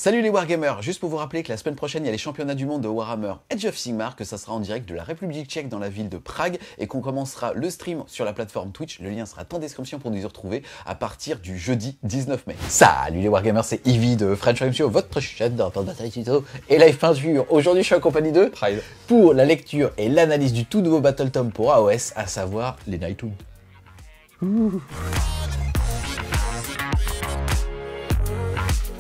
Salut les Wargamers, juste pour vous rappeler que la semaine prochaine il y a les championnats du monde de Warhammer Age of Sigmar, que ça sera en direct de la République tchèque dans la ville de Prague et qu'on commencera le stream sur la plateforme Twitch, le lien sera en description pour nous y retrouver à partir du jeudi 19 mai. Salut les Wargamers, c'est Ivy de French Frame Show, votre chaîne d'entendeur tuto et live peinture. Aujourd'hui je suis en compagnie de Pride pour la lecture et l'analyse du tout nouveau Battle Tome pour AOS, à savoir les Nighthounds.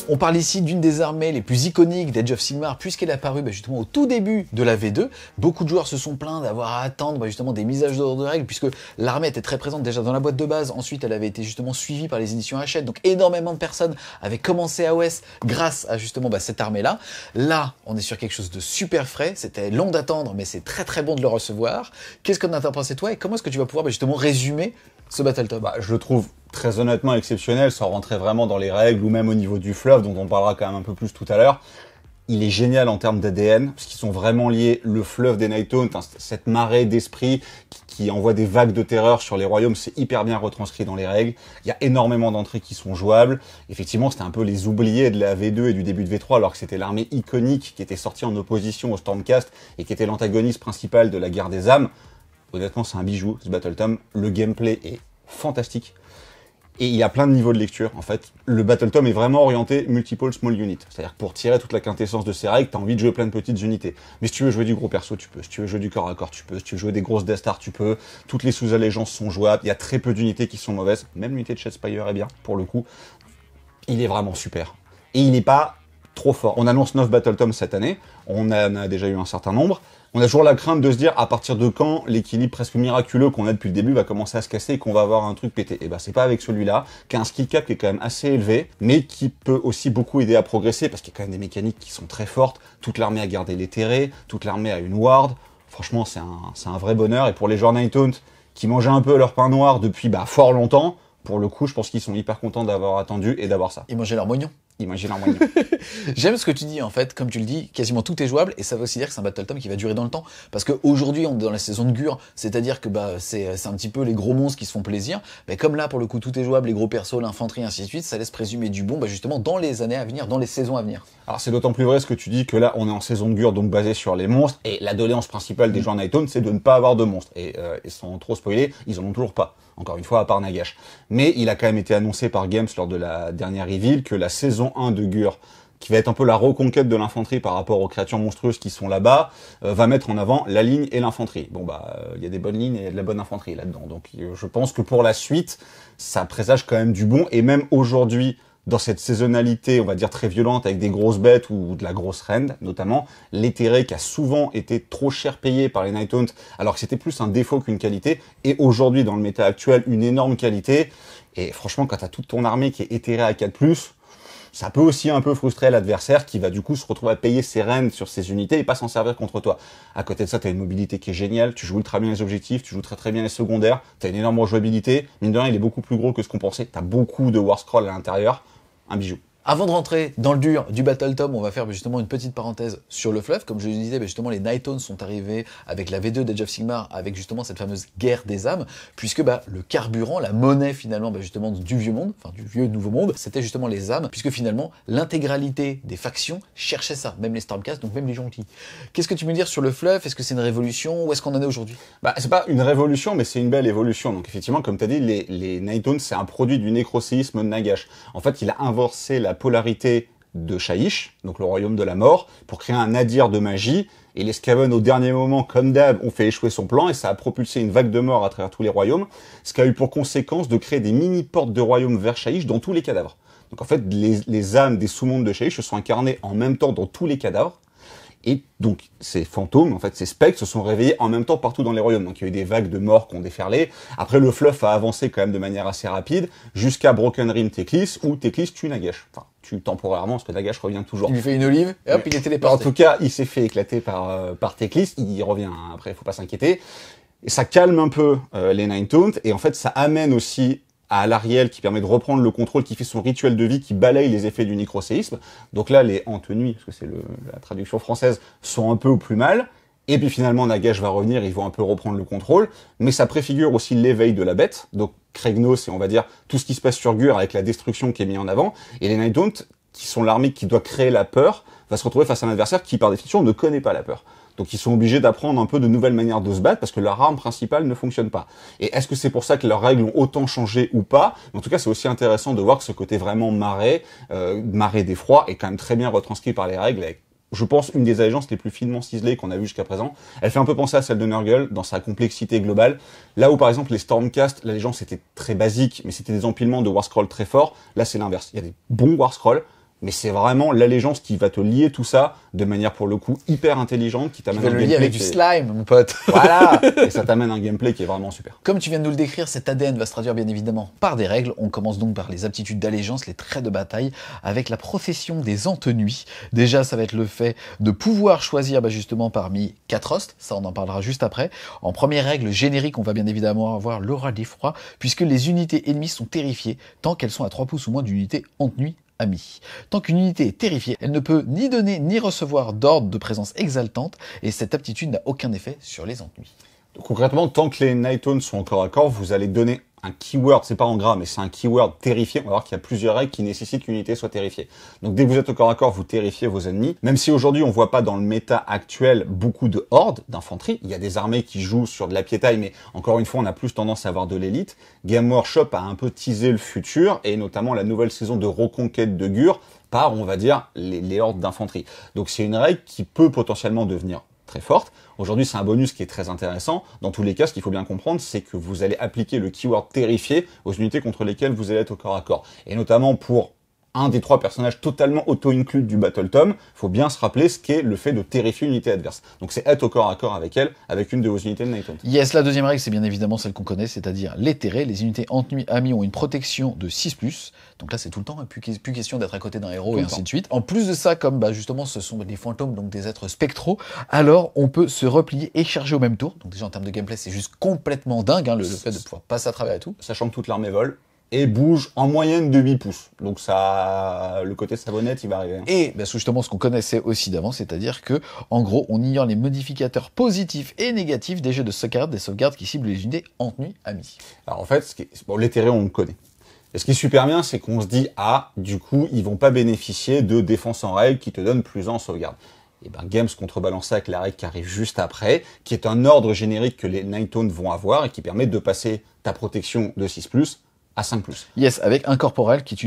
On parle ici d'une des armées les plus iconiques d'Age of Sigmar puisqu'elle est apparue justement au tout début de la V2. Beaucoup de joueurs se sont plaints d'avoir à attendre justement des mises à jour de règles puisque l'armée était très présente déjà dans la boîte de base. Ensuite, elle avait été justement suivie par les éditions Hachette. Donc énormément de personnes avaient commencé AOS grâce à justement cette armée-là. Là, on est sur quelque chose de super frais. C'était long d'attendre, mais c'est très très bon de le recevoir. Qu'est-ce qu'on a pensé toi et comment est-ce que tu vas pouvoir justement résumer ce Battle Tome? Je le trouve très honnêtement exceptionnel, sans rentrer vraiment dans les règles ou même au niveau du fluff, dont on parlera quand même un peu plus tout à l'heure. Il est génial en termes d'ADN, parce qu'ils sont vraiment liés, le fluff des Nighthounds, cette marée d'esprit qui envoie des vagues de terreur sur les royaumes, c'est hyper bien retranscrit dans les règles. Il y a énormément d'entrées qui sont jouables. Effectivement, c'était un peu les oubliés de la V2 et du début de V3, alors que c'était l'armée iconique qui était sortie en opposition au Stormcast et qui était l'antagoniste principal de la guerre des âmes. Honnêtement, c'est un bijou, ce Battle Tome. Le gameplay est fantastique. Et il y a plein de niveaux de lecture, en fait. Le Battle Tome est vraiment orienté multiple small unit. C'est-à-dire que pour tirer toute la quintessence de ces règles, t'as envie de jouer plein de petites unités. Mais si tu veux jouer du gros perso, tu peux. Si tu veux jouer du corps à corps, tu peux. Si tu veux jouer des grosses Death Star, tu peux. Toutes les sous-allégeances sont jouables. Il y a très peu d'unités qui sont mauvaises. Même l'unité de Shadespire est bien, pour le coup. Il est vraiment super. Et il n'est pas trop fort. On annonce 9 Battle Tomes cette année. On en a déjà eu un certain nombre. On a toujours la crainte de se dire à partir de quand l'équilibre presque miraculeux qu'on a depuis le début va commencer à se casser et qu'on va avoir un truc pété. Et c'est pas avec celui-là, qui a un skill cap qui est quand même assez élevé, mais qui peut aussi beaucoup aider à progresser parce qu'il y a quand même des mécaniques qui sont très fortes. Toute l'armée a gardé les terrés, toute l'armée a une ward. Franchement, c'est un vrai bonheur. Et pour les joueurs Nighthounds qui mangeaient un peu leur pain noir depuis fort longtemps, pour le coup, je pense qu'ils sont hyper contents d'avoir attendu et d'avoir ça. Ils mangeaient leur moignon. Imagine en moyen. J'aime ce que tu dis en fait, comme tu le dis, quasiment tout est jouable et ça veut aussi dire que c'est un Battle Tome qui va durer dans le temps parce qu'aujourd'hui on est dans la saison de Gur, c'est-à-dire que c'est un petit peu les gros monstres qui se font plaisir, mais comme là pour le coup tout est jouable, les gros persos, l'infanterie ainsi de suite, ça laisse présumer du bon justement dans les années à venir, dans les saisons à venir. Alors c'est d'autant plus vrai ce que tu dis que là on est en saison de Gur donc basé sur les monstres et la doléance principale des joueurs Nighthounds c'est de ne pas avoir de monstres et sans trop spoiler, ils en ont toujours pas. Encore une fois, à part Nagash. Mais il a quand même été annoncé par Games lors de la dernière reveal que la saison 1 de Gur, qui va être un peu la reconquête de l'infanterie par rapport aux créatures monstrueuses qui sont là-bas, va mettre en avant la ligne et l'infanterie. Il y a des bonnes lignes et de la bonne infanterie là-dedans. Donc je pense que pour la suite, ça présage quand même du bon. Et même aujourd'hui, dans cette saisonnalité, on va dire très violente, avec des grosses bêtes ou de la grosse rend, notamment, l'éthéré qui a souvent été trop cher payé par les Nighthounds, alors que c'était plus un défaut qu'une qualité, et aujourd'hui, dans le méta actuel, une énorme qualité. Et franchement, quand t'as toute ton armée qui est éthérée à 4+, ça peut aussi un peu frustrer l'adversaire qui va du coup se retrouver à payer ses rends sur ses unités et pas s'en servir contre toi. À côté de ça, t'as une mobilité qui est géniale, tu joues ultra bien les objectifs, tu joues très très bien les secondaires, t'as une énorme rejouabilité, mine de rien, il est beaucoup plus gros que ce qu'on pensait, t'as beaucoup de war scroll à l'intérieur, un bijou. Avant de rentrer dans le dur du Battle Tome, on va faire justement une petite parenthèse sur le fluff. Comme je le disais, justement les Nighthounds sont arrivés avec la V2 d'Age of Sigmar, avec justement cette fameuse guerre des âmes, puisque le carburant, la monnaie finalement justement du vieux monde, enfin du vieux nouveau monde, c'était justement les âmes, puisque finalement l'intégralité des factions cherchait ça, même les Stormcast, donc même les gentils. Qu'est-ce que tu veux dire sur le fluff? Est-ce que c'est une révolution? Où est-ce qu'on en est aujourd'hui? C'est pas une révolution, mais c'est une belle évolution. Donc effectivement, comme tu as dit, les Nighthounds, c'est un produit du nécroséisme de Nagash. En fait, il a inversé la polarité de Shyish, donc le royaume de la mort, pour créer un nadir de magie, et les Skaven au dernier moment, comme d'hab, ont fait échouer son plan, et ça a propulsé une vague de mort à travers tous les royaumes, ce qui a eu pour conséquence de créer des mini-portes de royaumes vers Shyish dans tous les cadavres. Donc en fait, les âmes des sous-mondes de Shyish se sont incarnées en même temps dans tous les cadavres, et donc, ces fantômes, en fait, ces spectres se sont réveillés en même temps partout dans les royaumes. Donc, il y a eu des vagues de morts qui ont déferlé. Après, le fluff a avancé quand même de manière assez rapide, jusqu'à Broken Rim Teclis, où Teclis tue Nagash. Enfin, tue temporairement, parce que Nagash revient toujours. Il lui fait une olive, et hop, il est téléporté. En tout cas, il s'est fait éclater par Teclis, il revient, après, faut pas s'inquiéter. Et ça calme un peu les Nighthounds, et en fait, ça amène aussi à l'Ariel qui permet de reprendre le contrôle, qui fait son rituel de vie, qui balaye les effets du nécroséisme. Donc là, les Antenuis, parce que c'est la traduction française, sont un peu au plus mal. Et puis finalement, Nagash va revenir, ils vont un peu reprendre le contrôle. Mais ça préfigure aussi l'éveil de la bête. Donc Kragnos, et on va dire tout ce qui se passe sur Gur avec la destruction qui est mis en avant. Et les Nighthounds qui sont l'armée qui doit créer la peur, va se retrouver face à un adversaire qui, par définition, ne connaît pas la peur. Donc ils sont obligés d'apprendre un peu de nouvelles manières de se battre parce que leur arme principale ne fonctionne pas. Et est-ce que c'est pour ça que leurs règles ont autant changé ou pas? En tout cas, c'est aussi intéressant de voir que ce côté vraiment marée d'effroi est quand même très bien retranscrit par les règles avec, je pense, une des allégeances les plus finement ciselées qu'on a vues jusqu'à présent. Elle fait un peu penser à celle de Nurgle dans sa complexité globale. Là où, par exemple, les Stormcast, l'allégeance était très basique, mais c'était des empilements de Warscroll très forts. Là, c'est l'inverse. Il y a des bons Warscrolls, mais c'est vraiment l'allégeance qui va te lier tout ça de manière, pour le coup, hyper intelligente, qui t'amène un gameplay avec du slime, mon pote. Voilà. Et ça t'amène un gameplay qui est vraiment super. Comme tu viens de nous le décrire, cet ADN va se traduire bien évidemment par des règles. On commence donc par les aptitudes d'allégeance, les traits de bataille, avec la profession des entenuis. Déjà, ça va être le fait de pouvoir choisir justement parmi 4 hosts, ça on en parlera juste après. En première règle générique, on va bien évidemment avoir l'aura d'effroi, puisque les unités ennemies sont terrifiées tant qu'elles sont à 3 pouces ou moins d'unités entenues. Tant qu'une unité est terrifiée, elle ne peut ni donner ni recevoir d'ordre de présence exaltante, et cette aptitude n'a aucun effet sur les ennemis. Donc, concrètement, tant que les Nighttones sont en corps à corps, vous allez donner un keyword, c'est pas en gras, mais c'est un keyword terrifié. On va voir qu'il y a plusieurs règles qui nécessitent qu'une unité soit terrifiée. Donc dès que vous êtes au corps à corps, vous terrifiez vos ennemis. Même si aujourd'hui on voit pas dans le méta actuel beaucoup de hordes d'infanterie, il y a des armées qui jouent sur de la piétaille, mais encore une fois on a plus tendance à avoir de l'élite. Game Workshop a un peu teasé le futur, et notamment la nouvelle saison de reconquête de Gur par, on va dire, les hordes d'infanterie. Donc c'est une règle qui peut potentiellement devenir très forte. Aujourd'hui, c'est un bonus qui est très intéressant. Dans tous les cas, ce qu'il faut bien comprendre, c'est que vous allez appliquer le keyword terrifié aux unités contre lesquelles vous allez être au corps à corps. Et notamment pour un des 3 personnages totalement auto-inclus du Battle Tom, il faut bien se rappeler ce qu'est le fait de terrifier une unité adverse. Donc c'est être au corps à corps avec elle, avec une de vos unités de Nighttones. Yes, la deuxième règle, c'est bien évidemment celle qu'on connaît, c'est-à-dire les terrés. Les unités ennemies amies ont une protection de 6+. Donc là, c'est tout le temps, hein, plus question d'être à côté d'un héros et ainsi de suite. En plus de ça, comme justement ce sont des fantômes, donc des êtres spectraux, alors on peut se replier et charger au même tour. Donc déjà en termes de gameplay, c'est juste complètement dingue, hein, le fait de pouvoir passer à travers et tout. Sachant que toute l'armée vole et bouge en moyenne de 8 pouces. Donc ça, le côté savonnette, il va arriver. Et justement, ce qu'on connaissait aussi d'avant, c'est-à-dire que, en gros, on ignore les modificateurs positifs et négatifs des jeux de sauvegarde, des sauvegardes qui ciblent les unités ennemies amies. Alors en fait, les terrés, on le connaît. Et ce qui est super bien, c'est qu'on se dit, du coup, ils vont pas bénéficier de défense en règle qui te donne plus en sauvegarde. Et Games contrebalance ça avec la règle qui arrive juste après, qui est un ordre générique que les Nighttones vont avoir et qui permet de passer ta protection de 6+, à 5+. Yes, avec incorporel, qui est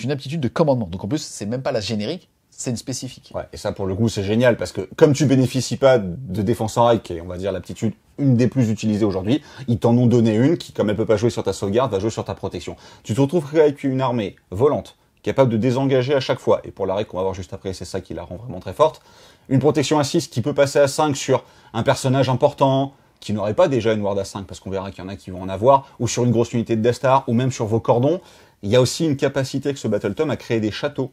une aptitude de commandement. Donc en plus, c'est même pas la générique, c'est une spécifique. Ouais, et ça pour le coup, c'est génial, parce que comme tu bénéficies pas de défense en règle, qui est, on va dire, l'aptitude une des plus utilisées aujourd'hui, ils t'en ont donné une qui, comme elle peut pas jouer sur ta sauvegarde, va jouer sur ta protection. Tu te retrouves avec une armée volante, capable de désengager à chaque fois, et pour la règle qu'on va voir juste après, c'est ça qui la rend vraiment très forte. Une protection à 6 qui peut passer à 5 sur un personnage important, qui n'aurait pas déjà une ward à 5, parce qu'on verra qu'il y en a qui vont en avoir, ou sur une grosse unité de Death Star, ou même sur vos cordons. Il y a aussi une capacité que ce Battle Tom à créer des châteaux,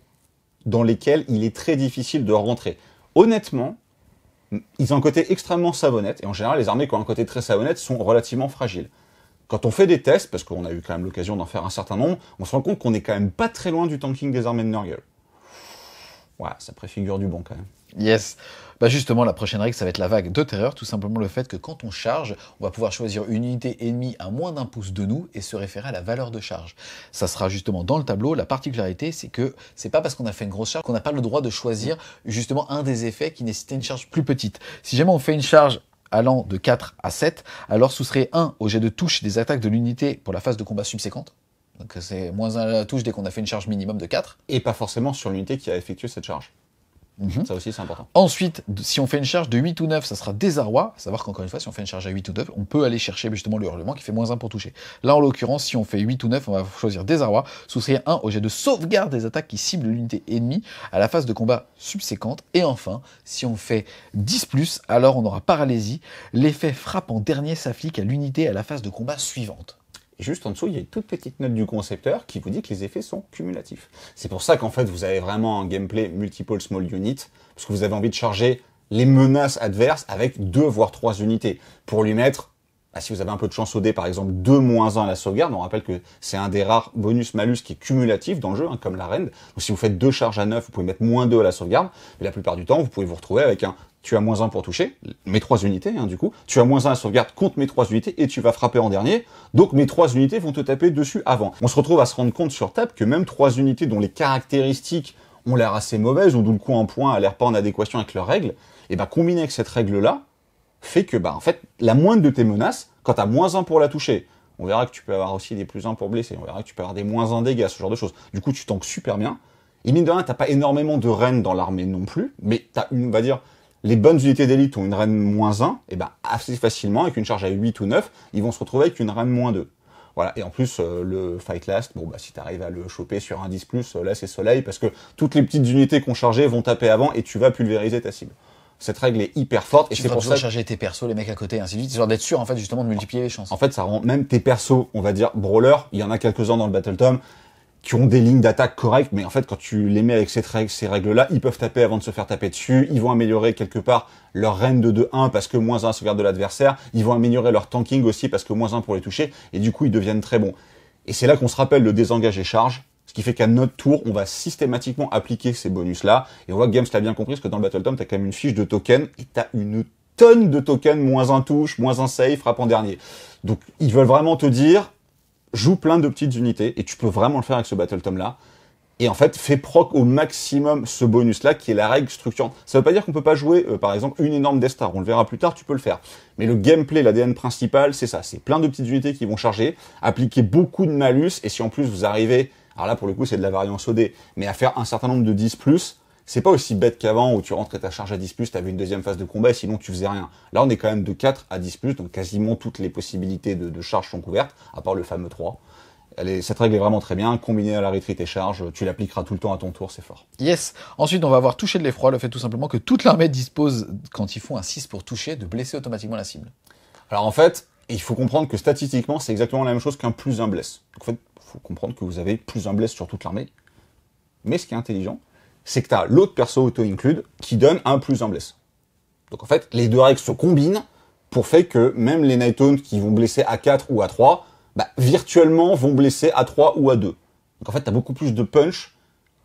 dans lesquels il est très difficile de rentrer. Honnêtement, ils ont un côté extrêmement savonnette, et en général, les armées qui ont un côté très savonnette sont relativement fragiles. Quand on fait des tests, parce qu'on a eu quand même l'occasion d'en faire un certain nombre, on se rend compte qu'on est quand même pas très loin du tanking des armées de Nurgle. Ouais, ça préfigure du bon quand même. Yes. Justement, la prochaine règle, ça va être la vague de terreur, tout simplement le fait que quand on charge, on va pouvoir choisir une unité ennemie à moins d'1 pouce de nous et se référer à la valeur de charge. Ça sera justement dans le tableau. La particularité, c'est que c'est pas parce qu'on a fait une grosse charge qu'on n'a pas le droit de choisir justement un des effets qui nécessitait une charge plus petite. Si jamais on fait une charge allant de 4 à 7, alors soustrait 1 au jet de touche des attaques de l'unité pour la phase de combat subséquente. Donc c'est moins 1 à la touche dès qu'on a fait une charge minimum de 4. Et pas forcément sur l'unité qui a effectué cette charge. Ça aussi, c'est important. Ensuite, si on fait une charge de 8 ou 9, ça sera désarroi. À savoir qu'encore une fois, si on fait une charge à 8 ou 9, on peut aller chercher justement le hurlement qui fait moins 1 pour toucher. Là, en l'occurrence, si on fait 8 ou 9, on va choisir désarroi, soustrait 1 au jet de sauvegarde des attaques qui ciblent l'unité ennemie à la phase de combat subséquente. Et enfin, si on fait 10+, alors on aura paralysie. L'effet frappe en dernier s'applique à l'unité à la phase de combat suivante. Et juste en dessous, il y a une toute petite note du concepteur qui vous dit que les effets sont cumulatifs. C'est pour ça qu'en fait, vous avez vraiment un gameplay multiple small unit, parce que vous avez envie de charger les menaces adverses avec 2 voire 3 unités. Pour lui mettre, si vous avez un peu de chance au dé, par exemple 2-1 à la sauvegarde, on rappelle que c'est un des rares bonus-malus qui est cumulatif dans le jeu, comme la reine. Donc si vous faites 2 charges à 9, vous pouvez mettre -2 à la sauvegarde, mais la plupart du temps, vous pouvez vous retrouver avec un tu as -1 pour toucher, mes 3 unités, hein, du coup, tu as -1 à sauvegarde contre mes 3 unités, et tu vas frapper en dernier, donc mes 3 unités vont te taper dessus avant. On se retrouve à se rendre compte sur table que même 3 unités dont les caractéristiques ont l'air assez mauvaises, ou d'où le coup en point a l'air pas en adéquation avec leurs règles, et bah combiné avec cette règle-là, fait que, bah en fait, la moindre de tes menaces, quand t'as -1 pour la toucher, on verra que tu peux avoir aussi des +1 pour blesser, on verra que tu peux avoir des -1 dégâts, ce genre de choses. Du coup, tu tankes super bien. Et mine de rien, t'as pas énormément de reines dans l'armée non plus, mais t'as on va dire, les bonnes unités d'élite ont une reine -1, et ben assez facilement, avec une charge à 8 ou 9, ils vont se retrouver avec une reine -2. Voilà, et en plus, le Fight Last, bon bah si t'arrives à le choper sur un 10+, là c'est soleil, parce que toutes les petites unités qu'on chargeait vont taper avant, et tu vas pulvériser ta cible. Cette règle est hyper forte, et Tu c'est vas pour toujours ça charger tes persos, les mecs à côté, et ainsi de suite, histoire d'être sûr, en fait, justement, de multiplier les chances. en fait, ça rend même tes persos, on va dire, brawlers, il y en a quelques-uns dans le Battle Tome, qui ont des lignes d'attaque correctes, mais en fait, quand tu les mets avec ces règles-là, ils peuvent taper avant de se faire taper dessus, ils vont améliorer quelque part leur reine de 2-1 parce que -1 sauvegarde de l'adversaire, ils vont améliorer leur tanking aussi parce que -1 pour les toucher, et du coup, ils deviennent très bons. Et c'est là qu'on se rappelle le désengage et charge, ce qui fait qu'à notre tour, on va systématiquement appliquer ces bonus-là, et on voit que Games l'a bien compris, parce que dans le Battle Tome, t'as quand même une fiche de tokens, et t'as une tonne de tokens, -1 touche, -1 save, frappe en dernier. Donc, ils veulent vraiment te dire, joue plein de petites unités, et tu peux vraiment le faire avec ce Battle Tome-là. Et en fait, fais proc au maximum ce bonus-là, qui est la règle structurante. Ça veut pas dire qu'on peut pas jouer, par exemple, une énorme Death Star. On le verra plus tard, tu peux le faire. Mais le gameplay, l'ADN principal, c'est ça. C'est plein de petites unités qui vont charger, appliquer beaucoup de malus, et si en plus vous arrivez, alors là, pour le coup, c'est de la variance OD, mais à faire un certain nombre de 10+, c'est pas aussi bête qu'avant où tu rentrais ta charge à 10+, t'avais une deuxième phase de combat et sinon tu faisais rien. Là, on est quand même de 4 à 10+, donc quasiment toutes les possibilités de charge sont couvertes, à part le fameux 3. Cette règle est vraiment très bien, combinée à la retreat et charge, tu l'appliqueras tout le temps à ton tour, c'est fort. Yes. Ensuite, on va avoir touché de l'effroi, le fait tout simplement que toute l'armée dispose, quand ils font un 6 pour toucher, de blesser automatiquement la cible. Alors en fait, il faut comprendre que statistiquement, c'est exactement la même chose qu'un +1 blesse. Donc en fait, il faut comprendre que vous avez +1 blesse sur toute l'armée. Mais ce qui est intelligent, c'est que tu as l'autre perso auto-include qui donne un +1 bless. Donc en fait, les deux règles se combinent pour faire que même les Night Haunt qui vont blesser à 4 ou à 3, bah, virtuellement vont blesser à 3 ou à 2. Donc en fait, tu as beaucoup plus de punch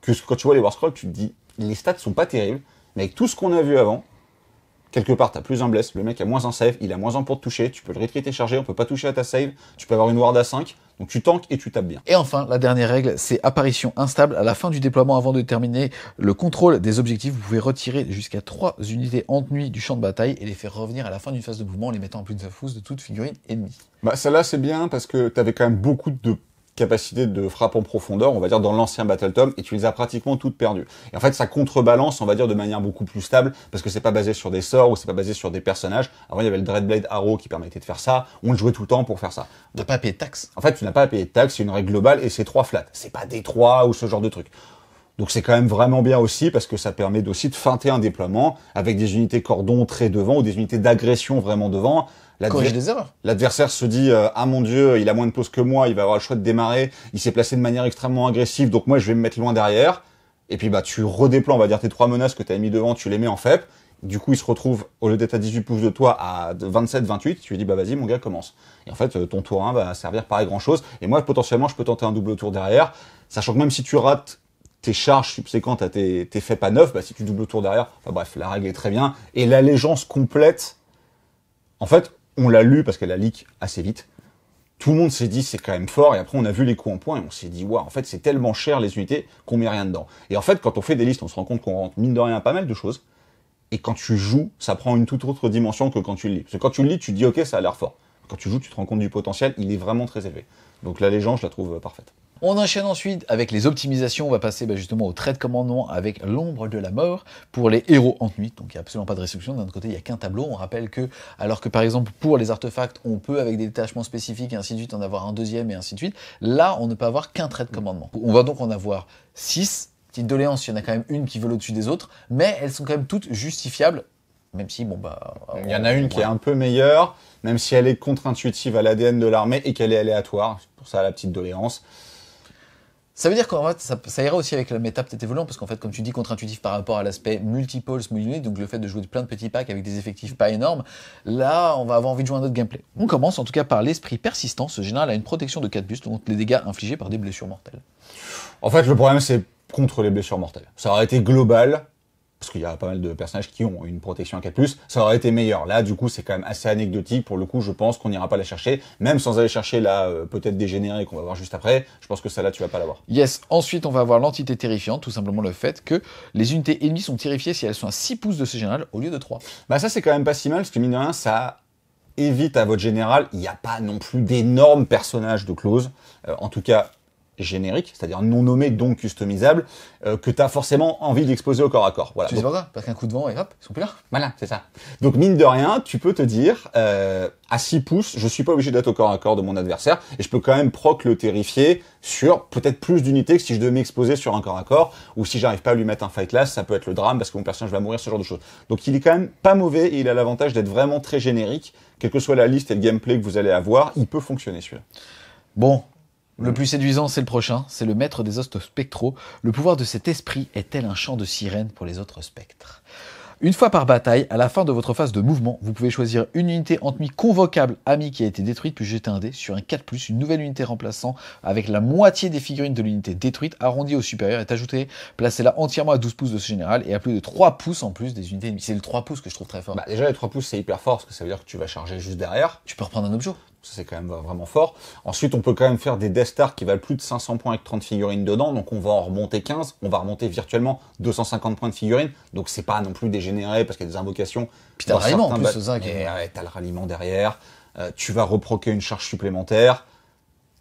que quand tu vois les War Scrolls, tu te dis, les stats sont pas terribles, mais avec tout ce qu'on a vu avant, quelque part, t'as +1 bless, le mec a -1 save, il a -1 pour te toucher, tu peux le retreat et charger, on peut pas toucher à ta save, tu peux avoir une ward à 5, donc tu tankes et tu tapes bien. Et enfin, la dernière règle, c'est apparition instable. À la fin du déploiement, avant de terminer le contrôle des objectifs, vous pouvez retirer jusqu'à 3 unités en nuit du champ de bataille et les faire revenir à la fin d'une phase de mouvement en les mettant en plus de fousse de toute figurine ennemie. Bah celle-là c'est bien parce que t'avais quand même beaucoup de capacités de frappe en profondeur, on va dire dans l'ancien Battle Tome, et tu les as pratiquement toutes perdues. Et en fait ça contrebalance, on va dire, de manière beaucoup plus stable, parce que c'est pas basé sur des sorts ou c'est pas basé sur des personnages. Avant il y avait le Dreadblade Arrow qui permettait de faire ça, on le jouait tout le temps pour faire ça. T'as pas à payer de taxes. En fait tu n'as pas à payer de taxes, c'est une règle globale et c'est 3 flats, c'est pas des 3 ou ce genre de truc. Donc c'est quand même vraiment bien aussi parce que ça permet aussi de feinter un déploiement avec des unités cordon très devant ou des unités d'agression vraiment devant. Corriger des erreurs. L'adversaire se dit ah mon dieu, il a moins de pause que moi, il va avoir le choix de démarrer, il s'est placé de manière extrêmement agressive, donc moi je vais me mettre loin derrière. Et puis bah tu redéploies, on va dire tes 3 menaces que tu as mis devant, tu les mets en FEP. Du coup, il se retrouve, au lieu d'être à 18 pouces de toi, à 27, 28, tu lui dis, bah vas-y, mon gars, commence. Et en fait, ton tour 1 va servir pareil grand chose. Et moi, potentiellement, je peux tenter un double tour derrière, sachant que même si tu rates tes charges subséquentes à tes FEP à 9, bah si tu double tour derrière, enfin bref, la règle est très bien. Et l'allégeance complète, en fait, on l'a lu parce qu'elle a leak assez vite. Tout le monde s'est dit c'est quand même fort, et après on a vu les coups en point et on s'est dit waouh, en fait c'est tellement cher les unités qu'on met rien dedans. Et en fait quand on fait des listes, on se rend compte qu'on rentre mine de rien pas mal de choses, et quand tu joues, ça prend une toute autre dimension que quand tu le lis. Parce que quand tu le lis, tu te dis ok, ça a l'air fort. Quand tu joues, tu te rends compte du potentiel, il est vraiment très élevé. Donc la légende, je la trouve parfaite. On enchaîne ensuite avec les optimisations. On va passer justement au trait de commandement avec l'ombre de la mort pour les héros en nuit. Donc il n'y a absolument pas de restriction. D'un autre côté, il n'y a qu'un tableau. On rappelle que, alors que par exemple pour les artefacts, on peut avec des détachements spécifiques et ainsi de suite en avoir un deuxième et ainsi de suite. Là, on ne peut avoir qu'un trait de commandement. On va donc en avoir 6. Petite doléance, il y en a quand même une qui vole au-dessus des autres, mais elles sont quand même toutes justifiables. Même si, il y en a une qui est un peu meilleure, même si elle est contre-intuitive à l'ADN de l'armée et qu'elle est aléatoire. C'est pour ça la petite doléance. Ça veut dire qu'en fait, ça ira aussi avec la méta peut-être évoluant, parce qu'en fait, comme tu dis, contre-intuitif par rapport à l'aspect multiple small unit, donc le fait de jouer de plein de petits packs avec des effectifs pas énormes, là, on va avoir envie de jouer un autre gameplay. On commence en tout cas par l'esprit persistant. Ce général a une protection de 4 bustes contre les dégâts infligés par des blessures mortelles. En fait, le problème, c'est contre les blessures mortelles. Ça aurait été global, parce qu'il y a pas mal de personnages qui ont une protection à 4+, ça aurait été meilleur. Là, du coup, c'est quand même assez anecdotique. Pour le coup, je pense qu'on n'ira pas la chercher, même sans aller chercher la peut-être dégénérée qu'on va voir juste après. Je pense que ça là, tu vas pas l'avoir. Yes, ensuite on va avoir l'entité terrifiante, tout simplement le fait que les unités ennemies sont terrifiées si elles sont à 6 pouces de ce général au lieu de 3. Bah ça, c'est quand même pas si mal, parce que mine de rien, ça évite à votre général, il n'y a pas non plus d'énormes personnages de close, en tout cas génériques, c'est-à-dire non nommés, donc customisables, que tu as forcément envie d'exposer au corps à corps. Voilà. Tu sais pourquoi? Parce qu'un coup de vent et hop, ils sont plus là. Voilà, c'est ça. Donc mine de rien, tu peux te dire, à 6 pouces, je suis pas obligé d'être au corps à corps de mon adversaire, et je peux quand même proc le terrifier sur peut-être plus d'unités que si je devais m'exposer sur un corps à corps, ou si j'arrive pas à lui mettre un fight last, ça peut être le drame parce que mon personnage va mourir, ce genre de choses. Donc il est quand même pas mauvais, et il a l'avantage d'être vraiment très générique, quelle que soit la liste et le gameplay que vous allez avoir, il peut fonctionner celui-là. Bon, le plus séduisant, c'est le prochain, c'est le maître des hostes spectraux. Le pouvoir de cet esprit est tel un chant de sirène pour les autres spectres. Une fois par bataille, à la fin de votre phase de mouvement, vous pouvez choisir une unité ennemi convocable amie qui a été détruite, puis jeter un dé sur un 4+, une nouvelle unité remplaçant avec la moitié des figurines de l'unité détruite, arrondie au supérieur, est ajoutée, placez-la entièrement à 12 pouces de ce général et à plus de 3 pouces en plus des unités ennemies. C'est le 3 pouces que je trouve très fort. Bah déjà les 3 pouces c'est hyper fort, parce que ça veut dire que tu vas charger juste derrière. Tu peux reprendre un objet. Ça, c'est quand même vraiment fort. Ensuite, on peut quand même faire des Death Stars qui valent plus de 500 points avec 30 figurines dedans. Donc, on va en remonter 15. On va remonter virtuellement 250 points de figurines. Donc, c'est pas non plus dégénéré parce qu'il y a des invocations. Puis t'as le ralliement en plus, c'est ça. T'as le ralliement derrière. Tu vas reproquer une charge supplémentaire.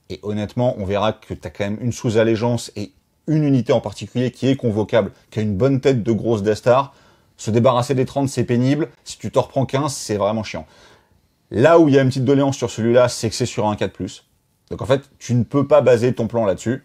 Et honnêtement, on verra que t'as quand même une sous-allégeance et une unité en particulier qui est convocable, qui a une bonne tête de grosse Death Star. Se débarrasser des 30, c'est pénible. Si tu t'en reprends 15, c'est vraiment chiant. Là où il y a une petite doléance sur celui-là, c'est que c'est sur un 4+. Donc en fait, tu ne peux pas baser ton plan là-dessus.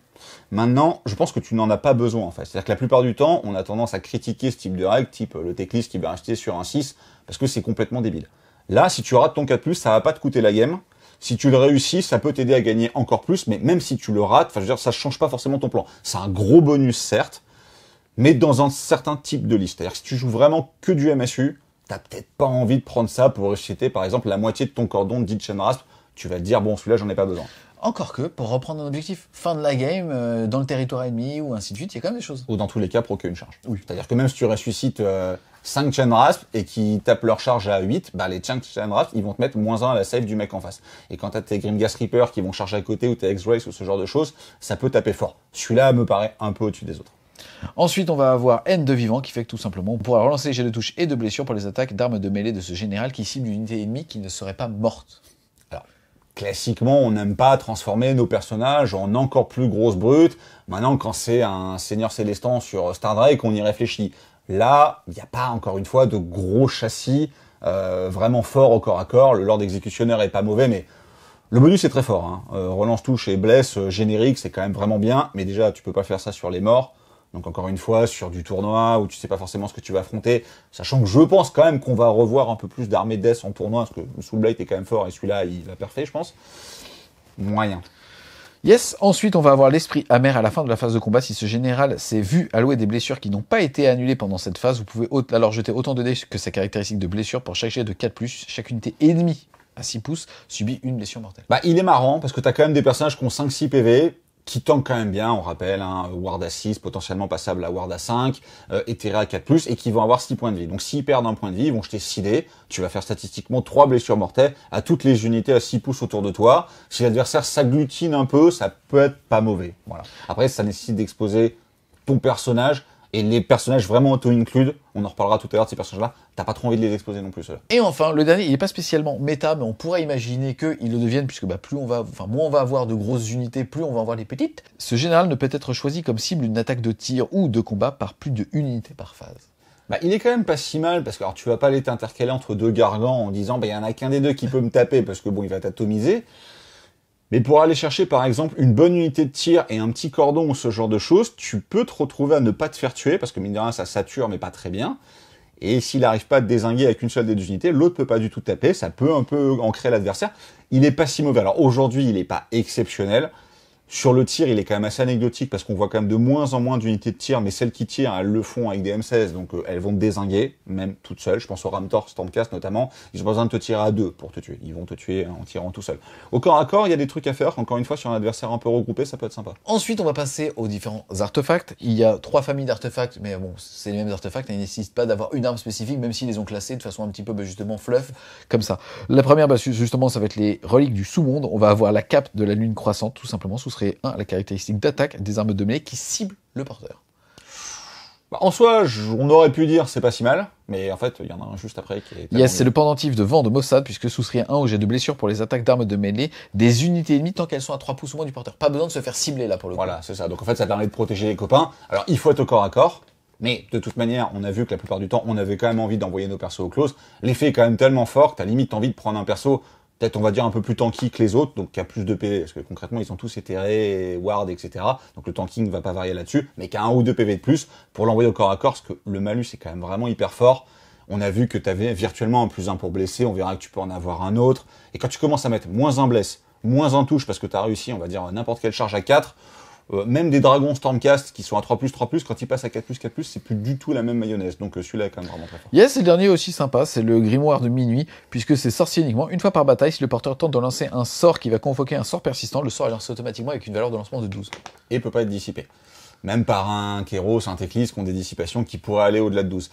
Maintenant, je pense que tu n'en as pas besoin en fait. C'est-à-dire que la plupart du temps, on a tendance à critiquer ce type de règle, type le techlist qui va rester sur un 6, parce que c'est complètement débile. Là, si tu rates ton 4+, ça va pas te coûter la game. Si tu le réussis, ça peut t'aider à gagner encore plus, mais même si tu le rates, enfin je veux dire, ça change pas forcément ton plan. C'est un gros bonus certes, mais dans un certain type de liste. C'est-à-dire que si tu joues vraiment que du MSU, t'as peut-être pas envie de prendre ça pour ressusciter, par exemple, la moitié de ton cordon de Chain Rasp. Tu vas te dire, bon, celui-là, j'en ai pas besoin. Encore que, pour reprendre un objectif, fin de la game, dans le territoire ennemi, ou ainsi de suite, il y a quand même des choses. Ou dans tous les cas, procurer une charge. Oui. C'est-à-dire que même si tu ressuscites 5 Chain Rasp et qu'ils tapent leur charge à 8, bah, les 5 Chain Rasp, ils vont te mettre -1 à la save du mec en face. Et quand t'as tes Grimghast Reaper qui vont charger à côté, ou tes X-Race, ou ce genre de choses, ça peut taper fort. Celui-là me paraît un peu au-dessus des autres. Ensuite, on va avoir haine de vivant qui fait que tout simplement, on pourra relancer les jets de touche et de blessure pour les attaques d'armes de mêlée de ce général qui cible une unité ennemie qui ne serait pas morte. Alors, classiquement, on n'aime pas transformer nos personnages en encore plus grosses brutes. Maintenant, quand c'est un Seigneur Célestant sur Star Drake, on y réfléchit. Là, il n'y a pas, encore une fois, de gros châssis vraiment forts au corps à corps. Le Lord Exécutionnaire est pas mauvais, mais le bonus est très fort. Hein. Relance touche et blesse générique, c'est quand même vraiment bien. Mais déjà, tu peux pas faire ça sur les morts. Donc encore une fois, sur du tournoi, où tu sais pas forcément ce que tu vas affronter, sachant que je pense quand même qu'on va revoir un peu plus d'armée death en tournoi, parce que le Soulblight est quand même fort, et celui-là, il va parfait, je pense. Moyen. Yes, ensuite on va avoir l'esprit amer à la fin de la phase de combat. Si ce général s'est vu allouer des blessures qui n'ont pas été annulées pendant cette phase, vous pouvez alors jeter autant de dés que sa caractéristique de blessure pour chaque jet de 4+, chaque unité ennemie à 6 pouces subit une blessure mortelle. Bah, il est marrant, parce que t'as quand même des personnages qui ont 5-6 PV, qui tankent quand même bien, on rappelle, hein, Ward à 6, potentiellement passable à Ward à 5, éthéré à 4+, et qui vont avoir 6 points de vie. Donc s'ils perdent un point de vie, ils vont jeter 6 dés, tu vas faire statistiquement 3 blessures mortelles à toutes les unités à 6 pouces autour de toi. Si l'adversaire s'agglutine un peu, ça peut être pas mauvais. Voilà. Après, ça nécessite d'exposer ton personnage, et les personnages vraiment auto-include, on en reparlera tout à l'heure de ces personnages-là, t'as pas trop envie de les exposer non plus, ceux-là. Et enfin, le dernier, il n'est pas spécialement méta, mais on pourrait imaginer qu'ils le deviennent, puisque bah, moins on va avoir de grosses unités, plus on va avoir les petites. Ce général ne peut être choisi comme cible d'une attaque de tir ou de combat par plus de une unité par phase. Bah, il est quand même pas si mal, parce que alors, tu vas pas aller t'intercaler entre deux gargants en disant, bah, il y en a qu'un des deux qui peut me taper, parce que bon, il va t'atomiser. Mais pour aller chercher, par exemple, une bonne unité de tir et un petit cordon ou ce genre de choses, tu peux te retrouver à ne pas te faire tuer, parce que mine de rien, ça sature, mais pas très bien. Et s'il n'arrive pas à te dézinguer avec une seule des deux unités, l'autre peut pas du tout taper, ça peut un peu ancrer l'adversaire. Il est pas si mauvais. Alors aujourd'hui, il est pas exceptionnel. Sur le tir, il est quand même assez anecdotique parce qu'on voit quand même de moins en moins d'unités de tir, mais celles qui tirent, elles le font avec des M16, donc elles vont te dézinguer, même toutes seules. Je pense au Ramtor Stormcast notamment. Ils ont pas besoin de te tirer à deux pour te tuer. Ils vont te tuer en tirant tout seul. Au corps à corps, il y a des trucs à faire. Encore une fois, sur un adversaire un peu regroupé, ça peut être sympa. Ensuite, on va passer aux différents artefacts. Il y a 3 familles d'artefacts, mais bon, c'est les mêmes artefacts, et ils ne nécessitent pas d'avoir une arme spécifique, même s'ils les ont classés de façon un petit peu, justement, fluff, comme ça. La première, justement, ça va être les reliques du sous-monde. On va avoir la cape de la lune croissante, tout simplement. Ce serait la caractéristique d'attaque des armes de mêlée qui ciblent le porteur. En soi, on aurait pu dire c'est pas si mal, mais en fait, il y en a un juste après qui est... Yes, c'est le pendentif de vent de Mossad, puisque souscrit 1 au jet de blessure pour les attaques d'armes de mêlée des unités ennemies tant qu'elles sont à 3 pouces ou moins du porteur. Pas besoin de se faire cibler là pour le coup. Voilà, c'est ça. Donc en fait, ça permet de protéger les copains. Alors, il faut être au corps à corps, mais de toute manière, on a vu que la plupart du temps, on avait quand même envie d'envoyer nos persos au close. L'effet est quand même tellement fort que t'as limite envie de prendre un perso peut-être on va dire un peu plus tanky que les autres, donc qui a plus de PV, parce que concrètement ils sont tous éthérés, ward, etc. Donc le tanking ne va pas varier là-dessus, mais qui a 1 ou 2 PV de plus pour l'envoyer au corps à corps, parce que le malus est quand même vraiment hyper fort. On a vu que tu avais virtuellement un +1 pour blesser, on verra que tu peux en avoir un autre. Et quand tu commences à mettre -1 blesse, -1 touche, parce que tu as réussi, on va dire, n'importe quelle charge à 4, même des dragons Stormcast qui sont à 3+, quand ils passent à 4+, c'est plus du tout la même mayonnaise. Donc celui-là est quand même vraiment très fort. Yes, et le dernier aussi sympa, c'est le grimoire de minuit, puisque c'est sorcier uniquement. Une fois par bataille, si le porteur tente de lancer un sort qui va convoquer un sort persistant, le sort est lancé automatiquement avec une valeur de lancement de 12. Et peut pas être dissipé. Même par un Kéros, un Teclis qui ont des dissipations qui pourraient aller au-delà de 12.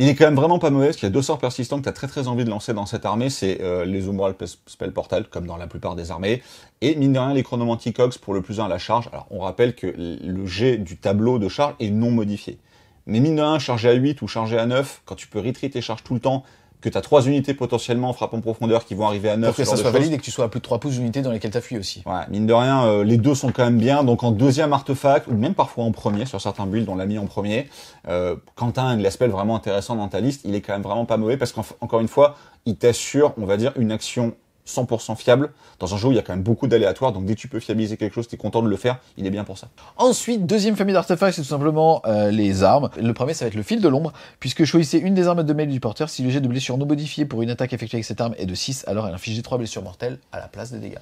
Il est quand même vraiment pas mauvais, parce qu'il y a 2 sorts persistants que tu as très envie de lancer dans cette armée, c'est les Umbral Spell Portal, comme dans la plupart des armées, et mine de rien les Chronomantic Cogs pour le +1 à la charge. Alors on rappelle que le jet du tableau de charge est non modifié. Mais mine de rien, chargé à 8 ou chargé à 9, quand tu peux retreat tes charges tout le temps, que tu as 3 unités potentiellement en frappe en profondeur qui vont arriver à 9. Pour que ça soit valide et que tu sois à plus de 3 pouces d'unités dans lesquelles tu as fui aussi. Ouais, mine de rien, les deux sont quand même bien. Donc en deuxième artefact, ou même parfois en premier, sur certains builds, on l'a mis en premier. Quand tu as un spell vraiment intéressant dans ta liste, il est quand même vraiment pas mauvais parce qu'encore une fois, il t'assure, on va dire, une action 100% fiable. Dans un jeu où il y a quand même beaucoup d'aléatoires, donc dès que tu peux fiabiliser quelque chose, tu es content de le faire, il est bien pour ça. Ensuite, deuxième famille d'artefacts, c'est tout simplement les armes. Le premier, ça va être le fil de l'ombre, puisque choisissez une des armes de mêlée du porteur. Si le jet de blessure non modifié pour une attaque effectuée avec cette arme est de 6, alors elle inflige 3 blessures mortelles à la place des dégâts.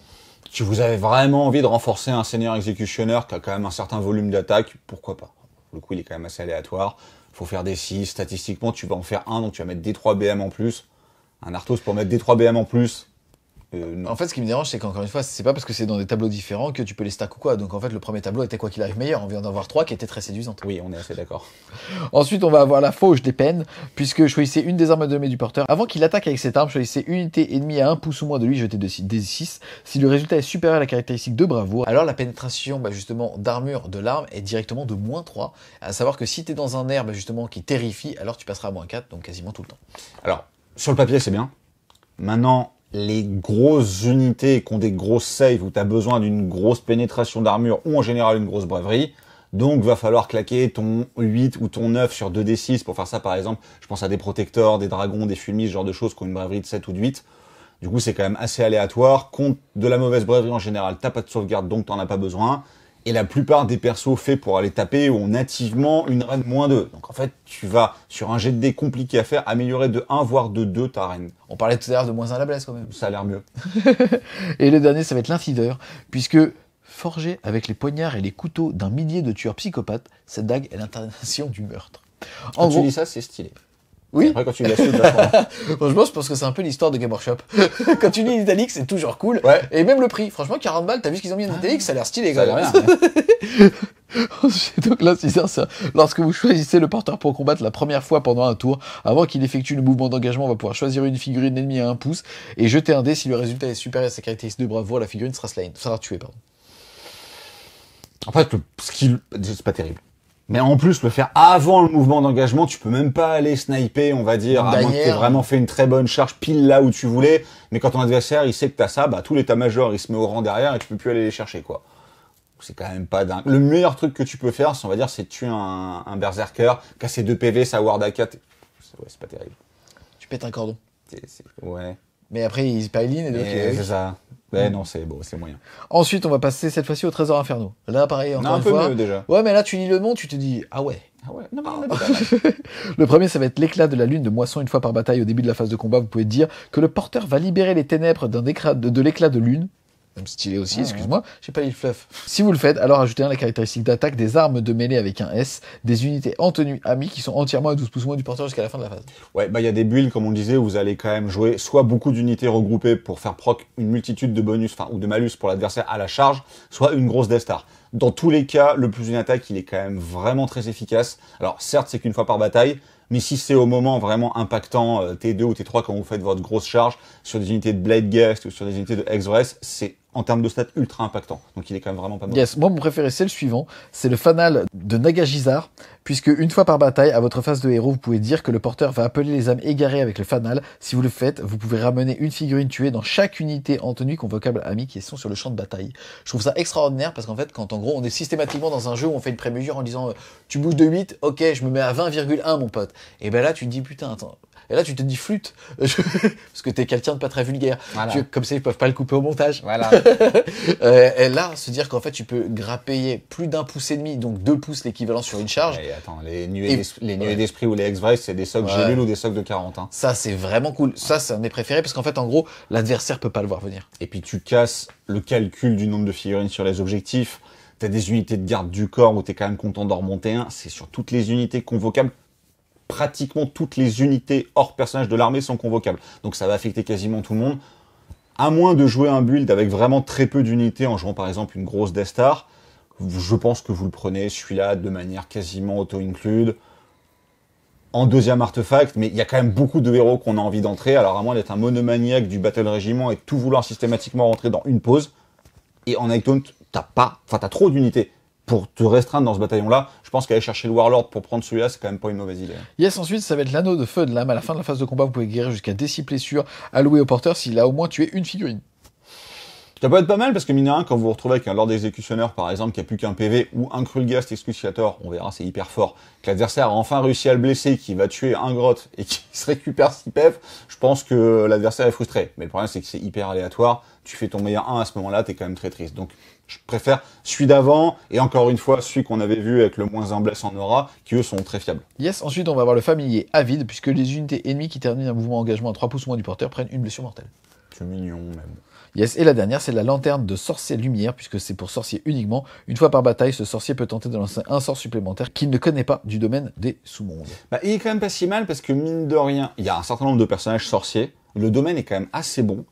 Si vous avez vraiment envie de renforcer un seigneur exécutionneur qui a quand même un certain volume d'attaque, pourquoi pas. Le coup, il est quand même assez aléatoire. Faut faire des 6. Statistiquement, tu vas en faire un, donc tu vas mettre des 3 BM en plus. Un Arthos pour mettre des 3 BM en plus. En fait, ce qui me dérange, c'est qu'encore une fois, c'est pas parce que c'est dans des tableaux différents que tu peux les stack ou quoi. Donc en fait, le premier tableau était quoi qu'il arrive meilleur. On vient d'en avoir 3 qui étaient très séduisantes. Oui, on est assez d'accord. Ensuite, on va avoir la fauche des peines, puisque choisissez une des armes de mêlée du porteur. Avant qu'il attaque avec cette arme, choisissez une unité ennemie à 1 pouce ou moins de lui, jetez des 6. Si le résultat est supérieur à la caractéristique de bravoure, alors la pénétration justement d'armure de l'arme est directement de -3. À savoir que si t'es dans un air justement qui terrifie, alors tu passeras à -4, donc quasiment tout le temps. Alors, sur le papier, c'est bien. Maintenant, les grosses unités qui ont des grosses saves où tu as besoin d'une grosse pénétration d'armure ou en général une grosse braverie, donc va falloir claquer ton 8 ou ton 9 sur 2d6 pour faire ça par exemple. Je pense à des protecteurs, des dragons, des fulmis, ce genre de choses qui ont une braverie de 7 ou de 8. Du coup, c'est quand même assez aléatoire. Contre de la mauvaise braverie en général, t'as pas de sauvegarde donc t'en as pas besoin. Et la plupart des persos faits pour aller taper ont nativement une reine -2. Donc en fait, tu vas, sur un jet de dés compliqué à faire, améliorer de 1 voire de 2 ta reine. On parlait tout à l'heure de -1 à la blesse quand même. Ça a l'air mieux. Et le dernier, ça va être l'infideur, puisque forgé avec les poignards et les couteaux d'un millier de tueurs psychopathes, cette dague est l'incarnation du meurtre. Quand tu dis ça, c'est stylé. Oui. Et après, quand tu l'as su, franchement, je pense que c'est un peu l'histoire de Game Workshop. Quand tu lis l'italique, c'est toujours cool. Ouais. Et même le prix. Franchement, 40 balles, t'as vu ce qu'ils ont mis en italique, ça a l'air stylé, quand ça a même. l'air bien. Donc là, c'est ça. Lorsque vous choisissez le porteur pour combattre la première fois pendant un tour, avant qu'il effectue le mouvement d'engagement, on va pouvoir choisir une figurine ennemie à 1 pouce et jeter un dé. Si le résultat est supérieur à sa caractéristique de bravoure, la figurine sera tuée, pardon. En fait, le skill, c'est pas terrible. Mais en plus, le faire avant le mouvement d'engagement, tu peux même pas aller sniper, on va dire, à moins que t'aies vraiment fait une très bonne charge pile là où tu voulais. Mais quand ton adversaire, il sait que t'as ça, bah, tout l'état-major, il se met au rang derrière et tu peux plus aller les chercher, quoi. C'est quand même pas dingue. Le meilleur truc que tu peux faire, on va dire, c'est tuer un berserker, casser 2 PV, ça ward à 4. Ouais, c'est pas terrible. Tu pètes un cordon. Ouais. Mais après, il pile-in et donc... C'est ça. Ouais, non, c'est bon, c'est moyen. Ensuite, on va passer cette fois-ci au trésor infernaux. Là, pareil, encore une fois. Un peu mieux, déjà. Ouais, mais là, tu lis le nom, tu te dis, ah ouais. Ah ouais, non, mais Le premier, ça va être l'éclat de la lune de moisson. Une fois par bataille, au début de la phase de combat, vous pouvez dire que le porteur va libérer les ténèbres de l'éclat de lune. Même stylé aussi, excuse-moi, j'ai pas lu le fluff. Si vous le faites, alors ajoutez la caractéristique d'attaque des armes de mêlée avec un S, des unités en tenue amies qui sont entièrement à 12 pouces moins du porteur jusqu'à la fin de la phase. Ouais, bah il y a des builds, comme on le disait, où vous allez quand même jouer soit beaucoup d'unités regroupées pour faire proc une multitude de bonus, ou de malus pour l'adversaire à la charge, soit une grosse Death Star. Dans tous les cas, le plus une attaque, il est quand même vraiment très efficace. Alors certes, c'est qu'une fois par bataille, mais si c'est au moment vraiment impactant, T2 ou T3, quand vous faites votre grosse charge, sur des unités de Blade Guest ou sur des unités de X-Vress, c'est en termes de stats ultra impactant. Donc il est quand même vraiment pas mal. Yes, moi mon préféré c'est le suivant, c'est le fanal de Nagajizar, puisque une fois par bataille, à votre phase de héros, vous pouvez dire que le porteur va appeler les âmes égarées avec le fanal. Si vous le faites, vous pouvez ramener une figurine tuée dans chaque unité en tenue convocable amie qui sont sur le champ de bataille. Je trouve ça extraordinaire parce qu'en fait, quand en gros on est systématiquement dans un jeu où on fait une prémesure en disant tu bouges de 8, ok, je me mets à 20,1 mon pote. Et ben là tu te dis putain, attends. Et là, tu te dis flûte, parce que t'es quelqu'un de pas très vulgaire. Voilà. Comme ça, ils peuvent pas le couper au montage. Voilà. Et là, se dire qu'en fait, tu peux grappayer plus d'1 pouce et demi, donc 2 pouces l'équivalent sur une charge. Et attends, les nuées d'esprit ou les X-Vress, c'est des socs gélules ou des socs de 40. Hein. Ça, c'est vraiment cool. Ça, c'est un de mes préférés, parce qu'en fait, en gros, l'adversaire peut pas le voir venir. Et puis tu casses le calcul du nombre de figurines sur les objectifs. T'as des unités de garde du corps où t'es quand même content d'en remonter un. C'est sur toutes les unités convocables. Pratiquement toutes les unités hors personnage de l'armée sont convocables. Donc ça va affecter quasiment tout le monde. À moins de jouer un build avec vraiment très peu d'unités en jouant par exemple une grosse Death Star, je pense que vous le prenez celui-là de manière quasiment auto-include. En deuxième artefact, mais il y a quand même beaucoup de héros qu'on a envie d'entrer. Alors à moins d'être un monomaniaque du Battle Régiment et tout vouloir systématiquement rentrer dans une pause. Et en Night Hunt, t'as trop d'unités. Pour te restreindre dans ce bataillon-là, je pense qu'aller chercher le Warlord pour prendre celui-là, c'est quand même pas une mauvaise idée. Yes, ensuite, ça va être l'anneau de feu de l'âme. À la fin de la phase de combat, vous pouvez guérir jusqu'à 10 blessures allouées au porteur s'il a au moins tué une figurine. Ça peut être pas mal parce que mine de rien, quand vous vous retrouvez avec un Lord Exécutionneur par exemple qui a plus qu'un PV ou un Krulgast Excruciator, on verra c'est hyper fort, que l'adversaire a enfin réussi à le blesser, qui va tuer un grotte et qui se récupère 6 PV, je pense que l'adversaire est frustré. Mais le problème c'est que c'est hyper aléatoire, tu fais ton meilleur 1 à ce moment-là, t'es quand même très triste. Donc je préfère celui d'avant et encore une fois celui qu'on avait vu avec le moins 1 bless en aura, qui eux sont très fiables. Yes, ensuite on va avoir le familier avide puisque les unités ennemies qui terminent un mouvement engagement à 3 pouces ou moins du porteur prennent une blessure mortelle. C'est mignon même. Yes, et la dernière, c'est la lanterne de sorcier lumière, puisque c'est pour sorcier uniquement. Une fois par bataille, ce sorcier peut tenter de lancer un sort supplémentaire qu'il ne connaît pas du domaine des sous-mondes. Bah, il est quand même pas si mal parce que mine de rien, il y a un certain nombre de personnages sorciers. Le domaine est quand même assez bon.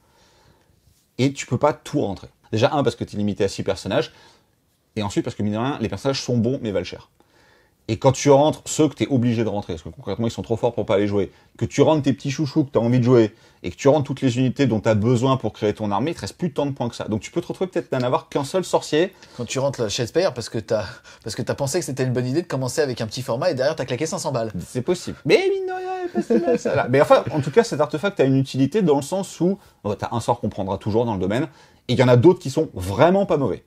Et tu peux pas tout rentrer. Déjà, parce que tu es limité à 6 personnages. Et ensuite, parce que mine de rien, les personnages sont bons mais valent cher. Et quand tu rentres ceux que tu es obligé de rentrer, parce que concrètement ils sont trop forts pour pas les jouer, que tu rentres tes petits chouchous que tu as envie de jouer, et que tu rentres toutes les unités dont tu as besoin pour créer ton armée, il te reste plus tant de points que ça. Donc tu peux te retrouver peut-être d'en avoir qu'un seul sorcier. Quand tu rentres la Shadespire, parce que t'as pensé que c'était une bonne idée de commencer avec un petit format et derrière t'as claqué 500 balles. C'est possible. Mais mine de rien, elle est pas si mal, ça là. Mais enfin, en tout cas, cet artefact a une utilité dans le sens où tu as un sort qu'on prendra toujours dans le domaine, et il y en a d'autres qui sont vraiment pas mauvais.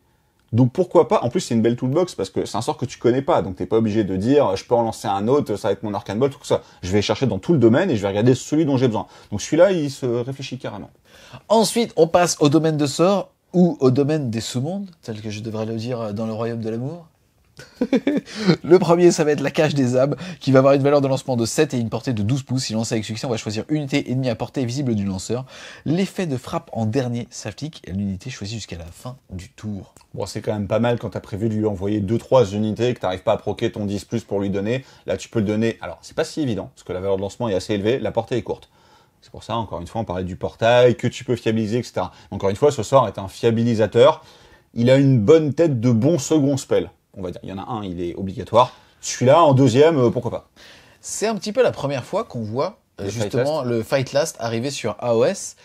Donc pourquoi pas, en plus c'est une belle toolbox parce que c'est un sort que tu connais pas, donc t'es pas obligé de dire je peux en lancer un autre, ça va être mon Arcane Bolt, tout ça. Je vais chercher dans tout le domaine et je vais regarder celui dont j'ai besoin. Donc celui-là il se réfléchit carrément. Ensuite on passe au domaine de sort ou au domaine des sous-mondes, tel que je devrais le dire dans le royaume de l'amour. Le premier, ça va être la cage des âmes, qui va avoir une valeur de lancement de 7 et une portée de 12 pouces. Si lancé avec succès, on va choisir unité ennemie à portée visible du lanceur. L'effet de frappe en dernier s'applique à l'unité choisie jusqu'à la fin du tour. Bon, c'est quand même pas mal quand t'as prévu de lui envoyer 2-3 unités et que t'arrives pas à proquer ton 10+ pour lui donner. Là, tu peux le donner. Alors, c'est pas si évident, parce que la valeur de lancement est assez élevée, la portée est courte. C'est pour ça, encore une fois, on parlait du portail, que tu peux fiabiliser, etc. Encore une fois, ce sort est un fiabilisateur. Il a une bonne tête de bon second spell. On va dire, il y en a un, il est obligatoire. Celui-là, en deuxième, pourquoi pas. C'est un petit peu la première fois qu'on voit justement le Fight Last arriver sur AOS.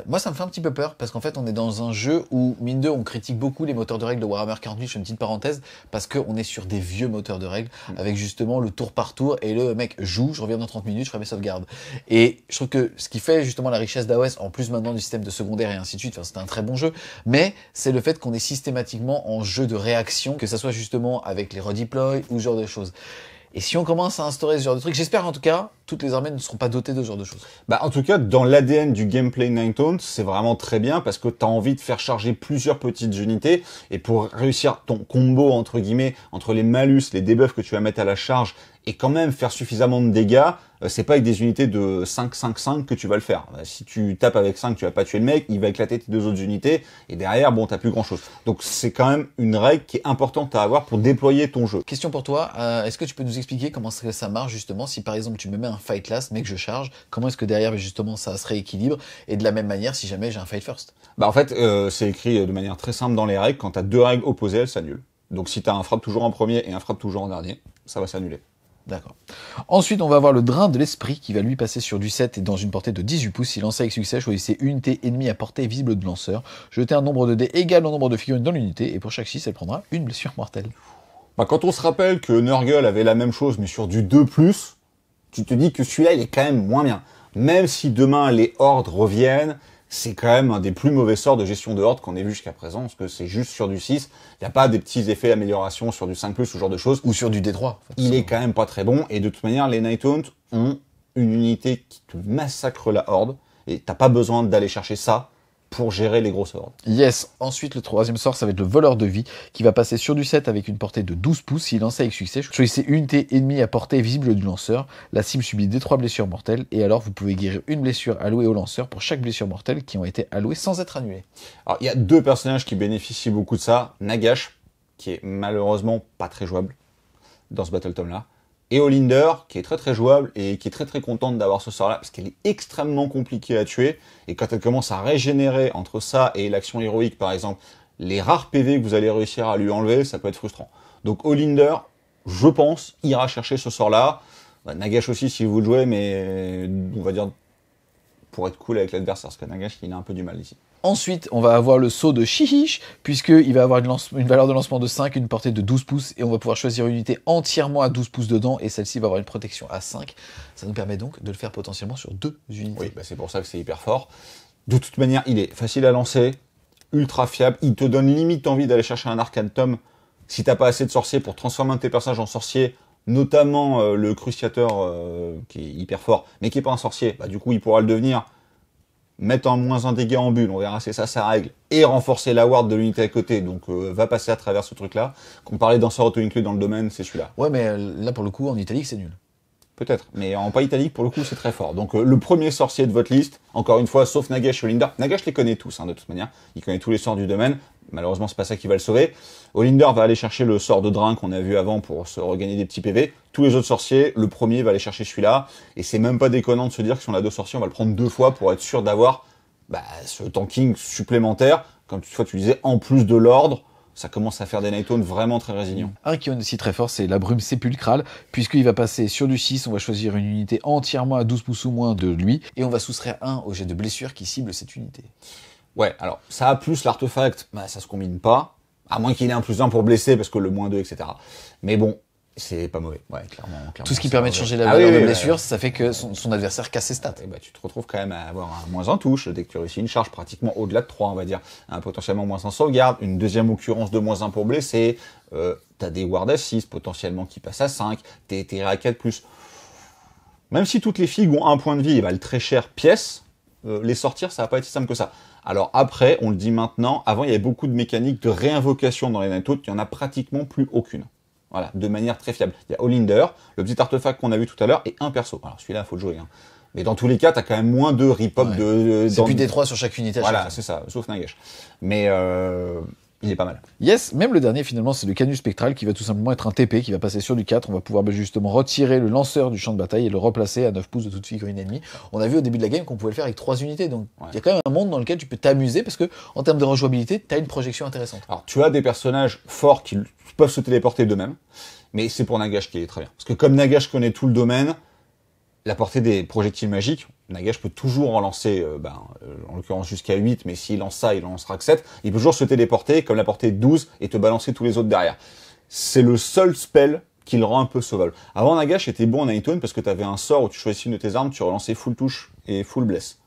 Moi, ça me fait un petit peu peur, parce qu'en fait, on est dans un jeu où, mine de, on critique beaucoup les moteurs de règles de Warhammer 40 000, je fais une petite parenthèse, parce qu'on est sur des vieux moteurs de règles, avec justement le tour par tour, et le mec joue, je reviens dans 30 minutes, je ferai mes sauvegardes. Et je trouve que ce qui fait justement la richesse d'AOS, en plus maintenant du système de secondaire et ainsi de suite, enfin, c'est un très bon jeu, mais c'est le fait qu'on est systématiquement en jeu de réaction, que ça soit justement avec les redeploys ou ce genre de choses. Et si on commence à instaurer ce genre de truc, j'espère en tout cas, toutes les armées ne seront pas dotées de ce genre de choses. Bah, en tout cas, dans l'ADN du gameplay Night Hunt, c'est vraiment très bien parce que t'as envie de faire charger plusieurs petites unités et pour réussir ton combo, entre guillemets, entre les malus, les debuffs que tu vas mettre à la charge et quand même faire suffisamment de dégâts, c'est pas avec des unités de 5-5-5 que tu vas le faire. Si tu tapes avec 5, tu vas pas tuer le mec, il va éclater tes deux autres unités, et derrière, bon, t'as plus grand chose. Donc c'est quand même une règle qui est importante à avoir pour déployer ton jeu. Question pour toi, est-ce que tu peux nous expliquer comment ça marche justement si par exemple tu me mets un fight last mais que je charge, comment est-ce que derrière justement ça se rééquilibre et de la même manière si jamais j'ai un fight first? Bah en fait, c'est écrit de manière très simple dans les règles, quand t'as deux règles opposées, elles s'annulent. Donc si t'as un frappe toujours en premier et un frappe toujours en dernier, ça va s'annuler. D'accord. Ensuite, on va avoir le drain de l'esprit qui va lui passer sur du 7 et dans une portée de 18 pouces. Si lancé avec succès, choisissez une unité ennemie à portée visible de lanceur. Jetez un nombre de dés égal au nombre de figurines dans l'unité et pour chaque 6, elle prendra une blessure mortelle. Bah, quand on se rappelle que Nurgle avait la même chose mais sur du 2+, tu te dis que celui-là il est quand même moins bien. Même si demain les hordes reviennent, c'est quand même un des plus mauvais sorts de gestion de horde qu'on ait vu jusqu'à présent, parce que c'est juste sur du 6, il n'y a pas des petits effets d'amélioration sur du 5+, ce genre de choses. Ou sur du D3. En fait, il est quand même pas très bon, et de toute manière, les Nighthaunt ont une unité qui te massacre la horde, et t'as pas besoin d'aller chercher ça pour gérer les grosses hordes. Yes. Ensuite, le troisième sort, ça va être le voleur de vie, qui va passer sur du 7 avec une portée de 12 pouces. S'il lance avec succès, choisissez une unité ennemie à portée visible du lanceur. La cible subit des 3 blessures mortelles, et alors vous pouvez guérir une blessure allouée au lanceur pour chaque blessure mortelle qui ont été allouées sans être annulées. Alors, il y a deux personnages qui bénéficient beaucoup de ça. Nagash, qui est malheureusement pas très jouable dans ce Battle Tome-là, et Olinder, qui est très très jouable et qui est très très contente d'avoir ce sort-là, parce qu'elle est extrêmement compliquée à tuer, et quand elle commence à régénérer entre ça et l'action héroïque, par exemple, les rares PV que vous allez réussir à lui enlever, ça peut être frustrant. Donc Olinder, je pense, ira chercher ce sort-là. Bah, Nagash aussi si vous le jouez, mais on va dire pour être cool avec l'adversaire, parce que Nagash, il a un peu du mal ici. Ensuite, on va avoir le saut de Shihish, puisqu'il va avoir une valeur de lancement de 5, une portée de 12 pouces, et on va pouvoir choisir une unité entièrement à 12 pouces dedans, et celle-ci va avoir une protection à 5. Ça nous permet donc de le faire potentiellement sur 2 unités. Oui, bah c'est pour ça que c'est hyper fort. De toute manière, il est facile à lancer, ultra fiable, il te donne limite envie d'aller chercher un Arcane Tome si t'as pas assez de sorciers pour transformer un de tes personnages en sorcier, notamment le Cruciateur qui est hyper fort, mais qui est pas un sorcier, bah du coup il pourra le devenir, mettre en moins un dégât en bulle, on verra c'est ça sa règle, et renforcer la ward de l'unité à côté, donc va passer à travers ce truc-là. Qu'on parlait d'un sort auto-inclus dans le domaine, c'est celui-là. Ouais, mais là pour le coup, en italique, c'est nul. Peut-être, mais en pas italique, pour le coup, c'est très fort. Donc le premier sorcier de votre liste, encore une fois, sauf Nagash et Olinder. Nagash les connaît tous, de toute manière. Il connaît tous les sorts du domaine. Malheureusement, c'est pas ça qui va le sauver. Olinder va aller chercher le sort de drain qu'on a vu avant pour se regagner des petits PV. Tous les autres sorciers, le premier va aller chercher celui-là. Et c'est même pas déconnant de se dire que si on a deux sorciers, on va le prendre 2 fois pour être sûr d'avoir ce tanking supplémentaire. Comme tu disais, en plus de l'ordre, ça commence à faire des Nighthaunt vraiment très résilients. Un qui est aussi très fort, c'est la brume sépulcrale, puisqu'il va passer sur du 6, on va choisir une unité entièrement à 12 pouces ou moins de lui, et on va soustraire 1 au jet de blessure qui cible cette unité. Ouais, alors, ça a plus l'artefact, ça se combine pas, à moins qu'il ait un +1 pour blesser, parce que le -2, etc. Mais bon, c'est pas mauvais, ouais, clairement. Tout ce qui permet de changer la valeur de blessure, ça fait que son adversaire casse ses stats. Et tu te retrouves quand même à avoir un -1 touche, dès que tu réussis une charge pratiquement au-delà de 3, on va dire. Potentiellement -1 sauvegarde, une deuxième occurrence de -1 pour blesser, t'as des wards à 6, potentiellement qui passent à 5, t'es à 4+. Même si toutes les figues ont un point de vie, ils valent très cher pièce, les sortir, ça va pas être si simple que ça. Alors après, on le dit maintenant, avant il y avait beaucoup de mécaniques de réinvocation dans les Nighthaunt, il y en a pratiquement plus aucune. Voilà, de manière très fiable. Il y a Olinder, le petit artefact qu'on a vu tout à l'heure, et un perso. Alors celui-là, il faut le jouer. Mais dans tous les cas, t'as quand même moins de rip-hop de... C'est plus des 3 sur chaque unité. Voilà, c'est ça, sauf Nagash. Mais il est pas mal. Yes, même le dernier finalement, c'est le Canus Spectral qui va tout simplement être un TP qui va passer sur du 4. On va pouvoir justement retirer le lanceur du champ de bataille et le replacer à 9 pouces de toute figurine ennemie. On a vu au début de la game qu'on pouvait le faire avec 3 unités, donc il y a quand même un monde dans lequel tu peux t'amuser parce que en termes de rejouabilité, t'as une projection intéressante. Alors tu as des personnages forts qui peuvent se téléporter d'eux-mêmes, mais c'est pour Nagash qui est très bien. Parce que comme Nagash connaît tout le domaine, la portée des projectiles magiques, Nagash peut toujours en lancer, en l'occurrence jusqu'à 8, mais s'il lance ça, il en lancera que 7. Il peut toujours se téléporter, comme la portée de 12, et te balancer tous les autres derrière. C'est le seul spell qui le rend un peu sauvable. Avant, Nagash était bon en Nighthaunt parce que tu avais un sort où tu choisissais une de tes armes, tu relançais full touche et full bless.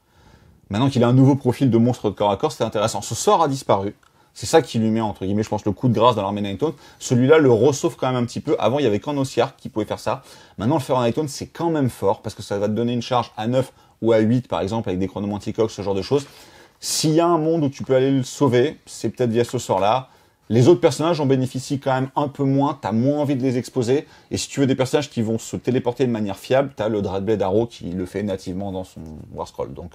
Maintenant qu'il a un nouveau profil de monstre de corps à corps, c'était intéressant. Ce sort a disparu. C'est ça qui lui met, entre guillemets, je pense, le coup de grâce dans l'armée Nighthaunt. Celui-là le ressauve quand même un petit peu. Avant, il y avait qu'en Ossiarch qui pouvait faire ça. Maintenant, le faire en Nighthaunt, c'est quand même fort, parce que ça va te donner une charge à 9 ou à 8, par exemple, avec des chronomanticoques, ce genre de choses. S'il y a un monde où tu peux aller le sauver, c'est peut-être via ce sort-là. Les autres personnages en bénéficient quand même un peu moins, t'as moins envie de les exposer, et si tu veux des personnages qui vont se téléporter de manière fiable, t'as le Dreadblade Arrow qui le fait nativement dans son War Scroll. Donc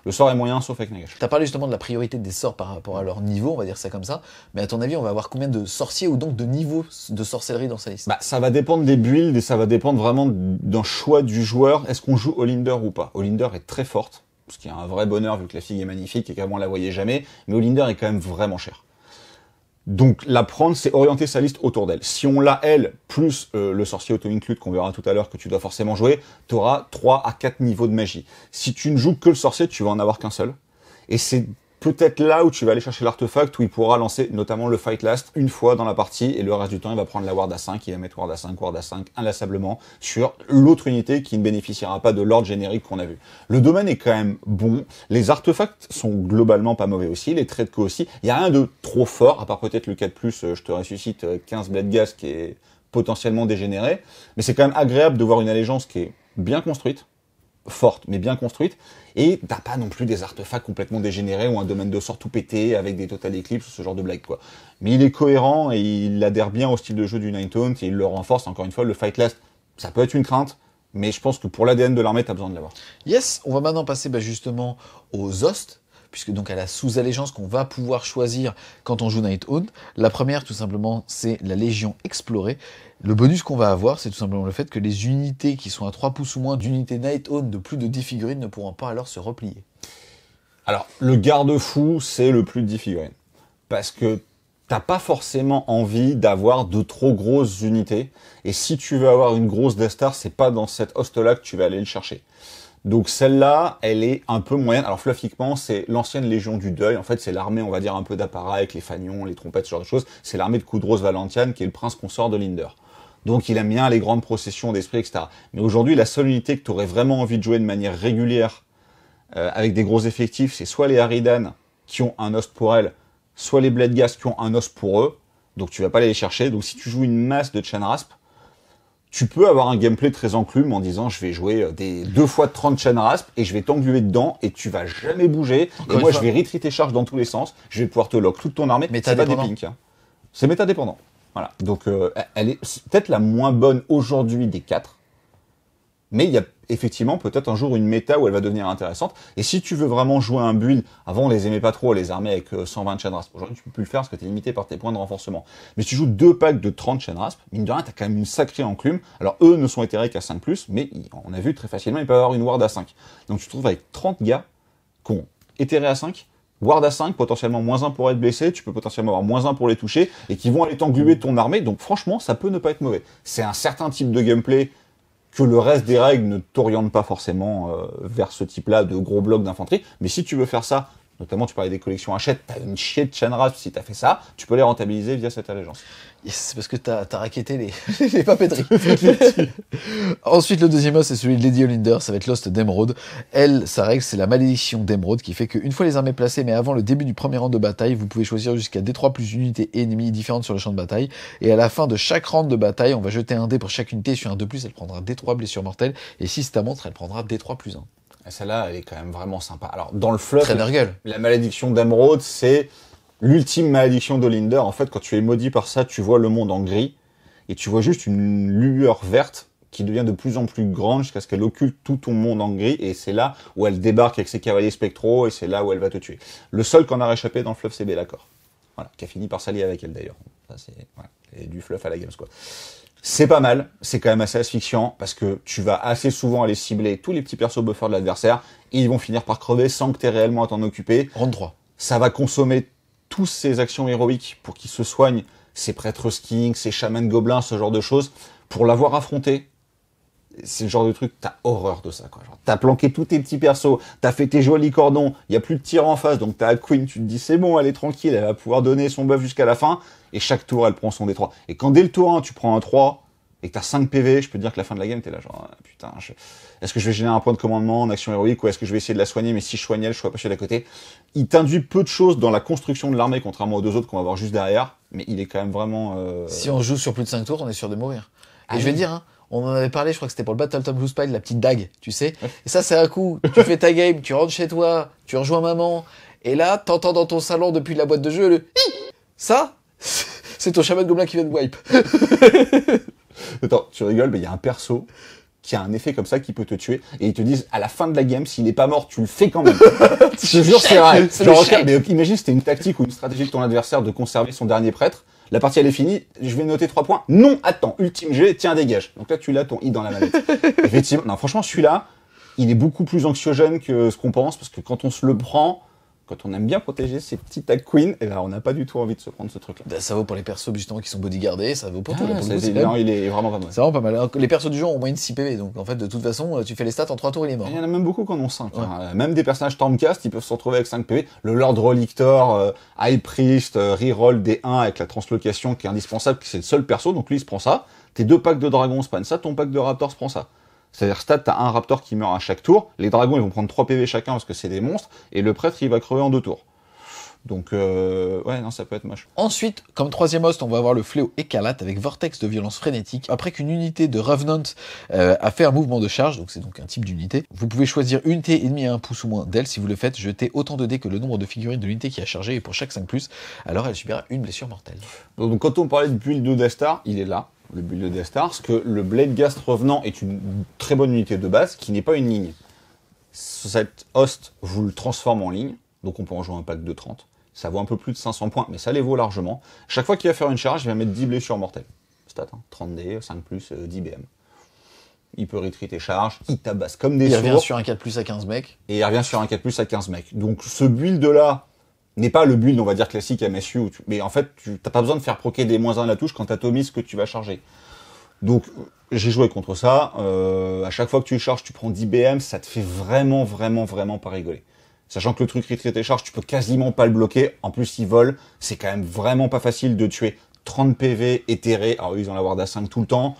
le sort est moyen, sauf avec Nagash. T'as parlé justement de la priorité des sorts par rapport à leur niveau, on va dire ça comme ça, mais à ton avis, on va avoir combien de sorciers ou donc de niveaux de sorcellerie dans sa liste? Bah, ça va dépendre des builds, et ça va dépendre vraiment d'un choix du joueur. Est-ce qu'on joue Olinder ou pas? Olinder est très forte, ce qui est un vrai bonheur vu que la figue est magnifique et qu'avant on la voyait jamais, mais Olinder est quand même vraiment cher. Donc la prendre, c'est orienter sa liste autour d'elle. Si on l'a elle, plus le sorcier auto-include qu'on verra tout à l'heure que tu dois forcément jouer, tu auras 3 à 4 niveaux de magie. Si tu ne joues que le sorcier, tu vas en avoir qu'un seul. Et c'est peut-être là où tu vas aller chercher l'artefact, où il pourra lancer notamment le Fight Last une fois dans la partie, et le reste du temps, il va prendre la Ward à 5, il va mettre Ward à 5 inlassablement sur l'autre unité qui ne bénéficiera pas de l'ordre générique qu'on a vu. Le domaine est quand même bon, les artefacts sont globalement pas mauvais aussi, les traits de co aussi, il n'y a rien de trop fort, à part peut-être le 4+, je te ressuscite 15 Blade Gas qui est potentiellement dégénéré, mais c'est quand même agréable de voir une allégeance qui est bien construite, forte mais bien construite, et t'as pas non plus des artefacts complètement dégénérés ou un domaine de sort tout pété avec des Total Eclipse ou ce genre de blague quoi. Mais il est cohérent et il adhère bien au style de jeu du Nighthaunt et il le renforce encore une fois. Le Fight Last, ça peut être une crainte, mais je pense que pour l'ADN de l'armée, t'as besoin de l'avoir. Yes, on va maintenant passer justement aux hosts, puisque donc à la sous-allégeance qu'on va pouvoir choisir quand on joue Nighthaunt. La première, tout simplement, c'est la Légion Explorée. Le bonus qu'on va avoir, c'est tout simplement le fait que les unités qui sont à 3 pouces ou moins d'unités Nighthaunt de plus de 10 figurines ne pourront pas alors se replier. Alors, le garde-fou, c'est le plus de 10 figurines. Parce que t'as pas forcément envie d'avoir de trop grosses unités. Et si tu veux avoir une grosse Death Star, c'est pas dans cette host-là que tu vas aller le chercher. Donc celle-là, elle est un peu moyenne. Alors fluffiquement, c'est l'ancienne Légion du Deuil. En fait, c'est l'armée, on va dire, un peu d'apparat avec les fanions, les trompettes, ce genre de choses. C'est l'armée de Kudros Valentian, qui est le prince consort de Linder. Donc il aime bien les grandes processions d'esprit, etc. Mais aujourd'hui, la seule unité que tu aurais vraiment envie de jouer de manière régulière, avec des gros effectifs, c'est soit les Haridan, qui ont un host pour elles, soit les Blade Gas, qui ont un host pour eux. Donc tu vas pas aller les chercher. Donc si tu joues une masse de Chain Rasp, tu peux avoir un gameplay très enclume en disant je vais jouer des 2 fois 30 Chain Rasp et je vais t'engluer dedans et tu vas jamais bouger. Encore et moi je vais retreat tes charges dans tous les sens. Je vais pouvoir te lock toute ton armée. Mais c'est pas des pinks. Hein. C'est méta dépendant. Voilà. Donc elle est peut-être la moins bonne aujourd'hui des 4. Mais il y a effectivement peut-être un jour une méta où elle va devenir intéressante. Et si tu veux vraiment jouer un build, avant on les aimait pas trop, les armées avec 120 Chain Rasp. Aujourd'hui tu peux plus le faire parce que tu es limité par tes points de renforcement. Mais si tu joues 2 packs de 30 Chain Rasp, mine de rien t'as quand même une sacrée enclume. Alors eux ne sont éthérés qu'à 5+, mais on a vu très facilement ils peuvent avoir une ward à 5. Donc tu te trouves avec 30 gars qui ont éthéré à 5, ward à 5, potentiellement -1 pour être blessé, tu peux potentiellement avoir -1 pour les toucher, et qui vont aller t'engluer de ton armée. Donc franchement ça peut ne pas être mauvais. C'est un certain type de gameplay que le reste des règles ne t'oriente pas forcément vers ce type-là de gros blocs d'infanterie. Mais si tu veux faire ça, notamment tu parlais des collections Hachette, t'as une chier de Chain Rasp, si t'as fait ça, tu peux les rentabiliser via cette allégeance. Yes, c'est parce que t'as raquetté les papeteries. Ensuite, le deuxième host, c'est celui de Lady Olinder, ça va être l'host d'Emeraude. Elle, sa règle, c'est la malédiction d'Emeraude, qui fait qu'une fois les armées placées, mais avant le début du premier round de bataille, vous pouvez choisir jusqu'à D3 plus unités ennemies différentes sur le champ de bataille. Et à la fin de chaque round de bataille, on va jeter un dé pour chaque unité. Sur un 2+, elle prendra D3 blessures mortelles. Et si c'est ta montre, elle prendra D3 plus 1. Et celle-là, elle est quand même vraiment sympa. Alors, dans le fluff, la malédiction d'Emeraude, c'est l'ultime malédiction d'Olinder. En fait, quand tu es maudit par ça, tu vois le monde en gris, et tu vois juste une lueur verte qui devient de plus en plus grande jusqu'à ce qu'elle occulte tout ton monde en gris, et c'est là où elle débarque avec ses cavaliers spectraux, et c'est là où elle va te tuer. Le seul qu'on a réchappé dans le fluff, c'est Bellacor. Voilà, qui a fini par s'allier avec elle d'ailleurs. Ça, c'est voilà, du fluff à la games, quoi. C'est pas mal, c'est quand même assez asphyxiant, parce que tu vas assez souvent aller cibler tous les petits persos buffers de l'adversaire, et ils vont finir par crever sans que tu aies réellement à t'en occuper. Round 3. Ça va consommer tous ces actions héroïques pour qu'ils se soignent, ces prêtres kings, ces chamans gobelins, ce genre de choses, pour l'avoir affronté. C'est le genre de truc, t'as horreur de ça, quoi. Genre, t'as planqué tous tes petits persos, t'as fait tes jolis cordons, il y a plus de tir en face, donc t'as la queen, tu te dis c'est bon, elle est tranquille, elle va pouvoir donner son buff jusqu'à la fin, et chaque tour, elle prend son D3. Et quand dès le tour 1, tu prends un 3, et que t'as 5 PV, je peux te dire que la fin de la game, t'es là genre, putain, est-ce que je vais générer un point de commandement en action héroïque, ou est-ce que je vais essayer de la soigner, mais si je soigne elle, je serai pas d'à côté. Il t'induit peu de choses dans la construction de l'armée, contrairement aux deux autres qu'on va voir juste derrière, mais il est quand même vraiment... Si on joue sur plus de 5 tours, on est sûr de mourir. Et je vais dire, hein, on en avait parlé, je crois que c'était pour le Battletop Blue Spike, la petite dague, tu sais. Ouais. Et ça, c'est un coup. Tu fais ta game, tu rentres chez toi, tu rejoins maman, et là, t'entends dans ton salon depuis la boîte de jeu le ça, C'est ton chaman gobelin qui vient de wipe. Attends, tu rigoles, mais il y a un perso qui a un effet comme ça qui peut te tuer, et ils te disent, à la fin de la game, s'il est pas mort, tu le fais quand même. Je te jure, c'est vrai. Genre, mais imagine, c'était une tactique ou une stratégie de ton adversaire de conserver son dernier prêtre. La partie, elle est finie. Je vais noter 3 points. Non, attends. Ultime G, tiens, dégage. Donc là, tu l'as ton i dans la manette. Effectivement. Non, franchement, celui-là, il est beaucoup plus anxiogène que ce qu'on pense, parce que quand on se le prend, quand on aime bien protéger ses petits tag queens, et là, on n'a pas du tout envie de se prendre ce truc-là. Bah, ça vaut pour les persos, justement, qui sont bodyguardés, ça vaut pour tout. Il est vraiment pas mal. C'est vraiment pas mal. Les persos du jeu ont au moins une 6 PV, donc en fait, de toute façon, tu fais les stats en 3 tours, il est mort. Il y en a même beaucoup qui en ont 5. Ouais. Hein. Même des personnages Stormcast, ils peuvent se retrouver avec 5 PV. Le Lord Relictor, High Priest, reroll des 1 avec la translocation qui est indispensable, c'est le seul perso, donc lui, il se prend ça. Tes 2 packs de dragons se prennent ça, ton pack de raptors se prend ça. C'est-à-dire, stat, t'as un raptor qui meurt à chaque tour, les dragons, ils vont prendre 3 PV chacun parce que c'est des monstres, et le prêtre, il va crever en 2 tours. Donc, ouais, non, ça peut être moche. Ensuite, comme troisième host, on va avoir le fléau écarlate avec vortex de violence frénétique. Après qu'une unité de Revenant a fait un mouvement de charge, donc c'est donc un type d'unité, vous pouvez choisir une unité ennemie à 1 pouce ou moins d'elle. Si vous le faites, jetez autant de dés que le nombre de figurines de l'unité qui a chargé, et pour chaque 5+, alors elle subira une blessure mortelle. Donc, quand on parlait du build de Death Star, il est là, le build de Death Star, parce que le Blade Ghast Revenant est une très bonne unité de base, qui n'est pas une ligne. Cet host vous le transforme en ligne, donc on peut en jouer un pack de 30. Ça vaut un peu plus de 500 points, mais ça les vaut largement. Chaque fois qu'il va faire une charge, il va mettre 10 blessures mortelles. Stat, hein, 30 dés, 5+, 10 BM. Il peut retreat et charge, il tabasse comme des sourds. Il revient sur un 4+ à 15 mecs. Et il revient sur un 4+ à 15 mecs. Donc ce build-là n'est pas le build, on va dire, classique MSU. Mais en fait, tu n'as pas besoin de faire proquer des -1 à la touche quand tu atomises que tu vas charger. Donc j'ai joué contre ça. À chaque fois que tu charges, tu prends 10 BM, ça te fait vraiment pas rigoler. Sachant que le truc retreat et charge, tu peux quasiment pas le bloquer. En plus, il vole. C'est quand même vraiment pas facile de tuer 30 PV éthérés. Alors, ils ont la ward à 5 tout le temps.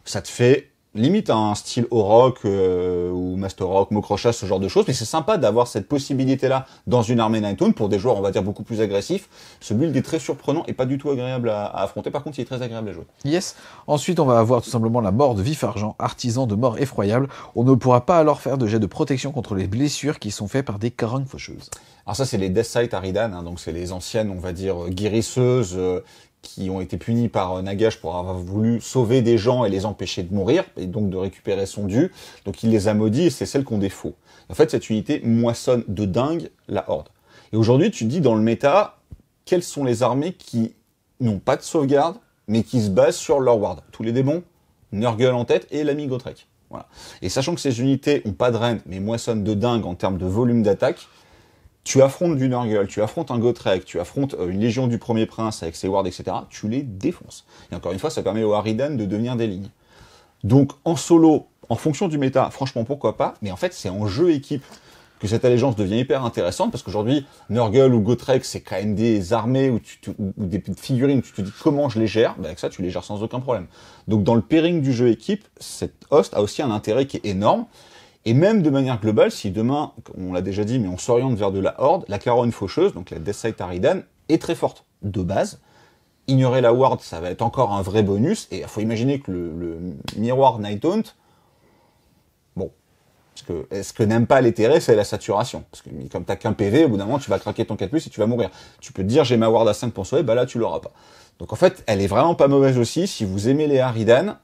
Ça te fait limite un style Orok ou Master Rock, Mokrocha, ce genre de choses. Mais c'est sympa d'avoir cette possibilité-là dans une armée Nighttone pour des joueurs, on va dire, beaucoup plus agressifs. Ce build est très surprenant et pas du tout agréable à affronter. Par contre, il est très agréable à jouer. Yes. Ensuite, on va avoir tout simplement la mort de Vif Argent, artisan de mort effroyable. On ne pourra pas alors faire de jet de protection contre les blessures qui sont faites par des carangues faucheuses. Alors ça, c'est les Deathsight Aridan, hein, donc c'est les anciennes, on va dire, guérisseuses, qui ont été punies par Nagash pour avoir voulu sauver des gens et les empêcher de mourir, et donc de récupérer son dû. Donc il les a maudits, et c'est celles qu'on défaut. En fait, cette unité moissonne de dingue la Horde. Et aujourd'hui, tu te dis dans le méta, quelles sont les armées qui n'ont pas de sauvegarde, mais qui se basent sur leur ward. Tous les démons, Nurgle en tête, et l'ami Gotrek. Voilà. Et sachant que ces unités ont pas de reine, mais moissonnent de dingue en termes de volume d'attaque, tu affrontes du Nurgle, tu affrontes un Gotrek, tu affrontes une Légion du Premier Prince avec ses wards, etc., tu les défonces. Et encore une fois, ça permet aux Harridan de devenir des lignes. Donc, en solo, en fonction du méta, franchement, pourquoi pas, mais en fait, c'est en jeu équipe que cette allégeance devient hyper intéressante, parce qu'aujourd'hui, Nurgle ou Gotrek, c'est quand même des armées ou des figurines où tu te dis comment je les gère, bah avec ça, tu les gères sans aucun problème. Donc, dans le pairing du jeu équipe, cette host a aussi un intérêt qui est énorme. Et même de manière globale, si demain, on l'a déjà dit, mais on s'oriente vers de la Horde, la Caronne Faucheuse, donc la Deathsight Aridan, est très forte de base. Ignorer la Ward, ça va être encore un vrai bonus, et il faut imaginer que le miroir Nighthaunt, bon, parce que ce que n'aime pas l'éthéré, c'est la saturation. Parce que comme t'as qu'un PV, au bout d'un moment, tu vas craquer ton 4+, et tu vas mourir. Tu peux te dire, j'ai ma Ward à 5 pour sauver, bah là, tu l'auras pas. Donc en fait, elle est vraiment pas mauvaise aussi, si vous aimez les Aridan.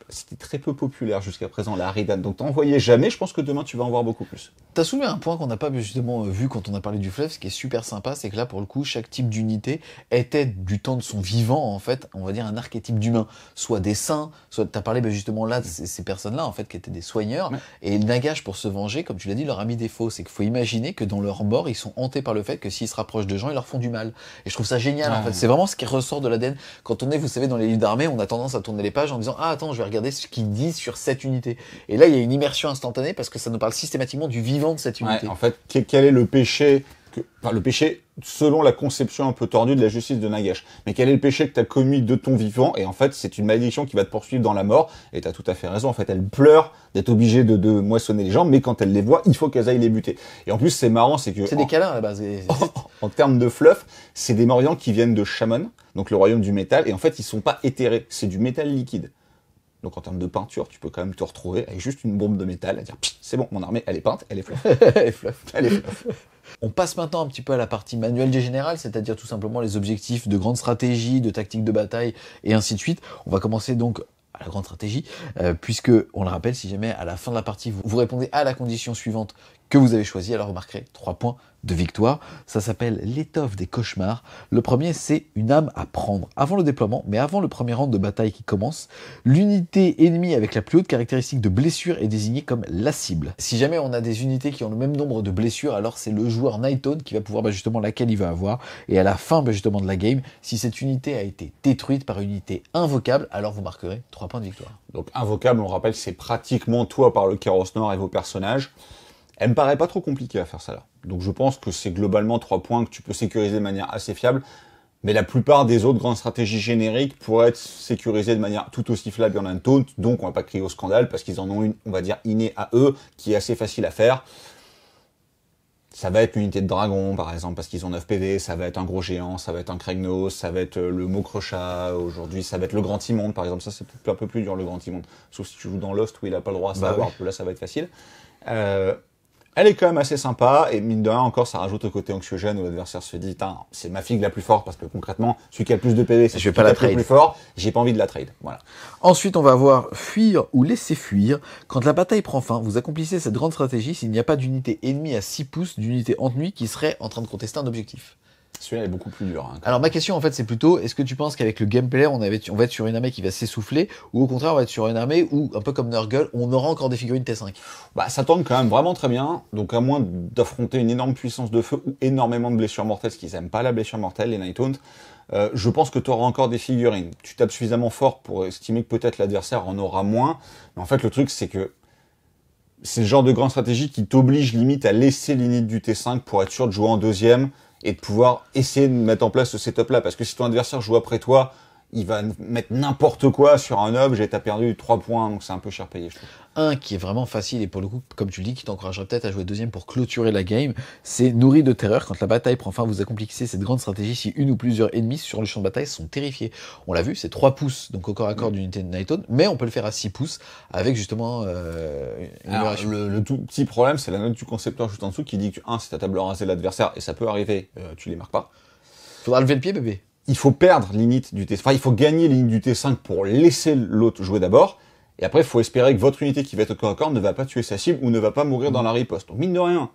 C'était très peu populaire jusqu'à présent, la Aridan. Donc t'en voyais jamais, je pense que demain tu vas en voir beaucoup plus. T'as soulevé un point qu'on n'a pas justement vu quand on a parlé du fleuve, ce qui est super sympa, c'est que là pour le coup, chaque type d'unité était du temps de son vivant, en fait, on va dire un archétype d'humain. Soit des saints, soit t'as parlé justement là de ces personnes-là, en fait, qui étaient des soigneurs. Ouais. Et Nagash, pour se venger, comme tu l'as dit, leur a mis des faux. C'est qu'il faut imaginer que dans leur mort, ils sont hantés par le fait que s'ils se rapprochent de gens, ils leur font du mal. Et je trouve ça génial, en fait. C'est vraiment ce qui ressort de l'ADN. Quand on est, vous savez, dans les livres d'armée, on a tendance à tourner les pages en disant « Ah, attends, je vais regarder ce qu'ils disent sur cette unité. » Et là, il y a une immersion instantanée parce que ça nous parle systématiquement du vivant de cette unité. Ouais, en fait, quel est le péché le péché selon la conception un peu tordue de la justice de Nagash. Mais quel est le péché que tu as commis de ton vivant? Et en fait, c'est une malédiction qui va te poursuivre dans la mort. Et tu as tout à fait raison. En fait, elle pleure d'être obligée de moissonner les gens, mais quand elle les voit, il faut qu'elles aillent les buter. Et en plus, c'est marrant, c'est que... C'est des câlins à la base. En termes de fluff, c'est des Morians qui viennent de Shaman, donc le royaume du métal. Et en fait, ils sont pas éthérés. C'est du métal liquide. Donc en termes de peinture, tu peux quand même te retrouver avec juste une bombe de métal à dire c'est bon, mon armée elle est peinte, elle est fluff. Elle est fluff. Elle est fluff. On passe maintenant un petit peu à la partie manuelle du général, c'est-à-dire tout simplement les objectifs de grande stratégie, de tactique de bataille et ainsi de suite. On va commencer donc à la grande stratégie, puisque, on le rappelle, si jamais à la fin de la partie, vous répondez à la condition suivante que vous avez choisie, alors vous marquerez 3 points de victoire. Ça s'appelle l'étoffe des cauchemars. Le premier, c'est une âme à prendre. Avant le déploiement, mais avant le premier round de bataille qui commence, l'unité ennemie avec la plus haute caractéristique de blessure est désignée comme la cible. Si jamais on a des unités qui ont le même nombre de blessures, alors c'est le joueur Nighthaunt qui va pouvoir justement laquelle il va avoir. Et à la fin justement de la game, si cette unité a été détruite par une unité invocable, alors vous marquerez 3 points de victoire. Donc invocable, on rappelle, c'est pratiquement toi par le Kairos Noir et vos personnages. Elle me paraît pas trop compliquée à faire ça là. Donc je pense que c'est globalement 3 points que tu peux sécuriser de manière assez fiable. Mais la plupart des autres grandes stratégies génériques pourraient être sécurisées de manière tout aussi fiable en Taunt. Donc on va pas crier au scandale parce qu'ils en ont une, on va dire, innée à eux, qui est assez facile à faire. Ça va être l'unité de dragon, par exemple, parce qu'ils ont 9 PV, ça va être un gros géant, ça va être un Kragnos, ça va être le Mokrechat, aujourd'hui, ça va être le Grand Immonde, par exemple. Ça, c'est un peu plus dur, le Grand Immonde. Sauf si tu joues dans Lost, où il a pas le droit à savoir, là, ça va être facile. Elle est quand même assez sympa, et mine de rien, encore, ça rajoute au côté anxiogène où l'adversaire se dit, c'est ma figue la plus forte, parce que concrètement, celui qui a le plus de PV, c'est celui qui a le plus fort, j'ai pas envie de la trade. Voilà. Ensuite, on va avoir fuir ou laisser fuir. Quand la bataille prend fin, vous accomplissez cette grande stratégie s'il n'y a pas d'unité ennemie à 6 pouces, d'unité ennemi qui serait en train de contester un objectif. Celui-là est beaucoup plus dur. Hein, alors ma question en fait c'est plutôt, est-ce que tu penses qu'avec le gameplay on va être sur une armée qui va s'essouffler, ou au contraire on va être sur une armée où, un peu comme Nurgle, on aura encore des figurines T5? Bah ça tombe quand même vraiment très bien, donc à moins d'affronter une énorme puissance de feu ou énormément de blessures mortelles, parce qu'ils aiment pas la blessure mortelle, les Nighthaunt, je pense que tu auras encore des figurines. Tu tapes suffisamment fort pour estimer que peut-être l'adversaire en aura moins, mais en fait le truc c'est que c'est le genre de grande stratégie qui t'oblige limite à laisser l'init du T5 pour être sûr de jouer en deuxième, et de pouvoir essayer de mettre en place ce setup-là. Parce que si ton adversaire joue après toi, il va mettre n'importe quoi sur un objet et t'as perdu 3 points, donc c'est un peu cher payé, je trouve. Un qui est vraiment facile, et pour le coup, comme tu le dis, qui t'encouragerait peut-être à jouer deuxième pour clôturer la game, c'est Nourri de terreur. Quand la bataille prend fin, vous accomplissez cette grande stratégie si une ou plusieurs ennemis sur le champ de bataille sont terrifiés. On l'a vu, c'est 3 pouces, donc au corps à corps d'unité de Nighthaunt, mais on peut le faire à 6 pouces, avec justement une amélioration. Le tout petit problème, c'est la note du concepteur juste en dessous qui dit que c'est ta table rasée de l'adversaire, et ça peut arriver, tu les marques pas. Faudra lever le pied, bébé. Il faut perdre l'init du T5, enfin il faut gagner l'init du T5 pour laisser l'autre jouer d'abord, et après il faut espérer que votre unité qui va être au corps à corps ne va pas tuer sa cible ou ne va pas mourir dans la riposte. Donc mine de rien,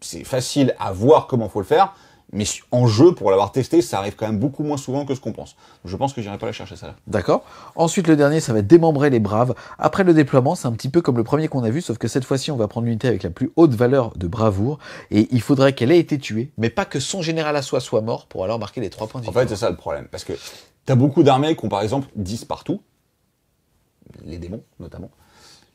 c'est facile à voir comment faut le faire, mais en jeu, pour l'avoir testé, ça arrive quand même beaucoup moins souvent que ce qu'on pense. Donc je pense que j'irai pas la chercher ça là. D'accord. Ensuite le dernier, ça va être démembrer les braves. Après le déploiement, c'est un petit peu comme le premier qu'on a vu, sauf que cette fois-ci on va prendre l'unité avec la plus haute valeur de bravoure, et il faudrait qu'elle ait été tuée, mais pas que son général à soi soit mort, pour alors marquer les 3 points de victoire. En fait, c'est ça le problème, parce que t'as beaucoup d'armées qui ont par exemple 10 partout, les démons notamment,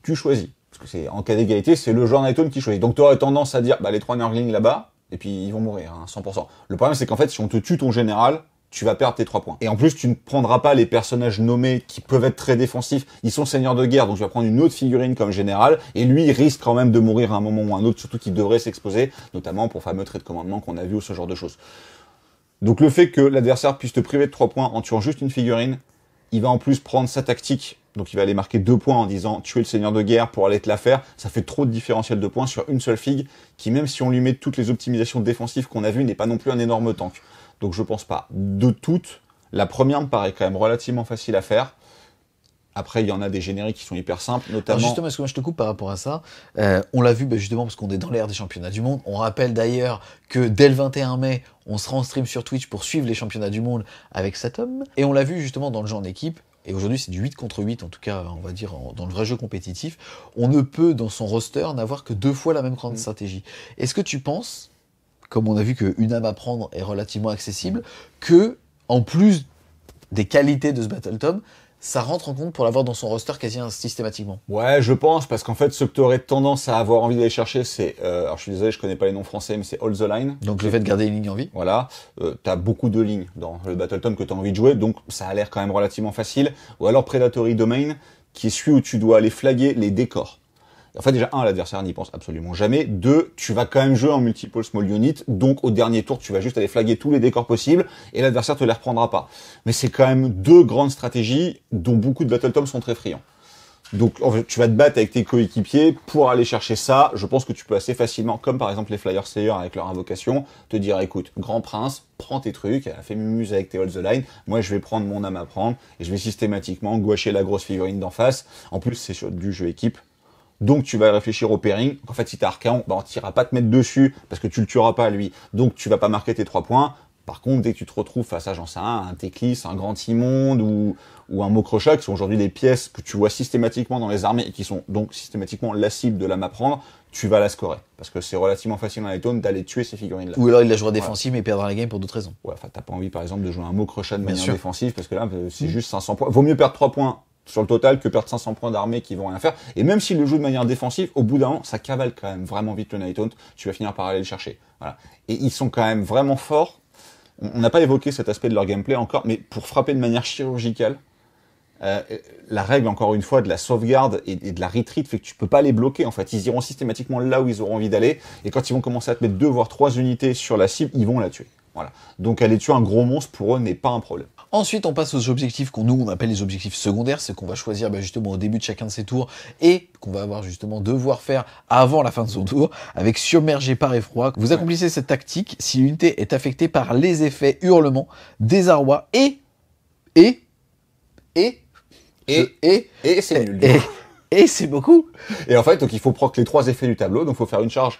tu choisis. Parce que c'est en cas d'égalité, c'est le joueur Nighthaunt qui choisit. Donc tu aurais tendance à dire, les 3 Nurglings là-bas, et puis ils vont mourir, 100%. Le problème, c'est qu'en fait, si on te tue ton général, tu vas perdre tes 3 points. Et en plus, tu ne prendras pas les personnages nommés qui peuvent être très défensifs. Ils sont seigneurs de guerre, donc tu vas prendre une autre figurine comme général, et lui, il risque quand même de mourir à un moment ou à un autre, surtout qu'il devrait s'exposer, notamment pour le fameux trait de commandement qu'on a vu ou ce genre de choses. Donc le fait que l'adversaire puisse te priver de 3 points en tuant juste une figurine, il va en plus prendre sa tactique, donc il va aller marquer 2 points en disant tuer le seigneur de guerre pour aller te la faire. Ça fait trop de différentiel de points sur une seule figue, qui même si on lui met toutes les optimisations défensives qu'on a vues, n'est pas non plus un énorme tank. Donc je pense pas. De toutes, la première me paraît quand même relativement facile à faire. Après, il y en a des génériques qui sont hyper simples, notamment... Alors justement, est-ce que moi je te coupe par rapport à ça, on l'a vu justement parce qu'on est dans l'ère des championnats du monde. On rappelle d'ailleurs que dès le 21 mai, on sera en stream sur Twitch pour suivre les championnats du monde avec Satom. Et on l'a vu justement dans le jeu en équipe. Et aujourd'hui, c'est du 8 contre 8, en tout cas, on va dire, dans le vrai jeu compétitif. On ne peut, dans son roster, n'avoir que 2 fois la même grande stratégie. Est-ce que tu penses, comme on a vu qu'une âme à prendre est relativement accessible, que, en plus des qualités de ce Battletome, ça rentre en compte pour l'avoir dans son roster quasi systématiquement? Ouais, je pense, parce qu'en fait, ce que tu aurais tendance à avoir envie d'aller chercher, c'est... alors, je suis désolé, je connais pas les noms français, mais c'est All the Line. Donc, le fait de garder une ligne en vie. Voilà. T'as beaucoup de lignes dans le Battletome que t'as envie de jouer, donc ça a l'air quand même relativement facile. Ou alors Predatory Domain, qui est celui où tu dois aller flaguer les décors. En fait, déjà, l'adversaire n'y pense absolument jamais. 2, tu vas quand même jouer en multiple small unit, donc au dernier tour, tu vas juste aller flaguer tous les décors possibles, et l'adversaire te les reprendra pas. Mais c'est quand même 2 grandes stratégies dont beaucoup de Battletomes sont très friands. Donc en fait, tu vas te battre avec tes coéquipiers pour aller chercher ça. Je pense que tu peux assez facilement, comme par exemple les Flyer Slayer avec leur invocation, te dire écoute, Grand Prince, prends tes trucs, elle a fait mumuse avec tes Hold the Line, moi je vais prendre mon âme à prendre et je vais systématiquement gouacher la grosse figurine d'en face. En plus c'est sur du jeu équipe. Donc tu vas réfléchir au pairing. En fait si t'as Archaon, bah, tu iras pas te mettre dessus parce que tu le tueras pas lui. Donc tu vas pas marquer tes 3 points. Par contre, dès que tu te retrouves face à, j'en sais rien, un Teclis, un Grand Immonde ou un Mokrocha, qui sont aujourd'hui des pièces que tu vois systématiquement dans les armées et qui sont donc systématiquement la cible de l'âme à prendre, tu vas la scorer. Parce que c'est relativement facile dans les tones d'aller tuer ces figurines-là. Ou alors il la jouera défensive mais perdra la game pour d'autres raisons. Ouais, enfin, t'as pas envie, par exemple, de jouer un Mokrocha de Bien manière sûr. défensive, parce que là, c'est juste 500 points. Vaut mieux perdre 3 points sur le total que perdre 500 points d'armée qui vont rien faire. Et même s'il le joue de manière défensive, au bout d'un moment, ça cavale quand même vraiment vite le Night Haunt. Tu vas finir par aller le chercher. Voilà. Et ils sont quand même vraiment forts. On n'a pas évoqué cet aspect de leur gameplay encore, mais pour frapper de manière chirurgicale, la règle, encore une fois, de la sauvegarde et de la retreat fait que tu peux pas les bloquer, en fait. Ils iront systématiquement là où ils auront envie d'aller, et quand ils vont commencer à te mettre 2 voire 3 unités sur la cible, ils vont la tuer. Voilà. Donc aller tuer un gros monstre, pour eux, n'est pas un problème. Ensuite, on passe aux objectifs on appelle les objectifs secondaires, c'est qu'on va choisir justement au début de chacun de ses tours et qu'on va avoir justement devoir faire avant la fin de son tour, avec submergé par effroi. Vous accomplissez cette tactique si l'unité est affectée par les effets hurlement, désarroi et c'est nul. Et c'est beaucoup. Et en fait, donc il faut proc les 3 effets du tableau, donc il faut faire une charge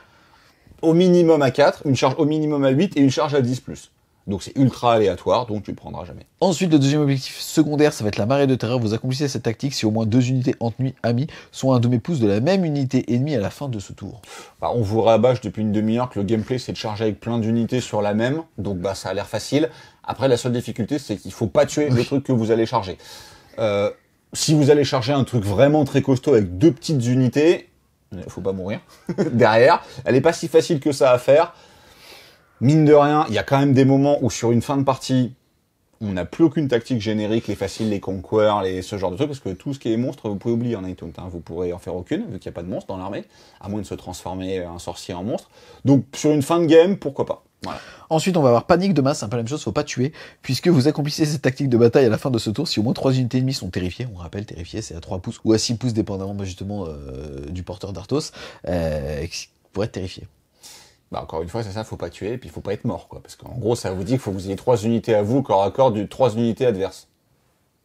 au minimum à 4, une charge au minimum à 8 et une charge à 10+. Donc c'est ultra aléatoire, donc tu le prendras jamais. Ensuite, le deuxième objectif secondaire, ça va être la marée de terreur. Vous accomplissez cette tactique si au moins 2 unités ennemies amies sont un demi-pouce de la même unité ennemie à la fin de ce tour. Bah, on vous rabâche depuis une demi-heure que le gameplay c'est de charger avec plein d'unités sur la même, donc bah ça a l'air facile. Après la seule difficulté c'est qu'il faut pas tuer le truc que vous allez charger. Si vous allez charger un truc vraiment très costaud avec 2 petites unités, faut pas mourir derrière. Elle est pas si facile que ça à faire. Mine de rien, il y a quand même des moments où sur une fin de partie, on n'a plus aucune tactique générique, les faciles, les conquers, ce genre de trucs, parce que tout ce qui est monstre, vous pouvez oublier en Night Haunt, hein, vous pourrez en faire aucune, vu qu'il n'y a pas de monstre dans l'armée, à moins de se transformer un sorcier en monstre. Donc sur une fin de game, pourquoi pas. Voilà. Ensuite, on va avoir panique de masse, c'est un peu la même chose, faut pas tuer, puisque vous accomplissez cette tactique de bataille à la fin de ce tour si au moins 3 unités ennemies sont terrifiées. On rappelle, terrifiées, c'est à 3 pouces ou à 6 pouces, dépendamment justement du porteur d'Arthos, qui pourrait être terrifié. Bah encore une fois, c'est ça, faut pas tuer, et puis faut pas être mort, quoi. Parce qu'en gros, ça vous dit qu'il faut que vous ayez 3 unités à vous, corps à corps, de 3 unités adverses.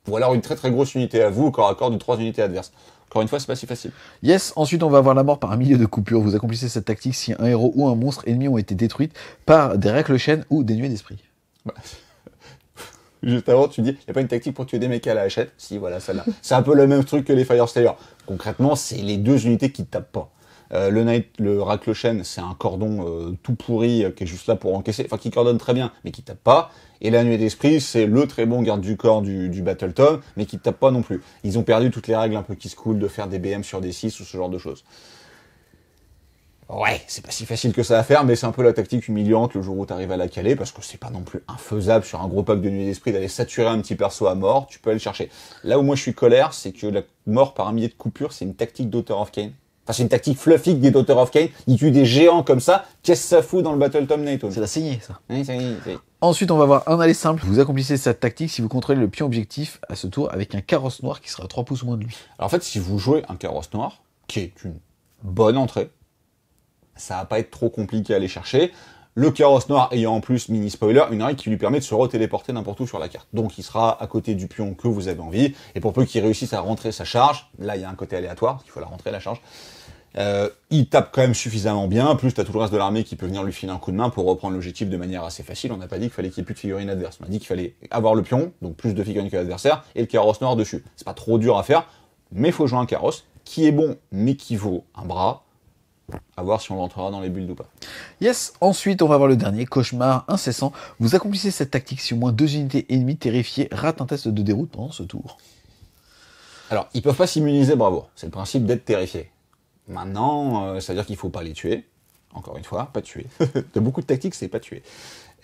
Ou alors une très très grosse unité à vous, corps à corps, de 3 unités adverses. Encore une fois, c'est pas si facile. Yes, ensuite on va avoir la mort par un milieu de coupures. Vous accomplissez cette tactique si un héros ou un monstre ennemi ont été détruits par des Reclochen ou des nuées d'esprit. Bah. Juste avant, tu dis, y a pas une tactique pour tuer des mecs à la hachette? Si, voilà, celle-là. C'est un peu le même truc que les Fire Slayer. Concrètement, c'est les 2 unités qui te tapent pas. Le Raklochen, c'est un cordon tout pourri qui est juste là pour encaisser, enfin qui coordonne très bien, mais qui tape pas. Et la nuée d'esprit, c'est le très bon garde du corps du Battle Tom, mais qui tape pas non plus. Ils ont perdu toutes les règles un peu qui se coulent de faire des BM sur des 6 ou ce genre de choses. Ouais, c'est pas si facile que ça à faire, mais c'est un peu la tactique humiliante le jour où t'arrives à la caler, parce que c'est pas non plus infaisable sur un gros pack de nuée d'esprit d'aller saturer un petit perso à mort, tu peux aller le chercher. Là où moi je suis colère, c'est que la mort par un millier de coupures, c'est une tactique d'Author of Cain. Enfin, c'est une tactique fluffy des Daughter of Cain. Ils tuent des géants comme ça. Qu'est-ce que ça fout dans le Battle Tom Night Haunt? C'est la saignée, ça. Oui, ça y est. Ensuite, on va avoir un aller simple. Vous accomplissez cette tactique si vous contrôlez le pion objectif à ce tour avec un carrosse noir qui sera à 3 pouces ou moins de lui. Alors en fait, si vous jouez un carrosse noir, qui est une bonne entrée, ça va pas être trop compliqué à aller chercher. Le carrosse noir ayant en plus, mini spoiler, une règle qui lui permet de se retéléporter n'importe où sur la carte. Donc il sera à côté du pion que vous avez envie, et pour peu qu'il réussisse à rentrer sa charge, là il y a un côté aléatoire, parce qu'il faut la rentrer la charge, il tape quand même suffisamment bien, plus t'as tout le reste de l'armée qui peut venir lui filer un coup de main pour reprendre l'objectif de manière assez facile. On n'a pas dit qu'il fallait qu'il y ait plus de figurines adverses, on a dit qu'il fallait avoir le pion, donc plus de figurines que l'adversaire, et le carrosse noir dessus. C'est pas trop dur à faire, mais il faut jouer un carrosse, qui est bon, mais qui vaut un bras. À voir si on rentrera dans les builds ou pas. Yes, ensuite on va avoir le dernier, cauchemar incessant. Vous accomplissez cette tactique si au moins 2 unités ennemies terrifiées ratent un test de déroute pendant ce tour. Alors, ils peuvent pas s'immuniser, bravo. C'est le principe d'être terrifié. Maintenant, ça veut dire qu'il faut pas les tuer. Encore une fois, pas tuer. De beaucoup de tactiques, c'est pas tuer.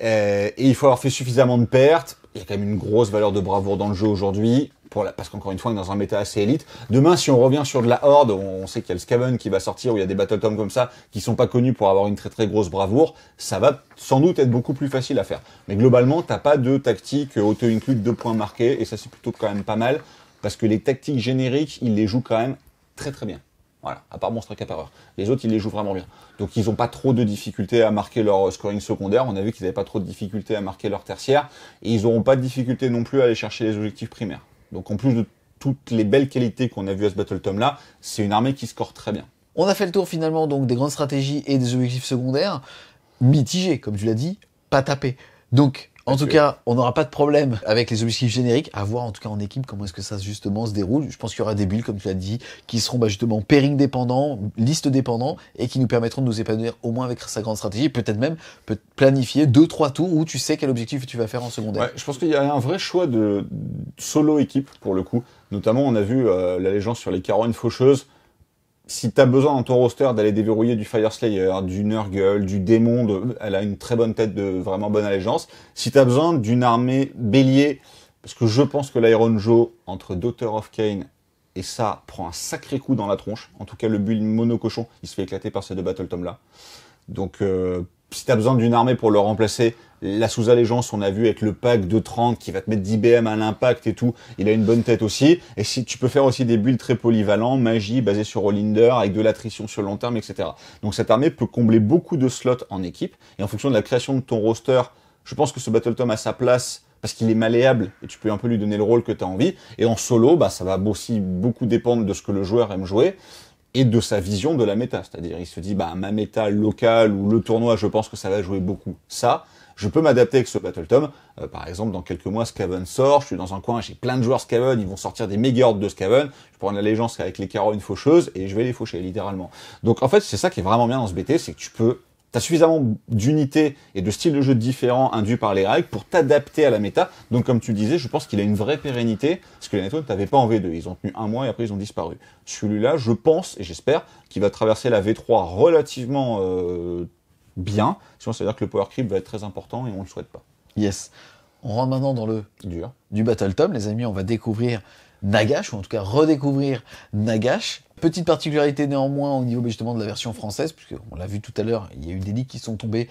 Et il faut avoir fait suffisamment de pertes. Il y a quand même une grosse valeur de bravoure dans le jeu aujourd'hui, parce qu'encore une fois, on est dans un méta assez élite. Demain, si on revient sur de la horde, on sait qu'il y a le Skaven qui va sortir, où il y a des Battle Tom comme ça, qui sont pas connus pour avoir une très très grosse bravoure, ça va sans doute être beaucoup plus facile à faire. Mais globalement, t'as pas de tactique auto-include 2 points marqués, et ça c'est plutôt quand même pas mal, parce que les tactiques génériques, ils les jouent quand même très très bien. Voilà, à part Monster Capareur. Les autres, ils les jouent vraiment bien. Donc, ils n'ont pas trop de difficultés à marquer leur scoring secondaire. On a vu qu'ils n'avaient pas trop de difficultés à marquer leur tertiaire. Et ils n'auront pas de difficulté non plus à aller chercher les objectifs primaires. Donc, en plus de toutes les belles qualités qu'on a vues à ce Battle Tome-là, c'est une armée qui score très bien. On a fait le tour finalement donc des grandes stratégies et des objectifs secondaires, mitigés, comme tu l'as dit, pas tapés. Donc, en tout cas, on n'aura pas de problème avec les objectifs génériques, à voir en tout cas en équipe comment est-ce que ça justement se déroule. Je pense qu'il y aura des builds, comme tu l'as dit, qui seront justement pairing dépendants, liste dépendants, et qui nous permettront de nous épanouir au moins avec sa grande stratégie, peut-être même planifier 2-3 tours où tu sais quel objectif tu vas faire en secondaire. Ouais, je pense qu'il y a un vrai choix de solo équipe pour le coup. Notamment, on a vu l'allégeance sur les Carolines Faucheuses. Si t'as besoin dans ton roster d'aller déverrouiller du Fire Slayer, du Nurgle, du démon, elle a une très bonne tête de vraiment bonne allégeance. Si t'as besoin d'une armée bélier, parce que je pense que l'Iron Joe, entre Daughter of Cain et ça, prend un sacré coup dans la tronche. En tout cas, le build mono cochon, il se fait éclater par ces deux Battle Tomes là. Donc, si t'as besoin d'une armée pour le remplacer, la sous-allégeance, on a vu avec le pack de 30 qui va te mettre 10 BM à l'impact et tout, il a une bonne tête aussi. Et si tu peux faire aussi des builds très polyvalents, magie basée sur Rollinder, avec de l'attrition sur le long terme, etc. Donc cette armée peut combler beaucoup de slots en équipe. Et en fonction de la création de ton roster, je pense que ce Battle Tome a sa place parce qu'il est malléable et tu peux un peu lui donner le rôle que tu as envie. Et en solo, ça va aussi beaucoup dépendre de ce que le joueur aime jouer et de sa vision de la méta. C'est-à-dire, il se dit, ma méta locale ou le tournoi, je pense que ça va jouer beaucoup ça. Je peux m'adapter avec ce Battle Tome. Par exemple, dans quelques mois, Skaven sort, je suis dans un coin, j'ai plein de joueurs Skaven, ils vont sortir des méga hordes de Skaven, je prends une allégeance avec les Carolines Faucheuses et je vais les faucher, littéralement. Donc, en fait, c'est ça qui est vraiment bien dans ce BT, c'est que t'as suffisamment d'unités et de styles de jeu différents induits par les règles pour t'adapter à la méta. Donc, comme tu disais, je pense qu'il a une vraie pérennité, parce que les Nightone t'avaient pas en V2. Ils ont tenu un mois et après ils ont disparu. Celui-là, je pense et j'espère qu'il va traverser la V3 relativement bien. Sinon, ça veut dire que le power creep va être très important et on le souhaite pas. Yes. On rentre maintenant dans le dur du Battle Tome, les amis. On va découvrir Nagash, ou en tout cas redécouvrir Nagash. Petite particularité néanmoins au niveau justement de la version française, puisqu'on l'a vu tout à l'heure, il y a eu des leaks qui sont tombés,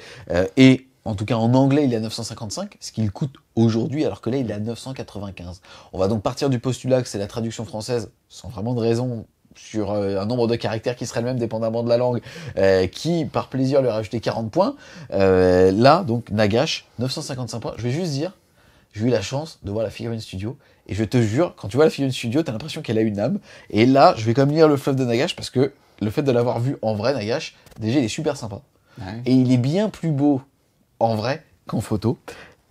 et en tout cas en anglais il est à 955, ce qu'il coûte aujourd'hui, alors que là il est à 995. On va donc partir du postulat que c'est la traduction française, sans vraiment de raison, sur un nombre de caractères qui serait le même dépendamment de la langue, qui par plaisir lui a rajouté 40 points. Là, donc Nagash, 955 points. Je vais juste dire, j'ai eu la chance de voir la figurine studio, et je te jure, quand tu vois la figurine studio, t'as l'impression qu'elle a une âme. Et là, je vais quand même lire le fluff de Nagash, parce que le fait de l'avoir vu en vrai, Nagash, déjà il est super sympa. Ouais. Et il est bien plus beau en vrai qu'en photo.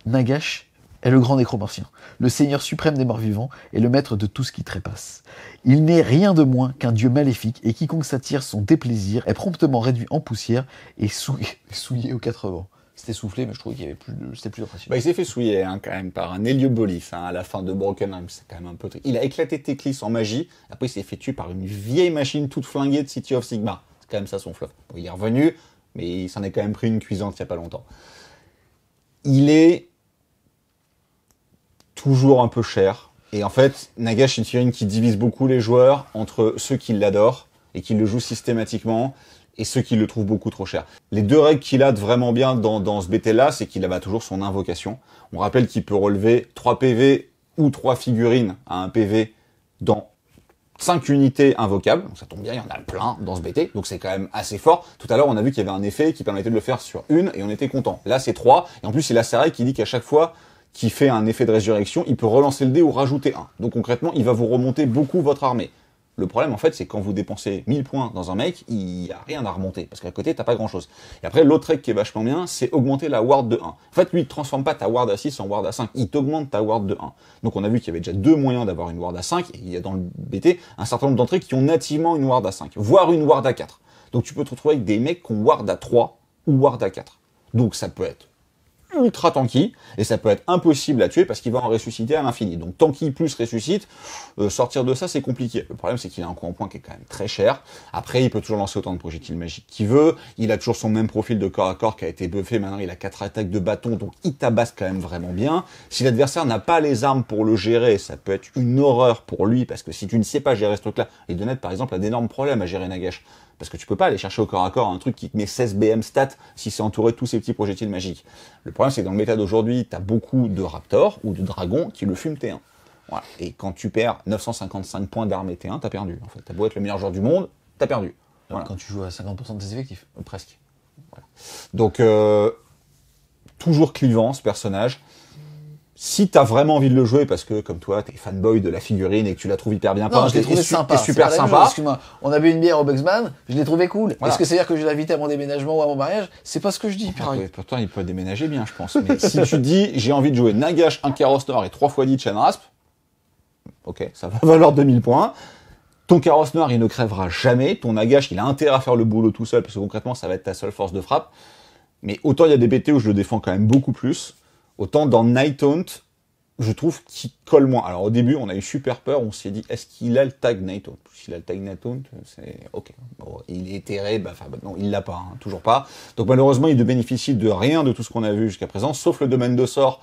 Nagash est le grand nécromancien, le seigneur suprême des morts vivants et le maître de tout ce qui trépasse. Il n'est rien de moins qu'un dieu maléfique, et quiconque s'attire son déplaisir est promptement réduit en poussière et souillé aux quatre vents. C'était soufflé, mais je trouvais qu'il y avait c'était plus apprécié. Il s'est fait souiller quand même par un Héliobolus à la fin de Broken Realms, c'est quand même un peu truc. Il a éclaté Teclis en magie, après il s'est fait tuer par une vieille machine toute flinguée de City of Sigmar. C'est quand même ça son flop. Bon, il est revenu, mais il s'en est quand même pris une cuisante il y a pas longtemps. Il est toujours un peu cher. Et en fait, Nagash est une figurine qui divise beaucoup les joueurs entre ceux qui l'adorent et qui le jouent systématiquement et ceux qui le trouvent beaucoup trop cher. Les deux règles qu'il a de vraiment bien dans ce BT-là, c'est qu'il a toujours son invocation. On rappelle qu'il peut relever 3 PV ou 3 figurines à 1 PV dans 5 unités invocables. Donc ça tombe bien, il y en a plein dans ce BT, donc c'est quand même assez fort. Tout à l'heure, on a vu qu'il y avait un effet qui permettait de le faire sur une et on était content. Là, c'est 3. Et en plus, il a sa règle qui dit qu'à chaque fois qu'il fait un effet de résurrection, il peut relancer le dé ou rajouter 1. Donc concrètement, il va vous remonter beaucoup votre armée. Le problème, en fait, c'est quand vous dépensez 1000 points dans un make, il n'y a rien à remonter, parce qu'à côté, t'as pas grand-chose. Et après, l'autre règle qui est vachement bien, c'est augmenter la ward de 1. En fait, lui, il transforme pas ta ward à 6 en ward à 5, il t'augmente ta ward de 1. Donc on a vu qu'il y avait déjà 2 moyens d'avoir une ward à 5, et il y a dans le BT un certain nombre d'entrées qui ont nativement une ward à 5, voire une ward à 4. Donc tu peux te retrouver avec des mecs qui ont ward à 3 ou ward à 4. Donc ça peut être ultra tanky, et ça peut être impossible à tuer parce qu'il va en ressusciter à l'infini. Donc tanky plus ressuscite, sortir de ça c'est compliqué. Le problème c'est qu'il a un coup en point qui est quand même très cher. Après il peut toujours lancer autant de projectiles magiques qu'il veut, il a toujours son même profil de corps à corps qui a été buffé, maintenant il a 4 attaques de bâton, donc il tabasse quand même vraiment bien. Si l'adversaire n'a pas les armes pour le gérer, ça peut être une horreur pour lui, parce que si tu ne sais pas gérer ce truc-là, et Donnet par exemple a d'énormes problèmes à gérer Nagash, parce que tu peux pas aller chercher au corps à corps un truc qui te met 16 BM stat si c'est entouré de tous ces petits projectiles magiques. Le problème, c'est que dans le méta d'aujourd'hui, t'as beaucoup de raptors ou de dragons qui le fument T1. Voilà. Et quand tu perds 955 points d'armée T1, t'as perdu. En fait, t'as beau être le meilleur joueur du monde, t'as perdu. Voilà. Quand tu joues à 50% de tes effectifs. Presque. Voilà. Donc, toujours clivant ce personnage. Si t'as vraiment envie de le jouer, parce que comme toi, t'es fanboy de la figurine et que tu la trouves hyper bien peinte, je l'ai trouvé sympa. Super sympa. Excuse-moi, on a bu une bière au Bugsman, je l'ai trouvé cool. Voilà. Est-ce que c'est-à-dire que je l'invite à mon déménagement ou à mon mariage? C'est pas ce que je dis. Ouais, pourtant, il peut déménager bien, je pense. Mais si tu dis, j'ai envie de jouer Nagash, un Carrosse Noir et 3 fois 10 Chain Rasp, ok, ça va valoir 2000 points. Ton Carrosse Noir, il ne crèvera jamais. Ton Nagash, il a intérêt à faire le boulot tout seul, parce que concrètement, ça va être ta seule force de frappe. Mais autant il y a des BT où je le défends quand même beaucoup plus, autant dans Night Haunt, je trouve qu'il colle moins. Alors au début, on a eu super peur, on s'est dit, est-ce qu'il a le tag Night Haunt? S'il a le tag Night Haunt, c'est ok. Bon, il est terré, non, il l'a pas, hein, toujours pas. Donc malheureusement, il ne bénéficie de rien de tout ce qu'on a vu jusqu'à présent, sauf le domaine de sort,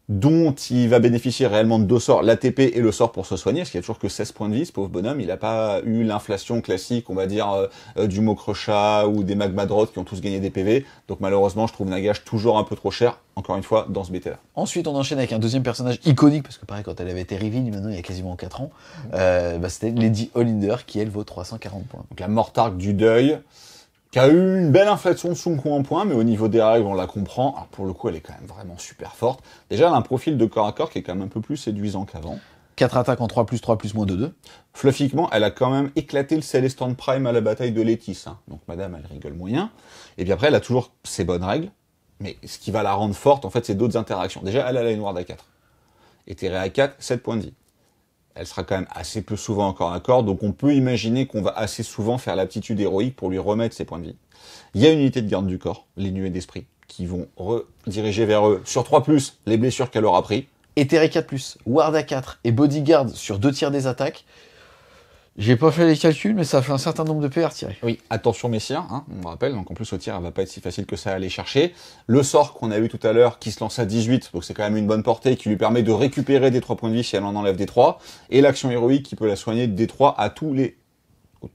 dont il va bénéficier réellement de 2 sorts, l'ATP et le sort pour se soigner, parce qu'il y a toujours que 16 points de vie, ce pauvre bonhomme, il n'a pas eu l'inflation classique, on va dire, du Mokrocha ou des Magmadrot qui ont tous gagné des PV, donc malheureusement je trouve Nagash toujours un peu trop cher, encore une fois, dans ce BT là. Ensuite on enchaîne avec un deuxième personnage iconique, parce que pareil quand elle avait été reveal, maintenant il y a quasiment 4 ans, c'était Lady Olinder qui elle vaut 340 points. Donc la Mortarque du deuil, qui a eu une belle inflation de son coup en points, mais au niveau des règles, on la comprend. Alors pour le coup, elle est quand même vraiment super forte. Déjà, elle a un profil de corps à corps qui est quand même un peu plus séduisant qu'avant. 4 attaques en 3+, 3+, moins 2+. Fluffiquement, elle a quand même éclaté le Celestant Prime à la bataille de Létis. Hein. Donc madame, elle rigole moyen. Et puis après, elle a toujours ses bonnes règles. Mais ce qui va la rendre forte, en fait, c'est d'autres interactions. Déjà, elle a la Ward à 4. Et Terré à 4, 7 points de vie. Elle sera quand même assez peu souvent en corps à corps, donc on peut imaginer qu'on va assez souvent faire l'aptitude héroïque pour lui remettre ses points de vie. Il y a une unité de garde du corps, les nuées d'esprit, qui vont rediriger vers eux, sur 3+, les blessures qu'elle aura pris. Et Terré 4+, Ward à 4 et Bodyguard sur 2 tiers des attaques. J'ai pas fait les calculs, mais ça fait un certain nombre de PV retirés. Oui, attention messieurs, hein, on me rappelle, donc en plus au tir, elle va pas être si facile que ça à aller chercher. Le sort qu'on a eu tout à l'heure, qui se lance à 18, donc c'est quand même une bonne portée, qui lui permet de récupérer des 3 points de vie si elle en enlève des 3, et l'action héroïque qui peut la soigner des 3 à tous les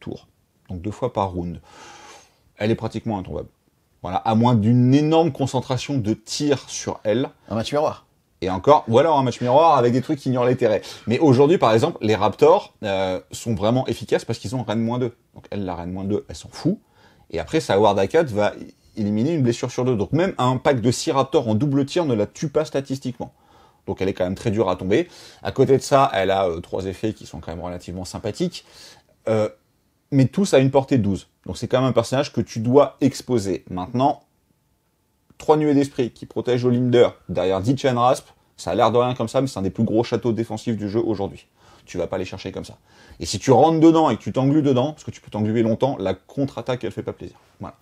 tours. Donc 2 fois par round. Elle est pratiquement intombable. Voilà, à moins d'une énorme concentration de tir sur elle. Un match miroir. Et encore, ou alors un match miroir avec des trucs qui ignorent les terrains. Mais aujourd'hui, par exemple, les Raptors sont vraiment efficaces parce qu'ils ont Reine -2. Donc elle, la Reine -2, elle s'en fout. Et après, sa Ward à 4 va éliminer une blessure sur 2. Donc même un pack de 6 Raptors en double tir ne la tue pas statistiquement. Donc elle est quand même très dure à tomber. À côté de ça, elle a 3 effets qui sont quand même relativement sympathiques. Mais tous à une portée de 12. Donc c'est quand même un personnage que tu dois exposer. Maintenant, 3 nuées d'esprit qui protègent Olinder derrière 10 Chain Rasp, ça a l'air de rien comme ça, mais c'est un des plus gros châteaux défensifs du jeu aujourd'hui. Tu vas pas les chercher comme ça. Et si tu rentres dedans et que tu t'englues dedans, parce que tu peux t'engluer longtemps, la contre-attaque, elle fait pas plaisir. Voilà.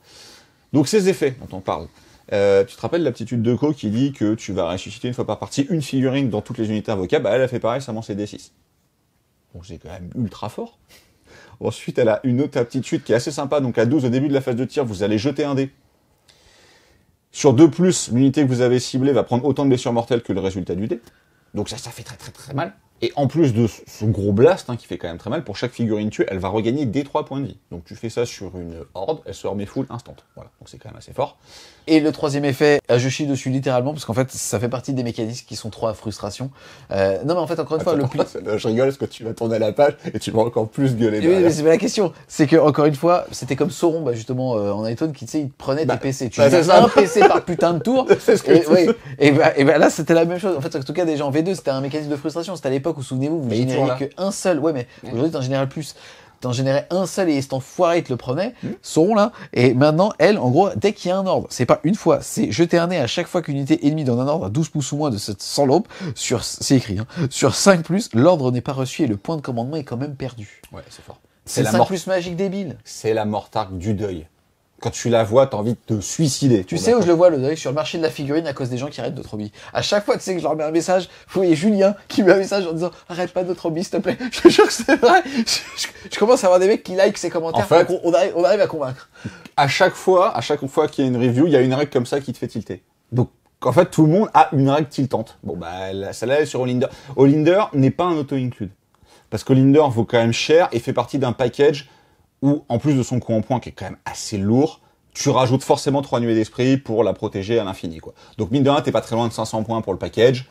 Donc ces effets dont on parle. Tu te rappelles l'aptitude de Co qui dit que tu vas ressusciter une fois par partie une figurine dans toutes les unités invocables, bah elle a fait pareil, ça c'est D6. Donc c'est quand même ultra fort. Ensuite, elle a une autre aptitude qui est assez sympa, donc à 12 au début de la phase de tir, vous allez jeter un dé. Sur 2+, l'unité que vous avez ciblée va prendre autant de blessures mortelles que le résultat du dé. Donc ça fait très très très mal. Et en plus de ce gros blast, hein, qui fait quand même très mal, pour chaque figurine tuée, elle va regagner des 3 points de vie. Donc tu fais ça sur une horde, elle se remet full instant. Voilà, donc c'est quand même assez fort. Et le troisième effet, je chie dessus littéralement, parce qu'en fait, ça fait partie des mécanismes qui sont trop à frustration. Non mais en fait, encore une fois, je rigole parce que tu vas tourner la page et tu vas encore plus gueuler derrière. Oui, mais c'est pas la question. C'est que, encore une fois, c'était comme Sauron, justement, en iTunes, qui, tu sais, il prenait tes PC. Tu faisais un PC par putain de tour. C'est ce que et là, c'était la même chose. En fait, en tout cas, déjà en V2, c'était un mécanisme de frustration. C'était à l'époque où, souvenez-vous, vous génériez qu'un seul. Ouais, mais aujourd'hui, t'en générais plus. T'en générais un seul et cet enfoiré te le prenait, Sauron là, et maintenant, elle, en gros, dès qu'il y a un ordre, c'est pas une fois, c'est jeter un nez à chaque fois qu'une unité ennemie dans un ordre à 12 pouces ou moins de cette sans l'aube, c'est écrit, hein, sur 5+, l'ordre n'est pas reçu et le point de commandement est quand même perdu. Ouais, c'est fort. C'est la 5+ magique débile. C'est la Mortarque du deuil. Quand tu la vois, t'as envie de te suicider. Tu sais où je le vois, le deuil, sur le marché de la figurine à cause des gens qui arrêtent de hobby. À chaque fois, tu sais que je leur mets un message, vous voyez Julien qui met un message en disant arrête pas notre hobby, s'il te plaît. Je te jure que c'est vrai. Je commence à avoir des mecs qui like ses commentaires. En fait, on arrive à convaincre. À chaque fois qu'il y a une review, il y a une règle comme ça qui te fait tilter. Donc, en fait, tout le monde a une règle tiltante. Bon, celle-là est sur Olinder. Olinder n'est pas un auto-include. Parce qu'Olinder vaut quand même cher et fait partie d'un package où, en plus de son coup en point qui est quand même assez lourd, tu rajoutes forcément 3 nuées d'esprit pour la protéger à l'infini, quoi. Donc, mine de rien, t'es pas très loin de 500 points pour le package,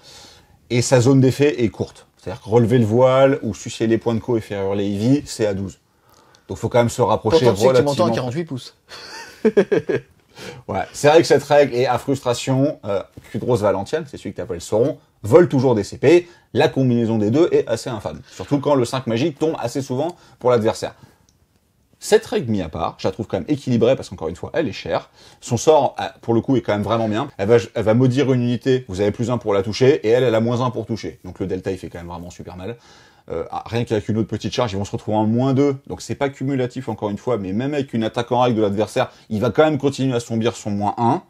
et sa zone d'effet est courte. C'est-à-dire que relever le voile ou sucer les points de queue et faire hurler Ivy, c'est à 12. Donc faut quand même se rapprocher Pourtant, tu sais que tu relativement. montes en 48 pouces. Ouais, c'est vrai que cette règle est à frustration. Kudros Valentian, c'est celui que t'appelles Sauron, vole toujours des CP. La combinaison des deux est assez infâme. Surtout quand le 5 magique tombe assez souvent pour l'adversaire. Cette règle mis à part, je la trouve quand même équilibrée parce qu'encore une fois, elle est chère. Son sort, pour le coup, est quand même vraiment bien. Elle va maudire une unité, vous avez +1 pour la toucher, et elle a -1 pour toucher. Donc le delta, il fait quand même vraiment super mal. Rien qu'avec une autre petite charge, ils vont se retrouver en -2. Donc c'est pas cumulatif encore une fois, mais même avec une attaque en règle de l'adversaire, il va quand même continuer à sombrir son -1.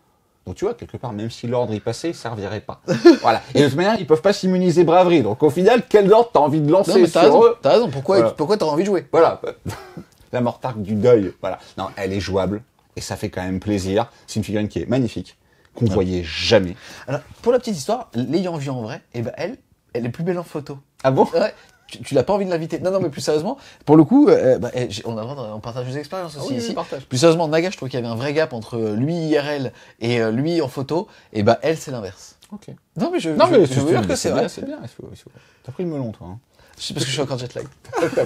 Donc tu vois, quelque part, même si l'ordre y passait, il servirait pas. Voilà. Et de toute manière, ils peuvent pas s'immuniser braverie. Donc au final, quel ordre t'as envie de lancer Non, mais sur eux? t'as raison. Pourquoi Voilà. t'auras envie de jouer? Voilà. La mortarque du deuil. Voilà. Non, elle est jouable. Et ça fait quand même plaisir. C'est une figurine qui est magnifique. Qu'on voyait jamais. Alors, pour la petite histoire, l'ayant vue en vrai, eh ben elle est plus belle en photo. Ah bon? Ouais. Tu l'as pas envie de l'inviter. Non, mais plus sérieusement, pour le coup, on partage des expériences aussi ici. Partage. Plus sérieusement, Naga, je trouve qu'il y avait un vrai gap entre lui IRL et lui en photo. Et ben elle, c'est l'inverse. Ok. Non, mais je veux dire que c'est vrai. C'est bien. T'as pris le melon, toi. Hein. C'est parce que je suis encore jet lag. T'as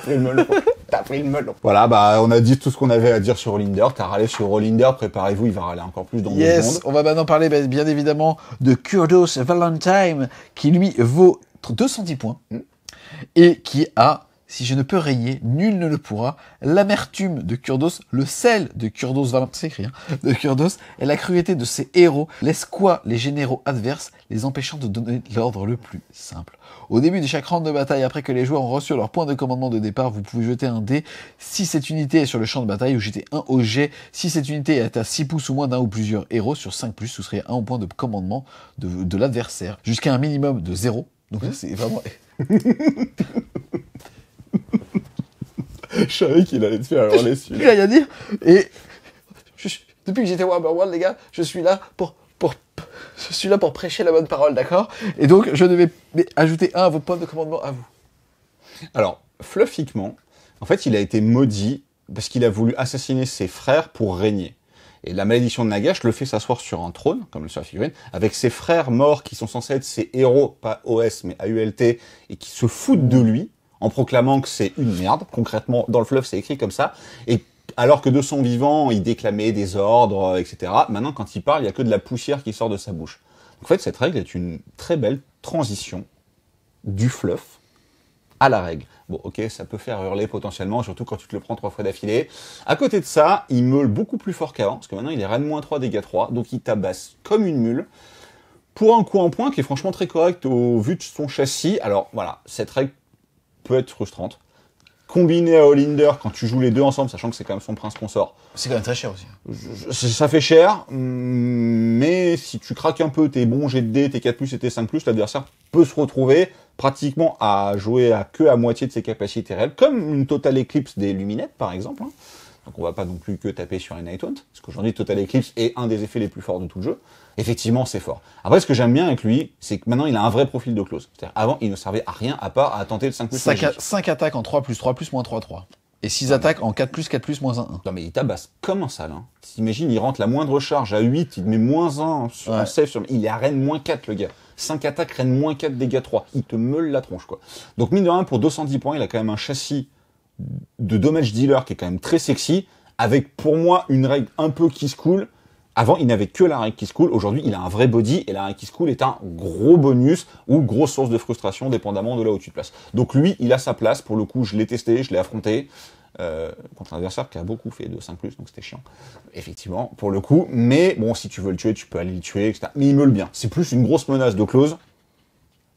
pris le melon. Voilà, on a dit tout ce qu'on avait à dire sur Olinder. T'as râlé sur Olinder. Préparez-vous, il va râler encore plus dans 2 secondes. On va maintenant parler, bien évidemment, de Kudros Valentine, qui lui vaut 210 points. Et qui a, si je ne peux rayer, nul ne le pourra, l'amertume de Kudros, le sel de Kudros Valentine, c'est écrit, de Kudros, et la cruauté de ses héros laisse quoi les généraux adverses, les empêchant de donner l'ordre le plus simple. Au début de chaque round de bataille, après que les joueurs ont reçu leur point de commandement de départ, vous pouvez jeter un dé si cette unité est sur le champ de bataille, ou jeter un au jet si cette unité est à 6 pouces ou moins d'un ou plusieurs héros. Sur 5+, vous serez 1 au point de commandement de l'adversaire, jusqu'à un minimum de 0. Donc là, c'est vraiment... Je savais qu'il allait te faire hurler celui-là. Il a rien à dire. Et depuis que j'étais Warhammer World, les gars, je suis là pour prêcher la bonne parole, d'accord? Et donc, je devais ajouter 1 à vos points de commandement à vous. Alors, fluffiquement, en fait, il a été maudit parce qu'il a voulu assassiner ses frères pour régner. Et la malédiction de Nagash le fait s'asseoir sur un trône, comme sur la figurine, avec ses frères morts qui sont censés être ses héros, pas OS, mais AULT, et qui se foutent de lui, en proclamant que c'est une merde. Concrètement, dans le fleuve, c'est écrit comme ça. Et alors que de son vivant, il déclamait des ordres, etc. Maintenant, quand il parle, il n'y a que de la poussière qui sort de sa bouche. En fait, cette règle est une très belle transition du fluff à la règle. Bon, ok, ça peut faire hurler potentiellement, surtout quand tu te le prends 3 fois d'affilée. À côté de ça, il meule beaucoup plus fort qu'avant, parce que maintenant il est reine -3, dégâts 3, donc il tabasse comme une mule, pour un coup en point qui est franchement très correct au vu de son châssis. Alors voilà, cette règle peut être frustrante. Combiné à Olinder, quand tu joues les deux ensemble, sachant que c'est quand même son prince consort. C'est quand même très cher aussi. Ça fait cher, mais si tu craques un peu tes bons jets de dés, tes 4+, et tes 5+, l'adversaire peut se retrouver pratiquement à jouer à moitié de ses capacités réelles, comme une Total Eclipse des Luminettes, par exemple. Donc on va pas non plus que taper sur un Nighthunt, parce qu'aujourd'hui Total Eclipse est un des effets les plus forts de tout le jeu. Effectivement, c'est fort. Après, ce que j'aime bien avec lui, c'est que maintenant il a un vrai profil de close. C'est-à-dire, avant, il ne servait à rien à part à tenter le 5+. 5 attaques en 3+, 3+, moins 3, 3. Et 6 attaques en 4+, 4+, moins 1, 1. Non mais il tabasse comme un sale. Hein. T'imagines, il rentre la moindre charge à 8, il met -1 sur un save. Il est à reine -4 le gars. 5 attaques, reine -4, dégâts 3. Il te meule la tronche quoi. Donc mine de rien, pour 210 points, il a quand même un châssis de damage dealer qui est quand même très sexy, avec pour moi une règle un peu kiss cool. Avant, il n'avait que la règle kiss cool. Aujourd'hui, il a un vrai body et la règle kiss cool est un gros bonus ou grosse source de frustration dépendamment de là où tu te places. Donc lui, il a sa place. Pour le coup, je l'ai testé, je l'ai affronté contre un adversaire qui a beaucoup fait de 5+, donc c'était chiant. Effectivement, pour le coup. Mais bon, si tu veux le tuer, tu peux aller le tuer, etc. Mais il meule bien. C'est plus une grosse menace de close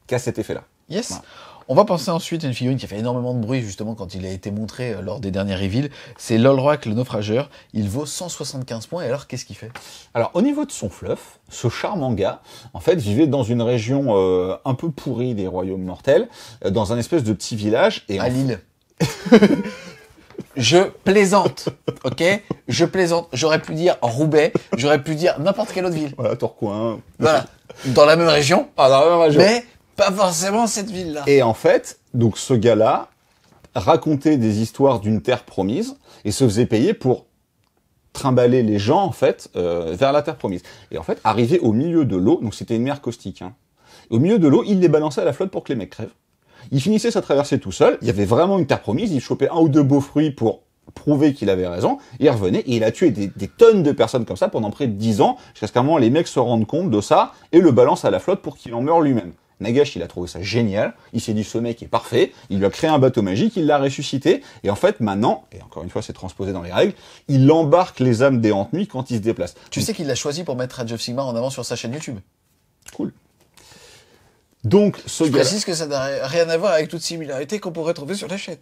qu'à cet effet-là. Yes. Voilà. On va penser ensuite à une figurine qui a fait énormément de bruit justement quand il a été montré lors des derniers reveals. C'est l'Olroak, le naufrageur. Il vaut 175 points. Et alors, qu'est-ce qu'il fait? Alors, au niveau de son fluff, ce charmant gars, en fait, vivait dans une région un peu pourrie des royaumes mortels, dans un espèce de petit village. Et à Lille. Je plaisante, ok? Je plaisante. J'aurais pu dire Roubaix, j'aurais pu dire n'importe quelle autre ville. Voilà, Tourcoing. Voilà. Dans la même région. Ah, dans la même région. Mais pas forcément cette ville-là. Et en fait, donc ce gars-là racontait des histoires d'une terre promise et se faisait payer pour trimballer les gens, en fait, vers la terre promise. Et en fait, arrivé au milieu de l'eau, donc c'était une mer caustique, hein. Au milieu de l'eau, il les balançait à la flotte pour que les mecs crèvent. Il finissait sa traversée tout seul, il y avait vraiment une terre promise, il chopait un ou deux beaux fruits pour prouver qu'il avait raison, il revenait et il a tué des tonnes de personnes comme ça pendant près de 10 ans, jusqu'à ce qu'à un moment les mecs se rendent compte de ça et le balancent à la flotte pour qu'il en meure lui-même. Nagash, il a trouvé ça génial, il s'est dit ce mec est parfait, il lui a créé un bateau magique, il l'a ressuscité, et en fait maintenant, et encore une fois c'est transposé dans les règles, il embarque les âmes des Hantes-Nuits quand il se déplace. Tu sais qu'il l'a choisi pour mettre Age of Sigmar en avant sur sa chaîne YouTube. Cool. Donc ce Je gars... précise que ça n'a rien à voir avec toute similarité qu'on pourrait trouver sur la chaîne.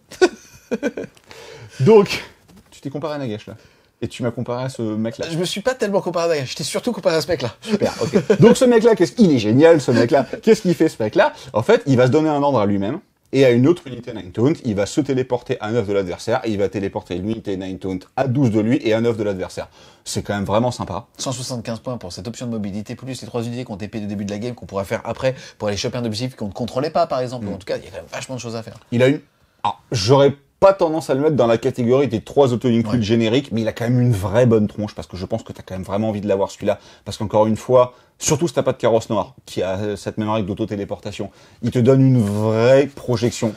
Donc, tu t'es comparé à Nagash là. Et tu m'as comparé à ce mec-là. Je me suis pas tellement comparé à Nagash, je t'ai surtout comparé à ce mec-là. Super, ok. Donc ce mec-là, il est génial, ce mec-là. Qu'est-ce qu'il fait, ce mec-là? En fait, il va se donner un ordre à lui-même, et à une autre unité Ninetaunt, il va se téléporter à 9 de l'adversaire, et il va téléporter l'unité Ninetaunt à 12 de lui et à 9 de l'adversaire. C'est quand même vraiment sympa. 175 points pour cette option de mobilité, plus les 3 unités qu'on TP de début de la game, qu'on pourra faire après, pour aller choper un objectif qu'on ne contrôlait pas, par exemple. En tout cas, il y a quand même vachement de choses à faire. Il a une... Alors, j'aurais pas tendance à le mettre dans la catégorie des 3 auto-includes génériques, mais il a quand même une vraie bonne tronche, parce que je pense que t'as quand même vraiment envie de l'avoir celui-là, parce qu'encore une fois, surtout si t'as pas de carrosse noire, qui a cette même règle d'auto-téléportation, il te donne une vraie projection.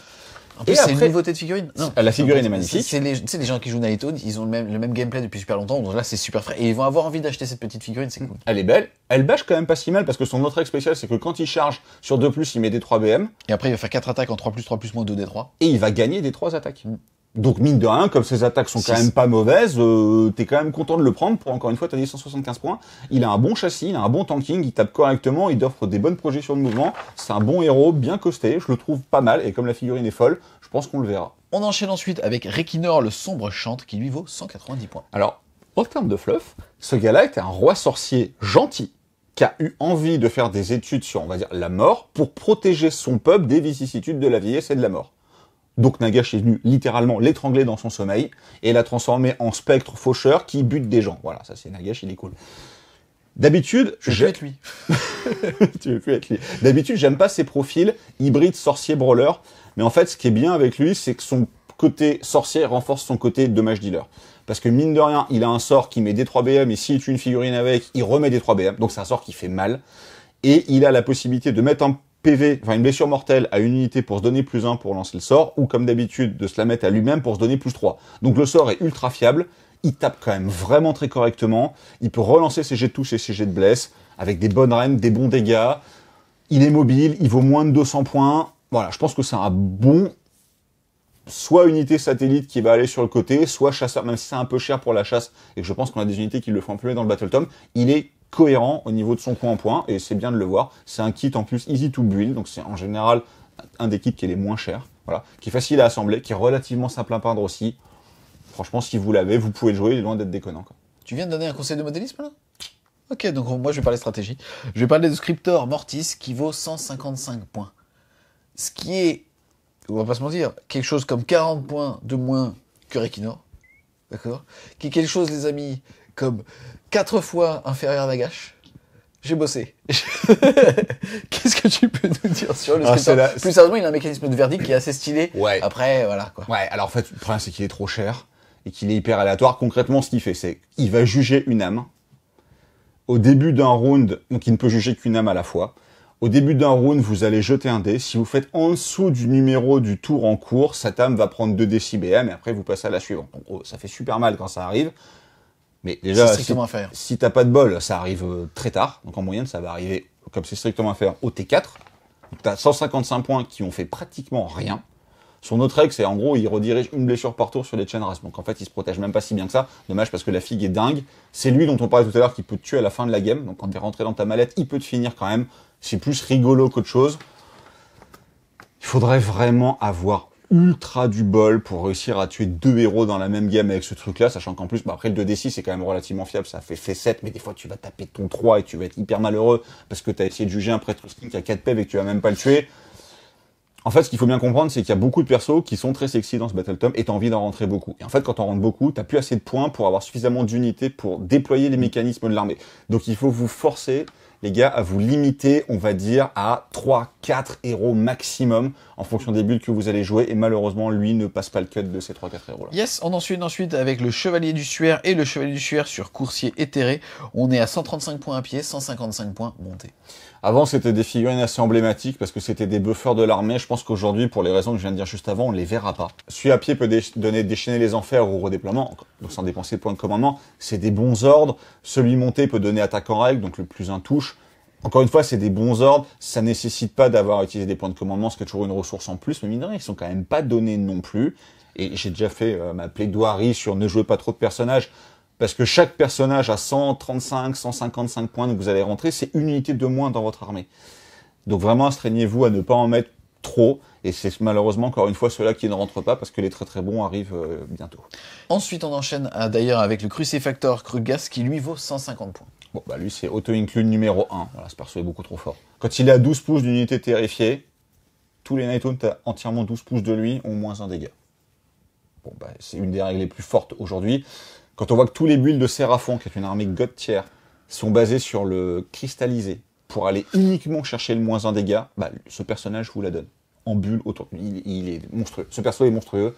En plus, c'est une nouveauté de figurine. Non, la figurine est magnifique. C'est les gens qui jouent Nighthawk, ils ont le même gameplay depuis super longtemps, donc là c'est super frais. Et ils vont avoir envie d'acheter cette petite figurine, c'est cool. Elle est belle, elle bâche quand même pas si mal, parce que son autre règle spéciale, c'est que quand il charge sur 2+, il met des 3 BM. Et après il va faire 4 attaques en 3+, 3+, moins 2D3. Et il va gagner des 3 attaques. Donc mine de rien, comme ses attaques sont quand même pas mauvaises, t'es quand même content de le prendre pour, encore une fois, t'as dit 175 points. Il a un bon châssis, il a un bon tanking, il tape correctement, il offre des bonnes projections de mouvement. C'est un bon héros, bien costé, je le trouve pas mal, et comme la figurine est folle, je pense qu'on le verra. On enchaîne ensuite avec Rekinor, le sombre chante, qui lui vaut 190 points. Alors, en termes de fluff, ce gars-là était un roi sorcier gentil, qui a eu envie de faire des études sur, on va dire, la mort, pour protéger son peuple des vicissitudes de la vieillesse et de la mort. Donc Nagash est venu littéralement l'étrangler dans son sommeil et l'a transformé en spectre faucheur qui bute des gens. Voilà, ça c'est Nagash, il est cool. D'habitude, je veux être lui. Tu veux plus être lui. D'habitude, j'aime pas ses profils hybride sorcier brawler, mais en fait, ce qui est bien avec lui, c'est que son côté sorcier renforce son côté dommage dealer. Parce que mine de rien, il a un sort qui met des 3 BM et s'il tue une figurine avec, il remet des 3 BM. Donc c'est un sort qui fait mal. Et il a la possibilité de mettre un PV, enfin une blessure mortelle à une unité pour se donner +1 pour lancer le sort, ou comme d'habitude de se la mettre à lui-même pour se donner +3. Donc le sort est ultra fiable, il tape quand même vraiment très correctement, il peut relancer ses jets de touche et ses jets de blesse, avec des bonnes rènes, des bons dégâts, il est mobile, il vaut moins de 200 points, voilà, je pense que c'est un bon, soit unité satellite qui va aller sur le côté, soit chasseur, même si c'est un peu cher pour la chasse, et que je pense qu'on a des unités qui le font plus dans le Battle Tom, il est cohérent au niveau de son coup en point, et c'est bien de le voir. C'est un kit en plus easy to build, donc c'est en général un des kits qui est les moins chers, voilà, qui est facile à assembler, qui est relativement simple à peindre aussi. Franchement, si vous l'avez, vous pouvez le jouer, il est loin d'être déconnant, quoi. Tu viens de donner un conseil de modélisme, là? Ok, donc moi je vais parler stratégie. Je vais parler de Scriptor Mortis, qui vaut 155 points. Ce qui est, on va pas se mentir, quelque chose comme 40 points de moins que Rekinor. D'accord? Qui est quelque chose, les amis, comme 4 fois inférieur à Nagash. J'ai bossé. Qu'est-ce que tu peux nous dire sur le Scriptor? Plus sérieusement, il a un mécanisme de verdict qui est assez stylé. Ouais. Après, voilà, quoi. Ouais, alors en fait, le problème, c'est qu'il est trop cher et qu'il est hyper aléatoire. Concrètement, ce qu'il fait, c'est qu'il va juger une âme. Au début d'un round, donc il ne peut juger qu'une âme à la fois. Au début d'un round, vous allez jeter un dé. Si vous faites en dessous du numéro du tour en cours, cette âme va prendre 2 décibm et après vous passez à la suivante. Donc ça fait super mal quand ça arrive. Mais déjà, si t'as pas de bol, ça arrive très tard. Donc en moyenne, ça va arriver, comme c'est strictement inférieur, au T4. Donc t'as 155 points qui ont fait pratiquement rien. Son autre règle, c'est en gros, il redirige une blessure par tour sur les chain race. Donc en fait, il se protège même pas si bien que ça. Dommage parce que la figue est dingue. C'est lui dont on parlait tout à l'heure qui peut te tuer à la fin de la game. Donc quand t'es rentré dans ta mallette, il peut te finir quand même. C'est plus rigolo qu'autre chose. Il faudrait vraiment avoir ultra du bol pour réussir à tuer 2 héros dans la même game avec ce truc-là, sachant qu'en plus, après le 2d6 c'est quand même relativement fiable, ça fait 7, mais des fois tu vas taper ton 3 et tu vas être hyper malheureux parce que t'as essayé de juger un prêtre skin qui a 4 PV et que tu vas même pas le tuer. En fait, ce qu'il faut bien comprendre, c'est qu'il y a beaucoup de persos qui sont très sexy dans ce Battle Tom et t'as envie d'en rentrer beaucoup. Et en fait, quand t'en rentres beaucoup, t'as plus assez de points pour avoir suffisamment d'unités pour déployer les mécanismes de l'armée. Donc il faut vous forcer. les gars, à vous limiter, on va dire, à 3-4 héros maximum en fonction des builds que vous allez jouer. Et malheureusement, lui ne passe pas le cut de ces 3-4 héros-là. Yes, on ensuite avec le Chevalier du Suaire et le Chevalier du Suaire sur coursier éthéré. On est à 135 points à pied, 155 points montés. Avant, c'était des figurines assez emblématiques parce que c'était des buffers de l'armée. Je pense qu'aujourd'hui, pour les raisons que je viens de dire juste avant, on ne les verra pas. Celui à pied peut donner déchaîner les enfers ou redéploiement, donc sans dépenser de points de commandement. C'est des bons ordres. Celui monté peut donner attaque en règle, donc le plus un touche. Encore une fois, c'est des bons ordres. Ça nécessite pas d'avoir utilisé des points de commandement, ce qui est toujours une ressource en plus. Mais mine de rien, ils sont quand même pas donnés non plus. Et j'ai déjà fait ma plaidoirie sur ne jouez pas trop de personnages. Parce que chaque personnage a 135, 155 points que vous allez rentrer, c'est une unité de moins dans votre armée. Donc vraiment, astreignez-vous à ne pas en mettre trop. Et c'est malheureusement, encore une fois, ceux-là qui ne rentrent pas parce que les très très bons arrivent bientôt. Ensuite, on enchaîne d'ailleurs avec le Crucifactor Krugas qui lui vaut 150 points. Bon, bah lui, c'est auto-include numéro 1. Voilà, ce perso est beaucoup trop fort. Quand il est à 12 pouces d'unité terrifiée, tous les Night Haunt à entièrement 12 pouces de lui ont moins un dégât. Bon, bah c'est une des règles les plus fortes aujourd'hui. Quand on voit que tous les builds de Séraphon, qui est une armée god tier, sont basés sur le cristallisé pour aller uniquement chercher le moins un dégât, bah, ce personnage vous la donne. En bulle, autour. Il est monstrueux. Ce perso est monstrueux.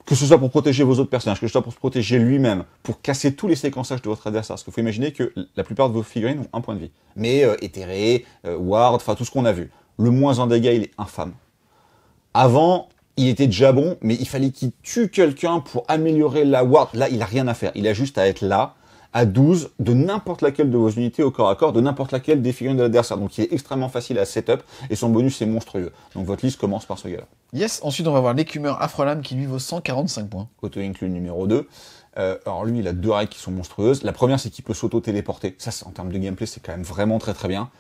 Que ce soit pour protéger vos autres personnages, que ce soit pour se protéger lui-même, pour casser tous les séquençages de votre adversaire. Parce qu'il faut imaginer que la plupart de vos figurines ont un point de vie. Mais éthéré, ward, enfin tout ce qu'on a vu. Le moins un dégât, il est infâme. Avant, il était déjà bon, mais il fallait qu'il tue quelqu'un pour améliorer la ward. Là, il a rien à faire. Il a juste à être là, à 12, de n'importe laquelle de vos unités au corps à corps, de n'importe laquelle des figurines de l'adversaire. Donc il est extrêmement facile à setup, et son bonus est monstrueux. Donc votre liste commence par ce gars-là. Yes, ensuite on va voir l'écumeur Afrolam qui lui vaut 145 points. Auto-inclus numéro 2. Alors lui, il a deux règles qui sont monstrueuses. La première, c'est qu'il peut s'auto-téléporter. Ça, en termes de gameplay, c'est quand même vraiment très très bien.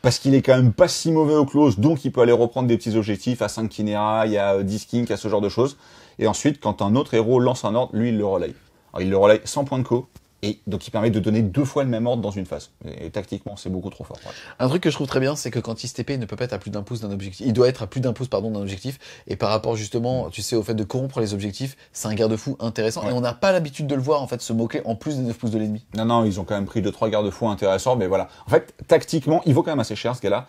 Parce qu'il est quand même pas si mauvais au close, donc il peut aller reprendre des petits objectifs à 5 Kinera, il y a 10 Kink, à ce genre de choses. Et ensuite, quand un autre héros lance un ordre, lui, il le relaye. Alors, il le relaye sans point de co, et donc il permet de donner 2 fois le même ordre dans une phase. Et tactiquement, c'est beaucoup trop fort. Ouais. Un truc que je trouve très bien, c'est que quand il se TP, il ne peut pas être à plus d'un pouce d'un objectif. Il doit être à plus d'un pouce, pardon, d'un objectif. Et par rapport justement, tu sais, au fait de corrompre les objectifs, c'est un garde-fou intéressant. Ouais. Et on n'a pas l'habitude de le voir, en fait, se moquer en plus des 9 pouces de l'ennemi. Non, ils ont quand même pris 2-3 garde-fous intéressants, mais voilà. En fait, tactiquement, il vaut quand même assez cher, ce gars-là.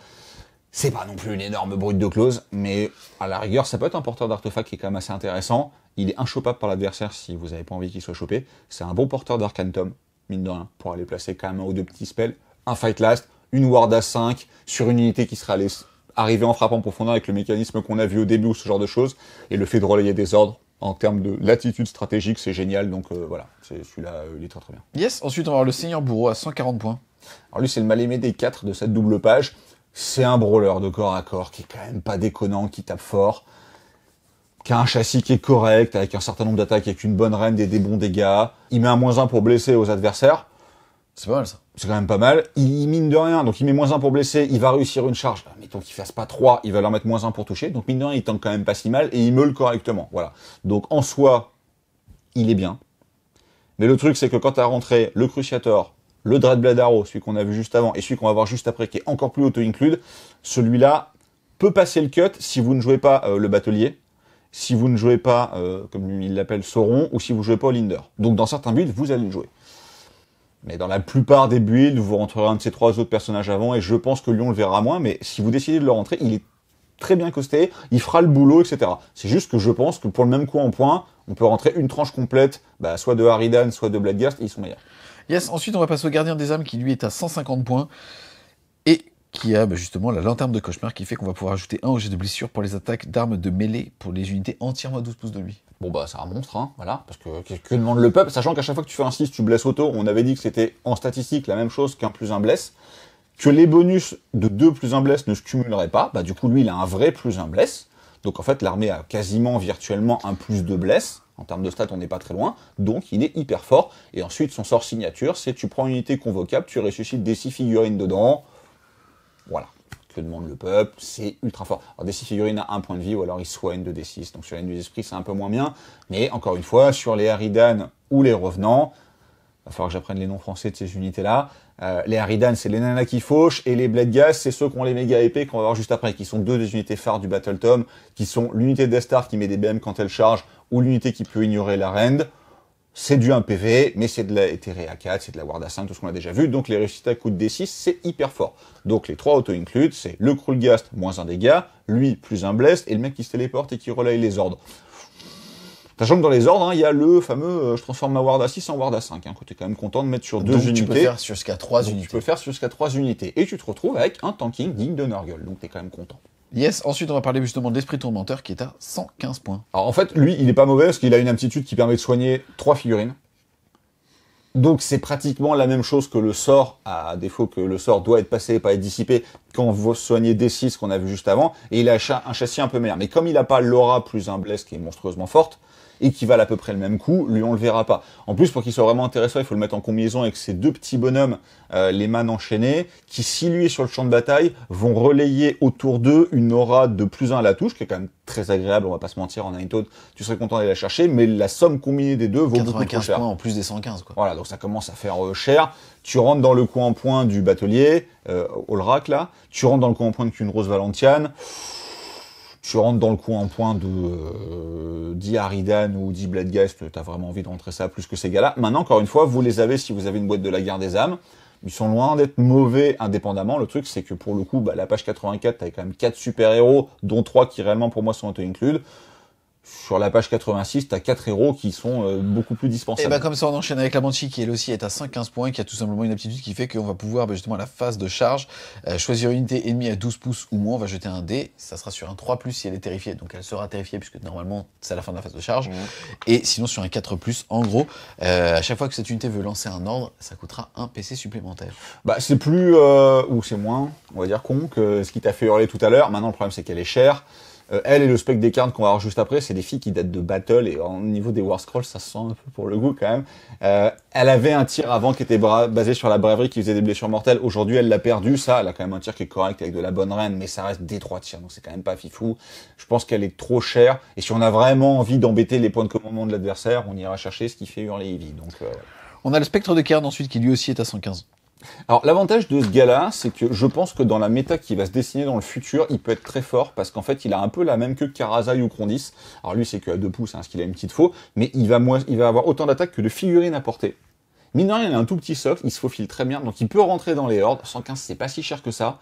C'est pas non plus une énorme brute de close, mais à la rigueur, ça peut être un porteur d'artefact qui est quand même assez intéressant. Il est inchopable par l'adversaire si vous n'avez pas envie qu'il soit chopé. C'est un bon porteur d'Arcane Tome, mine de rien, pour aller placer quand même un ou deux petits spells. Un Fight Last, une Ward à 5, sur une unité qui sera arrivée en frappant en profondeur avec le mécanisme qu'on a vu au début ou ce genre de choses. Et le fait de relayer des ordres, en termes de latitude stratégique, c'est génial. Donc voilà, celui-là, il est très très bien. Yes, ensuite on va avoir le Seigneur Bourreau à 140 points. Alors lui, c'est le mal-aimé des 4 de cette double page. C'est un brawler de corps à corps qui est quand même pas déconnant, qui tape fort, qui a un châssis qui est correct, avec un certain nombre d'attaques, avec une bonne range et des bons dégâts. Il met un -1 pour blesser aux adversaires. C'est pas mal ça. C'est quand même pas mal. Il mine de rien, donc il met -1 pour blesser, il va réussir une charge. Mettons qu'il fasse pas 3, il va leur mettre -1 pour toucher. Donc mine de rien, il tank quand même pas si mal et il meule correctement. Voilà. Donc en soi, il est bien. Mais le truc, c'est que quand t'as rentré le Cruciator, le Dreadblade Arrow, celui qu'on a vu juste avant, et celui qu'on va voir juste après, qui est encore plus auto-include, celui-là peut passer le cut si vous ne jouez pas le Batelier, si vous ne jouez pas, comme il l'appelle, Sauron, ou si vous ne jouez pas au Linder. Donc dans certains builds, vous allez le jouer. Mais dans la plupart des builds, vous rentrerez un de ces 3 autres personnages avant, et je pense que Lyon le verra moins, mais si vous décidez de le rentrer, il est très bien costé, il fera le boulot, etc. C'est juste que je pense que pour le même coup en point, on peut rentrer une tranche complète, soit de Harridan, soit de Bloodghast, et ils sont meilleurs. Yes, ensuite on va passer au Gardien des âmes qui lui est à 150 points et qui a justement la lanterne de cauchemar qui fait qu'on va pouvoir ajouter un objet de blessure pour les attaques d'armes de mêlée pour les unités entièrement à 12 pouces de lui. Bon c'est un monstre, hein, voilà, parce que demande le peuple, sachant qu'à chaque fois que tu fais un 6, tu blesses auto, on avait dit que c'était en statistique la même chose qu'un +1 blesse, que les bonus de 2 +1 blesse ne se cumuleraient pas, du coup lui il a un vrai +1 blesse, donc en fait l'armée a quasiment virtuellement un +2 blesse. En termes de stats, on n'est pas très loin, donc il est hyper fort. Et ensuite, son sort signature, c'est tu prends une unité convocable, tu ressuscites des 6 figurines dedans. Voilà. Que demande le peuple, c'est ultra fort. Alors des 6 figurines à 1 point de vie, ou alors ils soignent de D6. Donc sur les nuits d'esprit, c'est un peu moins bien. Mais encore une fois, sur les Harridan ou les Revenants, il va falloir que j'apprenne les noms français de ces unités-là. Les Harridan, c'est les nanas qui fauchent, et les Bloodghast, c'est ceux qui ont les méga épées qu'on va voir juste après, qui sont 2 des unités phares du Battle Tome, qui sont l'unité Death Star qui met des BM quand elle charge, ou l'unité qui peut ignorer la rend. C'est du 1 PV, mais c'est de la Éthéré A4, c'est de la Ward A5, tout ce qu'on a déjà vu. Donc les réussites à coup de D6, c'est hyper fort. Donc les 3 auto-includes, c'est le Krulgast, moins 1 dégât, lui, plus 1 blessed, et le mec qui se téléporte et qui relaye les ordres. Sachant que dans les ordres, il y a le fameux je transforme ma Ward A6 en Ward A5, que tu es quand même content de mettre sur 2 unités. Tu peux faire jusqu'à 3 unités. Tu peux faire jusqu'à 3 unités. Et tu te retrouves avec un tanking digne de Nurgle, donc tu es quand même content. Yes, ensuite on va parler justement de l'esprit tourmenteur qui est à 115 points. Alors en fait, lui, il est pas mauvais parce qu'il a une aptitude qui permet de soigner 3 figurines. Donc c'est pratiquement la même chose que le sort, à défaut que le sort doit être passé et pas être dissipé quand vous soignez D6 qu'on a vu juste avant, et il a un châssis un peu meilleur. Mais comme il n'a pas l'aura plus un bless qui est monstrueusement forte, et qui valent à peu près le même coup, lui on le verra pas. En plus, pour qu'il soit vraiment intéressant, il faut le mettre en combinaison avec ces 2 petits bonhommes, les man enchaînés, qui si lui est sur le champ de bataille, vont relayer autour d'eux une aura de plus 1 à la touche, qui est quand même très agréable, on va pas se mentir, en Ninetale, tu serais content d'aller la chercher, mais la somme combinée des deux vaut beaucoup trop cher. 95 points en plus des 115, quoi. Voilà, donc ça commence à faire cher. Tu rentres dans le coin en point du batelier, Olrak là, tu rentres dans le coin en point de Kunrose Valentian, tu rentres dans le coin en point de d'Aridan ou d'Bladgeist, t'as vraiment envie de rentrer ça plus que ces gars-là. Maintenant, encore une fois, vous les avez si vous avez une boîte de la guerre des âmes. Ils sont loin d'être mauvais indépendamment. Le truc, c'est que pour le coup, la page 84, t'as quand même 4 super-héros, dont 3 qui réellement pour moi sont auto-includes. Sur la page 86, t'as 4 héros qui sont beaucoup plus dispensables. Et comme ça, on enchaîne avec la Banshee qui elle aussi est à 115 points, qui a tout simplement une aptitude qui fait qu'on va pouvoir justement à la phase de charge choisir une unité ennemie à 12 pouces ou moins, on va jeter un dé, ça sera sur un 3+, si elle est terrifiée, donc elle sera terrifiée puisque normalement c'est à la fin de la phase de charge, et sinon sur un 4+, en gros, à chaque fois que cette unité veut lancer un ordre, ça coûtera un PC supplémentaire. C'est plus, ou c'est moins, on va dire con, que ce qui t'a fait hurler tout à l'heure. Maintenant le problème c'est qu'elle est chère. Elle et le spec des cartes qu'on va voir juste après, c'est des filles qui datent de Battle, et au niveau des War Scrolls, ça se sent un peu pour le goût quand même. Elle avait un tir avant qui était basé sur la braverie qui faisait des blessures mortelles. Aujourd'hui, elle l'a perdu, ça. Elle a quand même un tir qui est correct avec de la bonne reine, mais ça reste des 3 tirs, donc c'est quand même pas fifou. Je pense qu'elle est trop chère, et si on a vraiment envie d'embêter les points de commandement de l'adversaire, on ira chercher ce qui fait hurler Eevee. Donc, On a le spectre de Cairn ensuite qui lui aussi est à 115. Alors l'avantage de ce gars-là, c'est que je pense que dans la méta qui va se dessiner dans le futur, il peut être très fort parce qu'en fait il a un peu la même queue que Karazai ou Krondys. Alors lui c'est qu'à 2 pouces, parce qu'il a une petite faux, mais il va avoir autant d'attaques que de figurines à portée. Mine de rien, il a un tout petit socle, il se faufile très bien, donc il peut rentrer dans les hordes. 115 c'est pas si cher que ça.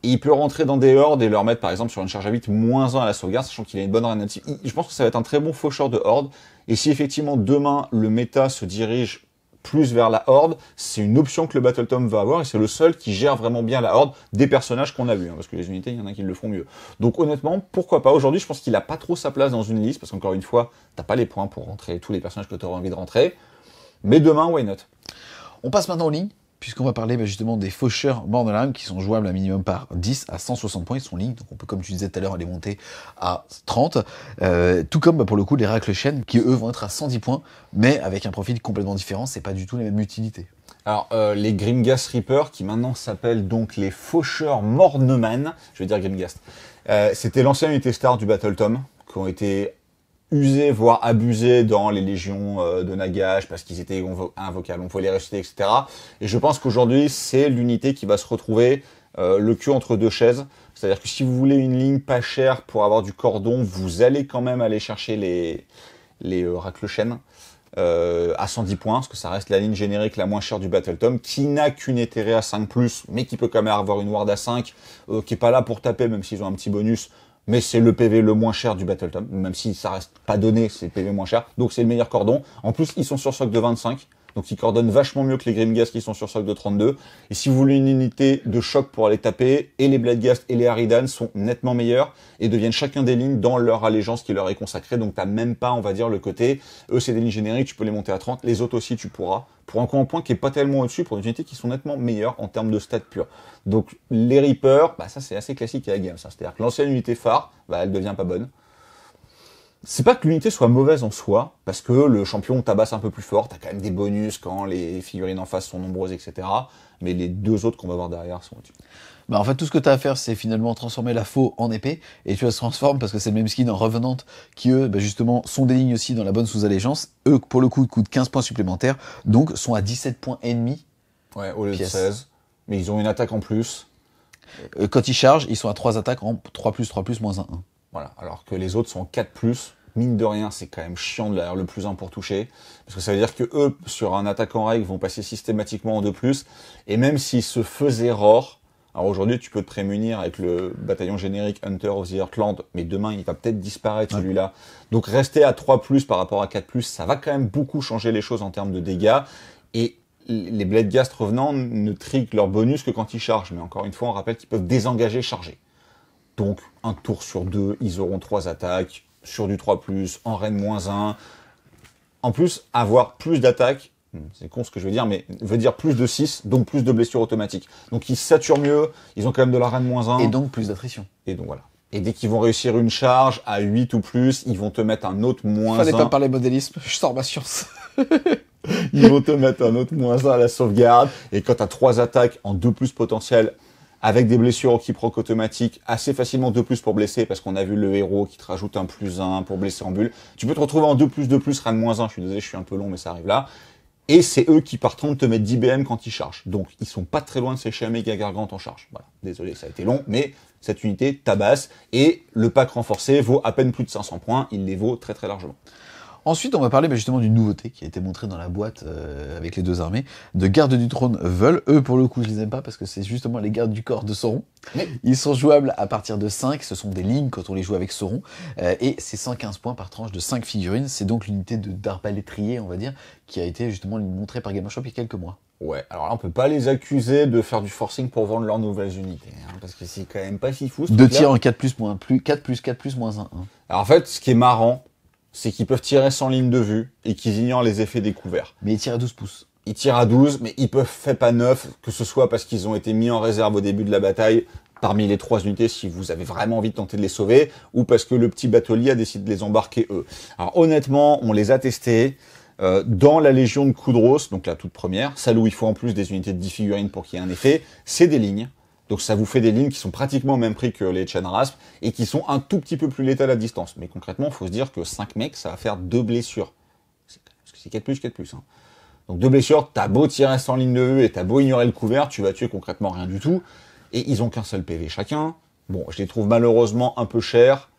Et il peut rentrer dans des hordes et leur mettre par exemple sur une charge à 8 -1 à la sauvegarde, sachant qu'il a une bonne reine native. Je pense que ça va être un très bon faucheur de horde. Et si effectivement demain le méta se dirige plus vers la horde, c'est une option que le Battletome va avoir, et c'est le seul qui gère vraiment bien la horde des personnages qu'on a vus, parce que les unités, il y en a qui le font mieux. Donc honnêtement, pourquoi pas. Aujourd'hui, je pense qu'il a pas trop sa place dans une liste, parce qu'encore une fois, t'as pas les points pour rentrer tous les personnages que tu auras envie de rentrer. Mais demain, why not? On passe maintenant aux lignes, puisqu'on va parler justement des faucheurs morts de l'âme qui sont jouables à minimum par 10 à 160 points, ils sont lignes, donc on peut, comme tu disais tout à l'heure, les monter à 30, tout comme pour le coup les Racleshènes qui eux vont être à 110 points, mais avec un profil complètement différent, c'est pas du tout les mêmes utilités. Alors les Grimghast Reapers, qui maintenant s'appellent donc les faucheurs Morneman, je vais dire Grimghast, c'était l'ancienne unité star du Battletome, qui ont été usés, voire abusés dans les légions de Nagash, parce qu'ils étaient invocables, on pouvait les ressusciter, etc. Et je pense qu'aujourd'hui, c'est l'unité qui va se retrouver le cul entre 2 chaises. C'est-à-dire que si vous voulez une ligne pas chère pour avoir du cordon, vous allez quand même aller chercher les Racleshènes à 110 points, parce que ça reste la ligne générique la moins chère du Battletome, qui n'a qu'une éthérée à 5+, mais qui peut quand même avoir une ward à 5, qui est pas là pour taper, même s'ils ont un petit bonus. Mais c'est le PV le moins cher du Battletome, même si ça reste pas donné, c'est le PV moins cher. Donc c'est le meilleur cordon. En plus, ils sont sur socle de 25, donc ils coordonnent vachement mieux que les Grimghast qui sont sur socle de 32. Et si vous voulez une unité de choc pour aller taper, et les Bladghast et les Aridan sont nettement meilleurs et deviennent chacun des lignes dans leur allégeance qui leur est consacrée. Donc t'as même pas, on va dire, le côté, eux c'est des lignes génériques, tu peux les monter à 30, les autres aussi tu pourras. Pour un point qui est pas tellement au-dessus, pour des unités qui sont nettement meilleures en termes de stats purs. Donc les Reapers, ça c'est assez classique à la game, ça. C'est-à-dire que l'ancienne unité phare, elle devient pas bonne. C'est pas que l'unité soit mauvaise en soi, parce que le champion tabasse un peu plus fort, t'as quand même des bonus quand les figurines en face sont nombreuses, etc. Mais les 2 autres qu'on va voir derrière sont au-dessus. En fait, tout ce que tu as à faire, c'est finalement transformer la faux en épée, et tu la transformes parce que c'est le même skin en Revenant qui, eux, justement, sont des lignes aussi dans la bonne sous-allégeance. Eux, pour le coup, coûtent 15 points supplémentaires, donc sont à 17 points ennemis. Ouais, au lieu de 16. Mais ils ont une attaque en plus. Quand ils chargent, ils sont à 3 attaques en 3+, 3+, -1, 1. Voilà, alors que les autres sont 4+, mine de rien, c'est quand même chiant de l'air le plus 1 pour toucher. Parce que ça veut dire que eux, sur un attaquant règle, vont passer systématiquement en 2+. Et même s'ils se faisaient rare, alors aujourd'hui, tu peux te prémunir avec le bataillon générique Hunter of the Heartland, mais demain, il va peut-être disparaître celui-là. Donc rester à 3+ par rapport à 4+, ça va quand même beaucoup changer les choses en termes de dégâts. Et les Bloodghast revenants ne triguent leur bonus que quand ils chargent. Mais encore une fois, on rappelle qu'ils peuvent désengager, charger. Donc, un tour sur 2, ils auront 3 attaques, sur du 3+, en reine -1. En plus, avoir plus d'attaques, c'est con ce que je veux dire, mais veut dire plus de 6, donc plus de blessures automatiques. Donc ils saturent mieux, ils ont quand même de la reine -1. Et donc plus d'attrition. Et donc voilà. Et dès qu'ils vont réussir une charge à 8 ou plus, ils vont te mettre un autre -1. Fallait pas parler modélisme, je sors ma science. Ils vont te mettre un autre -1 à la sauvegarde. Et quand t'as 3 attaques en 2+ potentiel, avec des blessures au quiproque automatique, assez facilement 2+ pour blesser, parce qu'on a vu le héros qui te rajoute un +1 pour blesser en bulle. Tu peux te retrouver en 2+, reine -1. Je suis désolé, je suis un peu long, mais ça arrive là. Et c'est eux qui partent de te mettre 10 BM quand ils chargent. Donc, ils sont pas très loin de sécher un méga gargante en charge. Voilà. Désolé, ça a été long, mais cette unité tabasse. Et le pack renforcé vaut à peine plus de 500 points. Il les vaut très très largement. Ensuite, on va parler justement d'une nouveauté qui a été montrée dans la boîte avec les 2 armées, de gardes du trône Veul. Eux, pour le coup, je les aime pas parce que c'est justement les gardes du corps de Sauron. Mais ils sont jouables à partir de 5, ce sont des lignes quand on les joue avec Sauron, et c'est 115 points par tranche de 5 figurines. C'est donc l'unité d'arbalétrier, on va dire, qui a été justement montrée par Game Workshop il y a quelques mois. Ouais, alors là, on peut pas les accuser de faire du forcing pour vendre leurs nouvelles unités, hein, parce que c'est quand même pas si fou. 2 tirs en 4+, -1. Hein. Alors en fait, ce qui est marrant, c'est qu'ils peuvent tirer sans ligne de vue et qu'ils ignorent les effets découverts. Mais ils tirent à 12 pouces. Ils tirent à 12, mais ils peuvent faire pas 9, que ce soit parce qu'ils ont été mis en réserve au début de la bataille, parmi les 3 unités, si vous avez vraiment envie de tenter de les sauver, ou parce que le petit batelier a décidé de les embarquer eux. Alors honnêtement, on les a testés dans la Légion de Kudros, donc la toute première, celle où il faut en plus des unités de 10 figurines pour qu'il y ait un effet, c'est des lignes. Donc ça vous fait des lignes qui sont pratiquement au même prix que les Chain Rasp et qui sont un tout petit peu plus létales à distance. Mais concrètement, il faut se dire que 5 mecs, ça va faire 2 blessures. Parce que c'est 4+. Hein. Donc 2 blessures, t'as beau tirer sans ligne de vue et t'as beau ignorer le couvert, tu vas tuer concrètement rien du tout. Et ils ont qu'un seul PV chacun. Bon, je les trouve malheureusement un peu chers.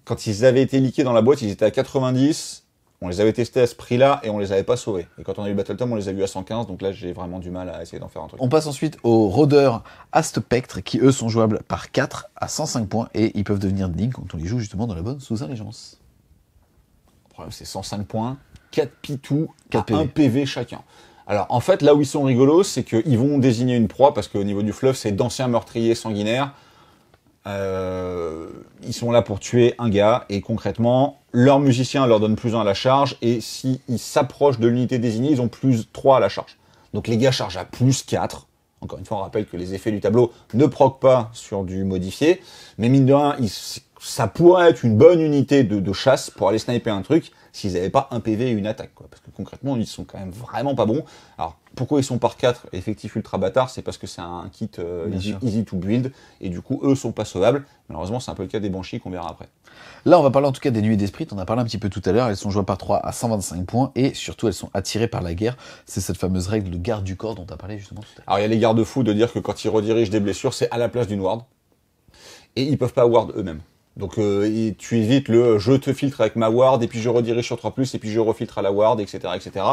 Quand ils avaient été liqués dans la boîte, ils étaient à 90. On les avait testés à ce prix-là et on les avait pas sauvés. Et quand on a eu Battletome, on les a vus à 115. Donc là, j'ai vraiment du mal à essayer d'en faire un truc. On passe ensuite aux rôdeurs Astepectre qui, eux, sont jouables par 4 à 105 points et ils peuvent devenir dignes quand on les joue justement dans la bonne sous-allégeance. Le problème, c'est 105 points, 4 pitous, 4 1 PV chacun. Alors, en fait, là où ils sont rigolos, c'est qu'ils vont désigner une proie, parce qu'au niveau du fleuve, c'est d'anciens meurtriers sanguinaires. Ils sont là pour tuer un gars, et concrètement, leur musicien leur donne +1 à la charge, et s'ils s'approchent de l'unité désignée, ils ont +3 à la charge. Donc les gars chargent à +4. Encore une fois, on rappelle que les effets du tableau ne proquent pas sur du modifié, mais mine de rien, ça pourrait être une bonne unité de chasse pour aller sniper un truc, s'ils n'avaient pas un PV et une attaque, quoi. Parce que concrètement, ils sont quand même vraiment pas bons. Alors, pourquoi ils sont par 4 effectifs ultra bâtards? C'est parce que c'est un kit easy to build, et du coup, eux sont pas sauvables. Malheureusement, c'est un peu le cas des Banshees qu'on verra après. Là, on va parler en tout cas des Nuées d'Esprit, on en a parlé un petit peu tout à l'heure, elles sont jouables par 3 à 125 points, et surtout, elles sont attirées par la guerre. C'est cette fameuse règle de garde du corps dont tu as parlé justement tout à l'heure. Alors, il y a les garde-fous de dire que quand ils redirigent des blessures, c'est à la place d'une ward, et ils peuvent pas ward eux-mêmes. Donc tu évites le je te filtre avec ma ward, et puis je redirige sur 3+, et puis je refiltre à la ward, etc., etc.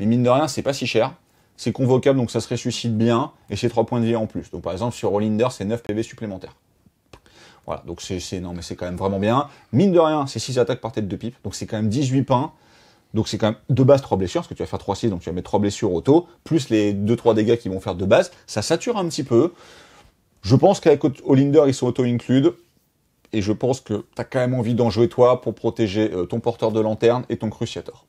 Mais mine de rien, c'est pas si cher. C'est convocable, donc ça se ressuscite bien, et c'est 3 points de vie en plus. Donc par exemple, sur Rollinder, c'est 9 PV supplémentaires. Voilà, donc non, mais c'est quand même vraiment bien. Mine de rien, c'est 6 attaques par tête de pipe, donc c'est quand même 18 pains. Donc c'est quand même de base 3 blessures, parce que tu vas faire 3-6, donc tu vas mettre 3 blessures auto, plus les 2-3 dégâts qui vont faire de base. Ça sature un petit peu. Je pense qu'avec Rollinder, ils sont auto-include. Et je pense que tu as quand même envie d'en jouer toi pour protéger ton porteur de lanterne et ton Cruciator.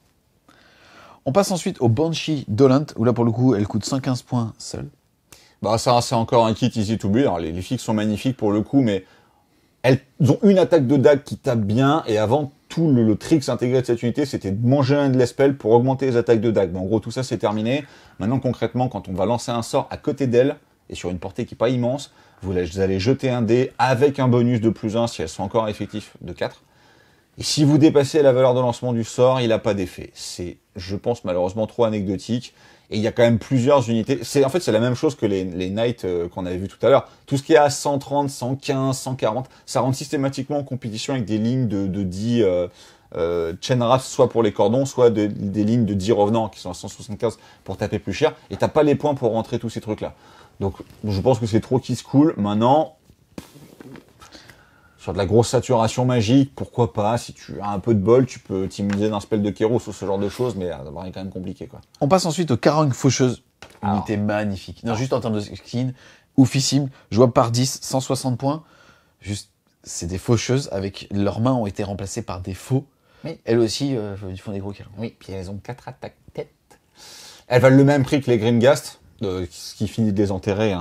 On passe ensuite au Banshee Dolent, où là pour le coup elle coûte 115 points seule. Bah ça c'est encore un kit easy to build. Alors les fixes sont magnifiques pour le coup, mais elles ont une attaque de dague qui tape bien, et avant tout le trick intégré de cette unité, c'était de manger un de l'espel pour augmenter les attaques de dague. Bon, en gros tout ça c'est terminé. Maintenant concrètement, quand on va lancer un sort à côté d'elle, et sur une portée qui n'est pas immense, vous allez jeter un dé avec un bonus de +1 si elles sont encore effectives de 4. Et si vous dépassez la valeur de lancement du sort, il n'a pas d'effet. C'est, je pense, malheureusement trop anecdotique. Et il y a quand même plusieurs unités. En fait, c'est la même chose que les Knights qu'on avait vu tout à l'heure. Tout ce qui est à 130, 115, 140, ça rentre systématiquement en compétition avec des lignes de 10 chain wraps soit pour les cordons, soit des lignes de 10 revenants qui sont à 175 pour taper plus cher, et t'as pas les points pour rentrer tous ces trucs-là. Donc je pense que c'est trop kiss cool. Maintenant, sur de la grosse saturation magique, pourquoi pas, si tu as un peu de bol, tu peux t'immuniser d'un spell de Kéros ou ce genre de choses, mais ça va être quand même compliqué, quoi. On passe ensuite aux Karang Faucheuse. Unité magnifique. Non, juste en termes de skin, oufissime. Jouable par 10, 160 points. Juste, c'est des faucheuses avec leurs mains ont été remplacées par des faux. Oui. Elles aussi, ils font des gros câlins. Oui, puis elles ont 4 attaques tête. Elles valent le même prix que les Grimghast, ce qui finit de les enterrer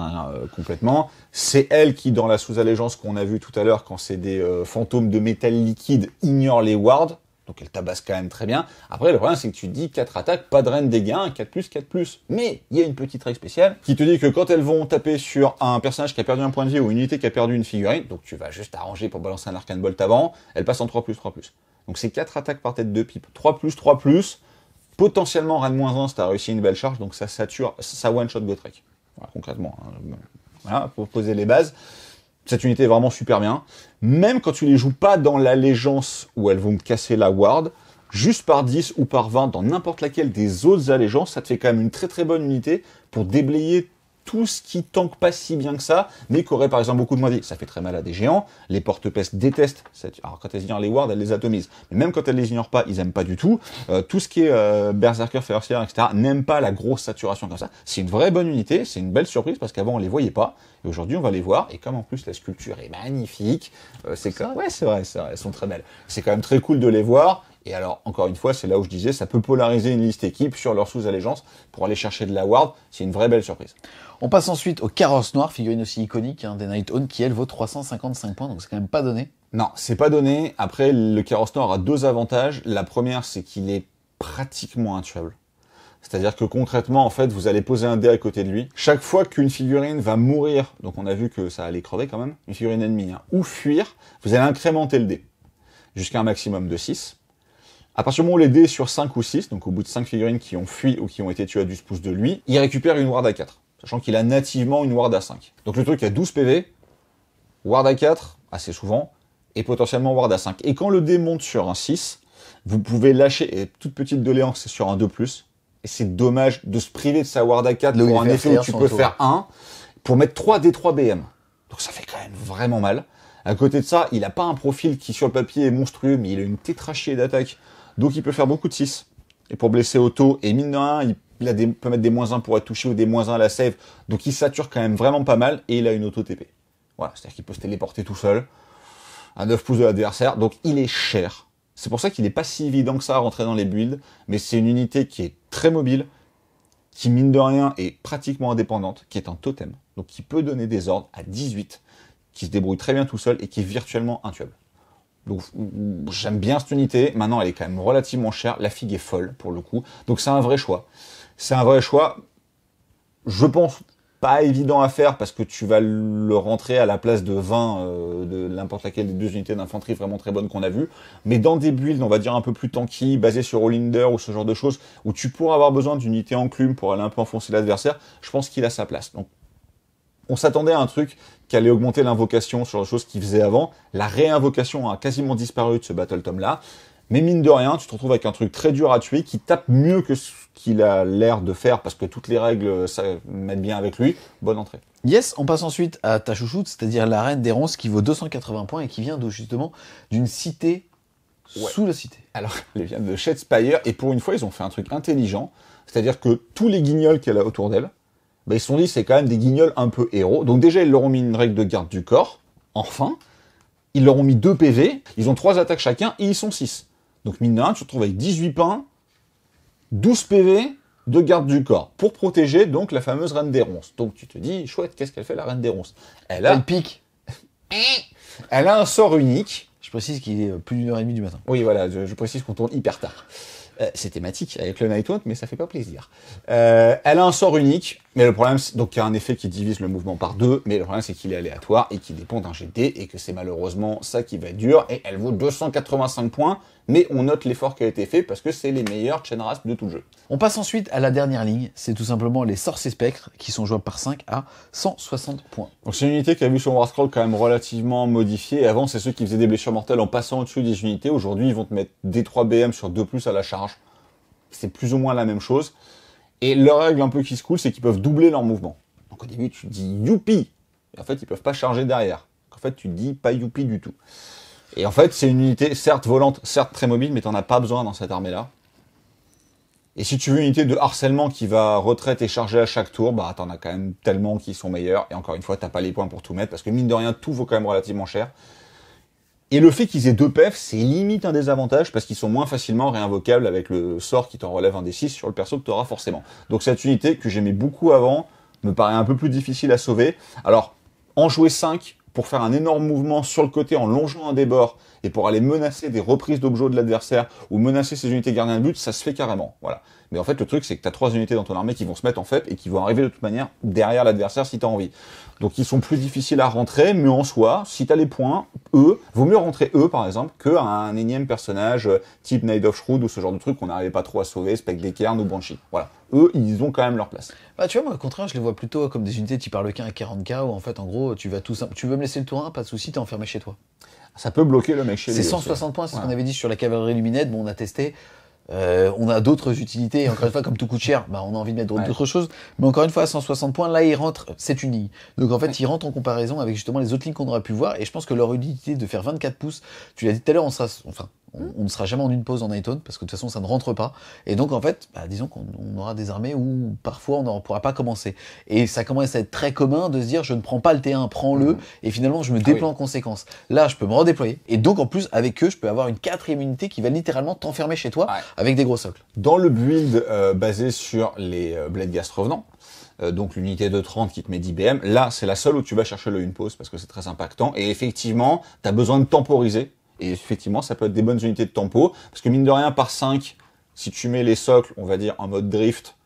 complètement. C'est elles qui, dans la sous-allégeance qu'on a vu tout à l'heure, quand c'est des fantômes de métal liquide, ignorent les wards. Donc elles tabassent quand même très bien. Après, le problème, c'est que tu te dis 4 attaques, pas de reine dégâts, 4+, 4+. Mais il y a une petite règle spéciale qui te dit que quand elles vont taper sur un personnage qui a perdu un point de vie ou une unité qui a perdu une figurine, donc tu vas juste arranger pour balancer un Arcane Bolt avant, elle passe en 3+, 3+. Donc c'est 4 attaques par tête de pipe. 3+, 3+. Potentiellement reine -1 si t'as réussi une belle charge, donc ça sature, ça one-shot Gotrek. Voilà, concrètement. Voilà, pour poser les bases. Cette unité est vraiment super bien. Même quand tu les joues pas dans l'allégeance où elles vont te casser la ward, juste par 10 ou par 20 dans n'importe laquelle des autres allégeances, ça te fait quand même une très très bonne unité pour déblayer tout ce qui tank pas si bien que ça, mais qui aurait par exemple beaucoup de moins de vie. Ça fait très mal à des géants. Les porte-pestes détestent. Alors quand elles ignorent les wards, elles les atomisent. Mais même quand elles les ignorent pas, ils aiment pas du tout. Tout ce qui est Berserker, Ferocier, etc. n'aime pas la grosse saturation comme ça. C'est une vraie bonne unité. C'est une belle surprise parce qu'avant on les voyait pas. Et aujourd'hui on va les voir. Et comme en plus la sculpture est magnifique, c'est vrai. Elles sont très belles. C'est quand même très cool de les voir. Et alors, encore une fois, c'est là où je disais, ça peut polariser une liste équipe sur leur sous-allégeance pour aller chercher de la ward. C'est une vraie belle surprise. On passe ensuite au Carrosse Noir, figurine aussi iconique des Night Own, qui elle vaut 355 points, donc c'est quand même pas donné. Non, c'est pas donné. Après, le Carrosse Noir a 2 avantages. La première, c'est qu'il est pratiquement intuable. C'est-à-dire que concrètement, en fait, vous allez poser un dé à côté de lui. Chaque fois qu'une figurine va mourir, donc on a vu que ça allait crever quand même, une figurine ennemie, ou fuir, vous allez incrémenter le dé jusqu'à un maximum de 6. À partir du moment où les dés sur 5 ou 6, donc au bout de 5 figurines qui ont fui ou qui ont été tuées à 12 pouces de lui, il récupère une ward à 4, sachant qu'il a nativement une ward à 5. Donc le truc a 12 PV, ward à 4, assez souvent, et potentiellement ward à 5. Et quand le dé monte sur un 6, vous pouvez lâcher, et toute petite doléance, c'est sur un 2+, et c'est dommage de se priver de sa ward à 4 pour un effet où tu peux faire 1, pour mettre 3 D3 BM. Donc ça fait quand même vraiment mal. À côté de ça, il a pas un profil qui sur le papier est monstrueux, mais il a une tétrachier d'attaque. Donc il peut faire beaucoup de 6. Et pour blesser auto, et mine de rien, il peut mettre des -1 pour être touché ou des -1 à la save. Donc il sature quand même vraiment pas mal, et il a une auto TP. Voilà, c'est-à-dire qu'il peut se téléporter tout seul, à 9 pouces de l'adversaire, donc il est cher. C'est pour ça qu'il n'est pas si évident que ça à rentrer dans les builds, mais c'est une unité qui est très mobile, qui mine de rien est pratiquement indépendante, qui est un totem, donc qui peut donner des ordres à 18, qui se débrouille très bien tout seul et qui est virtuellement intuable. Donc j'aime bien cette unité, maintenant elle est quand même relativement chère, la figue est folle pour le coup, donc c'est un vrai choix. C'est un vrai choix, je pense pas évident à faire parce que tu vas le rentrer à la place de 20 de n'importe laquelle des 2 unités d'infanterie vraiment très bonnes qu'on a vues, mais dans des builds on va dire un peu plus tanky, basés sur All-Inder ou ce genre de choses, où tu pourras avoir besoin d'une unité enclume pour aller un peu enfoncer l'adversaire, je pense qu'il a sa place. Donc on s'attendait à un truc qui allait augmenter l'invocation sur les choses qu'il faisait avant. La réinvocation a quasiment disparu de ce Battle Tome-là. Mais mine de rien, tu te retrouves avec un truc très dur à tuer qui tape mieux que ce qu'il a l'air de faire parce que toutes les règles ça mettent bien avec lui. Bonne entrée. Yes, on passe ensuite à ta chouchoute, c'est-à-dire la Reine des Ronces qui vaut 280 points et qui vient justement d'une cité sous la cité. Alors, elle vient de Shadespire et pour une fois, ils ont fait un truc intelligent. C'est-à-dire que tous les guignols qu'elle a autour d'elle, ils se sont dit c'est quand même des guignols un peu héros. Donc déjà, ils leur ont mis une règle de garde du corps. Enfin, ils leur ont mis 2 PV. Ils ont 3 attaques chacun et ils sont 6. Donc mine de rien, tu te retrouves avec 18 pains, 12 PV de garde du corps pour protéger donc la fameuse Reine des Ronces. Donc tu te dis, chouette, qu'est-ce qu'elle fait la Reine des Ronces? Elle pique. Elle a un sort unique. Je précise qu'il est plus d'1h30 du matin. Oui, voilà, je précise qu'on tourne hyper tard. C'est thématique avec le Nighthunt, mais ça fait pas plaisir. Elle a un sort unique, Mais le problème, c'est donc il y a un effet qui divise le mouvement par 2, mais le problème c'est qu'il est aléatoire et qu'il dépend d'un GD et que c'est malheureusement ça qui va être dur. Et elle vaut 285 points, mais on note l'effort qui a été fait parce que c'est les meilleurs chain rasp de tout le jeu. On passe ensuite à la dernière ligne, c'est tout simplement les sorciers spectres qui sont jouables par 5 à 160 points. Donc c'est une unité qui a vu son War Scroll quand même relativement modifié. Et avant, c'est ceux qui faisaient des blessures mortelles en passant au-dessus des unités. Aujourd'hui, ils vont te mettre D3 BM sur 2+ à la charge. C'est plus ou moins la même chose. Et leur règle un peu qui se coule, c'est qu'ils peuvent doubler leur mouvement. Donc au début, tu te dis youpi. Et en fait, ils peuvent pas charger derrière. Donc en fait, tu te dis pas youpi du tout. Et en fait, c'est une unité certes volante, certes très mobile, mais t'en as pas besoin dans cette armée-là. Et si tu veux une unité de harcèlement qui va retraite et charger à chaque tour, bah t'en as quand même tellement qui sont meilleurs. Et encore une fois, t'as pas les points pour tout mettre, parce que mine de rien, tout vaut quand même relativement cher. Et le fait qu'ils aient 2 PF, c'est limite un désavantage, parce qu'ils sont moins facilement réinvocables avec le sort qui t'en relève un des 6 sur le perso que tu auras forcément. Donc cette unité que j'aimais beaucoup avant, me paraît un peu plus difficile à sauver. Alors, en jouer 5 pour faire un énorme mouvement sur le côté en longeant un des bords, et pour aller menacer des reprises d'objets de l'adversaire, ou menacer ses unités gardiens de but, ça se fait carrément. Voilà. Mais en fait, le truc, c'est que tu as 3 unités dans ton armée qui vont se mettre en fait, et qui vont arriver de toute manière derrière l'adversaire si tu as envie. Donc ils sont plus difficiles à rentrer, mais en soi, si tu as les points, vaut mieux rentrer par exemple, qu'un énième personnage type Knight of Shroud ou ce genre de truc qu'on n'arrivait pas trop à sauver, Spectre des Cairns ou Banshee. Voilà. Ils ont quand même leur place. Bah tu vois, moi au contraire, je les vois plutôt comme des unités type Harlequin à 40k, où en fait, en gros, tu veux me laisser le tour 1, pas de souci, t'es enfermé chez toi. Ça peut bloquer le mec chez lui. C'est 160 points, c'est ce qu'on avait dit sur la cavalerie luminette, bon on a testé. On a d'autres utilités, et encore une fois, comme tout coûte cher, bah, on a envie de mettre d'autres choses. Mais encore une fois, à 160 points, là, ils rentrent, c'est une ligne. Donc en fait, ils rentrent en comparaison avec justement les autres lignes qu'on aurait pu voir, et je pense que leur utilité de faire 24 pouces, tu l'as dit tout à l'heure, on ne sera jamais en une pause en Nightone, parce que de toute façon, ça ne rentre pas. Et donc, en fait, disons qu'on aura des armées où parfois on ne pourra pas commencer. Et ça commence à être très commun de se dire, je ne prends pas le T1, prends-le, et finalement, je me déploie en conséquence. Là, je peux me redéployer. Et donc, en plus, avec eux, je peux avoir une 4e unité qui va littéralement t'enfermer chez toi avec des gros socles. Dans le build basé sur les Bloodghast revenants, donc l'unité de 30 qui te met 10 BM, là, c'est la seule où tu vas chercher le une pause, parce que c'est très impactant. Et effectivement, tu as besoin de temporiser. Et effectivement, ça peut être des bonnes unités de tempo, parce que mine de rien, par 5, si tu mets les socles, on va dire en mode drift,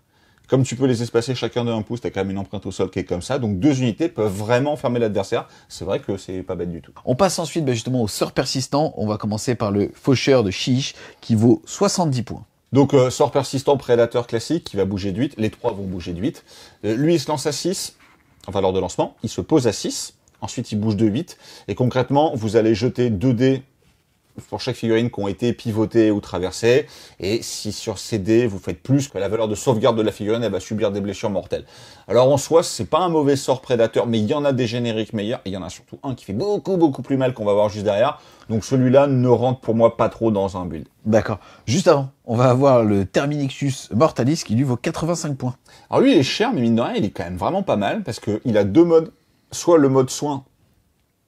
comme tu peux les espacer chacun de 1 pouce, t'as quand même une empreinte au sol qui est comme ça, donc 2 unités peuvent vraiment fermer l'adversaire. C'est vrai que c'est pas bête du tout. On passe ensuite justement au sort persistant. On va commencer par le faucheur de Chiche, qui vaut 70 points. Donc sort persistant, prédateur classique, qui va bouger de 8, les 3 vont bouger de 8. Lui, il se lance à 6, enfin lors de lancement, il se pose à 6, ensuite il bouge de 8, et concrètement, vous allez jeter 2 dés pour chaque figurine qui ont été pivotées ou traversées, et si sur ces dés vous faites plus que la valeur de sauvegarde de la figurine, elle va subir des blessures mortelles. Alors en soi, c'est pas un mauvais sort prédateur, mais il y en a des génériques meilleurs, et il y en a surtout un qui fait beaucoup plus mal qu'on va voir juste derrière, donc celui-là ne rentre pour moi pas trop dans un build. D'accord. Juste avant, on va avoir le Terminixus Mortalis qui lui vaut 85 points. Alors lui il est cher, mais mine de rien, il est quand même vraiment pas mal, parce qu'il a 2 modes, soit le mode soin,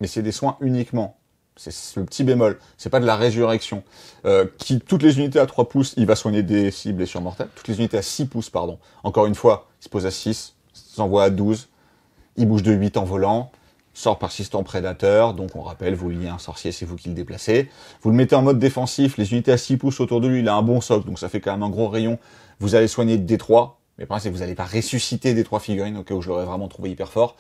mais c'est des soins uniquement, c'est le petit bémol, c'est pas de la résurrection. Toutes les unités à 3 pouces, il va soigner des cibles blessures mortelles. Toutes les unités à 6 pouces, pardon. Encore une fois, il se pose à 6, il s'envoie à 12, il bouge de 8 en volant, sort persistant prédateur, donc on rappelle, vous liez un sorcier, c'est vous qui le déplacez. Vous le mettez en mode défensif, les unités à 6 pouces autour de lui, il a un bon socle, donc ça fait quand même un gros rayon. Vous allez soigner des 3, mais le problème c'est que vous n'allez pas ressusciter des 3 figurines, au cas où je l'aurais vraiment trouvé hyper fort.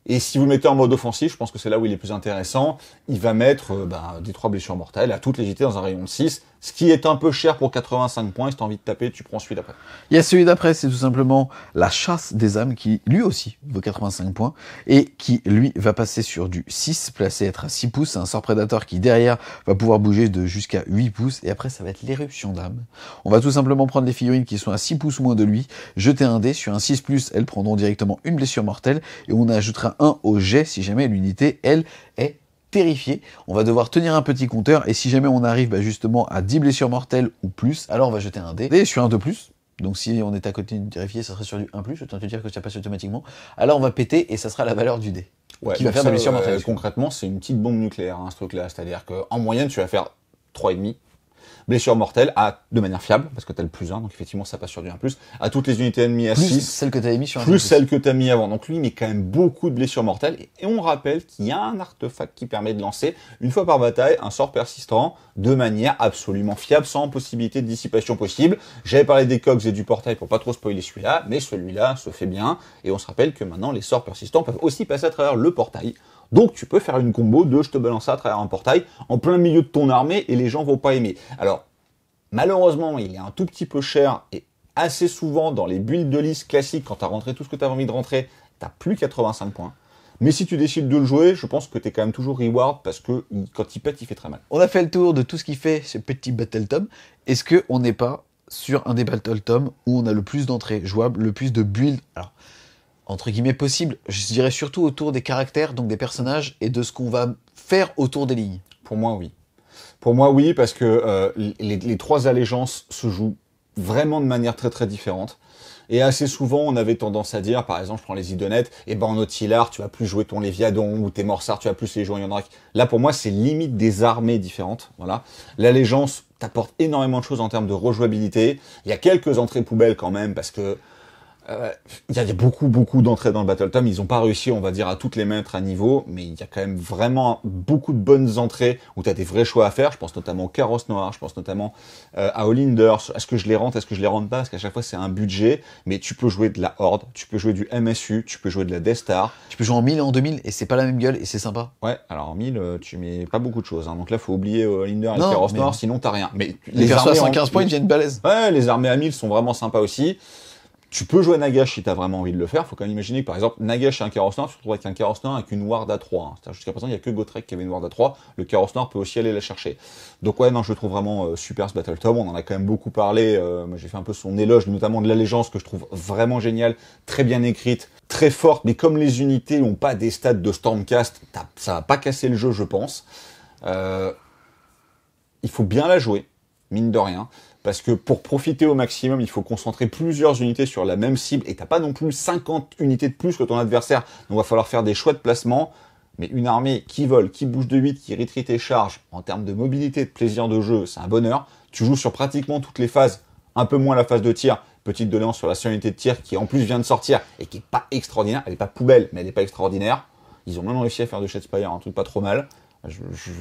Et si vous le mettez en mode offensif, je pense que c'est là où il est plus intéressant, il va mettre des 3 blessures mortelles à toutes les unités dans un rayon de 6, ce qui est un peu cher pour 85 points, si t'as envie de taper, tu prends celui d'après. Il y a celui d'après, c'est tout simplement la chasse des âmes qui, lui aussi, vaut 85 points, et qui, lui, va passer sur du 6, placé à être à 6 pouces, c'est un sort prédateur qui, derrière, va pouvoir bouger de jusqu'à 8 pouces, et après, ça va être l'éruption d'âme. On va tout simplement prendre les figurines qui sont à 6 pouces ou moins de lui, jeter un dé, sur un 6+, elles prendront directement une blessure mortelle, et on ajoutera 1 au jet si jamais l'unité, elle, est terrifié. On va devoir tenir un petit compteur, et si jamais on arrive justement à 10 blessures mortelles ou plus, alors on va jeter un dé. Et sur un 2+, donc si on est à côté d'une terrifiée, ça serait sur du 1+, je tiens à te dire que ça passe automatiquement. Alors on va péter, et ça sera la valeur du dé. Ouais, qui va faire des blessures mortelles. Concrètement, c'est une petite bombe nucléaire, ce truc-là. C'est-à-dire qu'en moyenne, tu vas faire 3,5. blessure mortelle de manière fiable, parce que t'as le +1, donc effectivement ça passe sur du 1+, à toutes les unités ennemies à Plus 6, celle que tu avais mis sur un plus Tempus. celle que t'as mis avant. Donc lui, il met quand même beaucoup de blessures mortelles, et on rappelle qu'il y a un artefact qui permet de lancer, une fois par bataille, un sort persistant, de manière absolument fiable, sans possibilité de dissipation possible. J'avais parlé des cogs et du portail pour pas trop spoiler celui-là, mais celui-là se fait bien, et on se rappelle que maintenant les sorts persistants peuvent aussi passer à travers le portail. Donc tu peux faire une combo de je te balance ça à travers un portail en plein milieu de ton armée et les gens vont pas aimer. Alors malheureusement il est un tout petit peu cher et assez souvent dans les builds de liste classiques quand tu as rentré tout ce que tu as envie de rentrer, tu plus 85 points. Mais si tu décides de le jouer, je pense que tu es quand même toujours reward parce que quand il pète, il fait très mal. On a fait le tour de tout ce qui fait ce petit Battle Tome. Est-ce qu'on n'est pas sur un des Battle Tomes où on a le plus d'entrées jouables, le plus de builds, alors entre guillemets possible, je dirais surtout autour des caractères, donc des personnages, et de ce qu'on va faire autour des lignes? Pour moi, oui. Pour moi, oui, parce que les trois allégeances se jouent vraiment de manière très très différente. Et assez souvent, on avait tendance à dire, par exemple, je prends les Idonettes, et ben en Auxiliar, tu vas plus jouer ton Léviadon, ou tes Morsards, tu vas plus les jouer en Yondrak. Là, pour moi, c'est limite des armées différentes. Voilà. L'allégeance t'apporte énormément de choses en termes de rejouabilité. Il y a quelques entrées poubelles quand même, parce que il y a beaucoup d'entrées dans le Battle Tome. Ils n'ont pas réussi, on va dire, à toutes les mettre à niveau, mais il y a quand même vraiment beaucoup de bonnes entrées où tu as des vrais choix à faire. Je pense notamment au Carrosse Noir, je pense notamment à Olinder. Est-ce que je les rentre, est-ce que je les rentre pas? Parce qu'à chaque fois, c'est un budget, mais tu peux jouer de la Horde, tu peux jouer du MSU, tu peux jouer de la Death Star. Tu peux jouer en 1000 et en 2000, et c'est pas la même gueule, et c'est sympa. Ouais, alors en 1000, tu mets pas beaucoup de choses. Hein. Donc là, faut oublier Olinder et le Non, Carrosse mais- Noir, sinon t'as rien. Mais Les persos à armées 115 points, ils deviennent balèzes. Ouais, les armées à 1000 sont vraiment sympas aussi. Tu peux jouer Nagash si t'as vraiment envie de le faire. Faut quand même imaginer que, par exemple, Nagash et un Carrosse Noir, tu te retrouves avec un Carrosse Noir avec une Ward à 3. Hein. C'est-à-dire, jusqu'à présent, il n'y a que Gotrek qui avait une Ward à 3. Le Carrosse Noir peut aussi aller la chercher. Donc ouais, non, je le trouve vraiment super ce Battle Tome. On en a quand même beaucoup parlé. Moi, j'ai fait un peu son éloge, notamment de l'allégeance que je trouve vraiment géniale, très bien écrite, très forte. Mais comme les unités n'ont pas des stats de Stormcast, ça va pas casser le jeu, je pense. Il faut bien la jouer, mine de rien. Parce que pour profiter au maximum, il faut concentrer plusieurs unités sur la même cible, et t'as pas non plus 50 unités de plus que ton adversaire, donc va falloir faire des choix de placement. Mais une armée qui vole, qui bouge de 8, qui retreat et charge, en termes de mobilité, de plaisir de jeu, c'est un bonheur. Tu joues sur pratiquement toutes les phases, un peu moins la phase de tir. Petite doléance sur la seule unité de tir qui en plus vient de sortir et qui est pas extraordinaire. Elle est pas poubelle, mais elle est pas extraordinaire. Ils ont même réussi à faire de Shadespire un truc pas trop mal.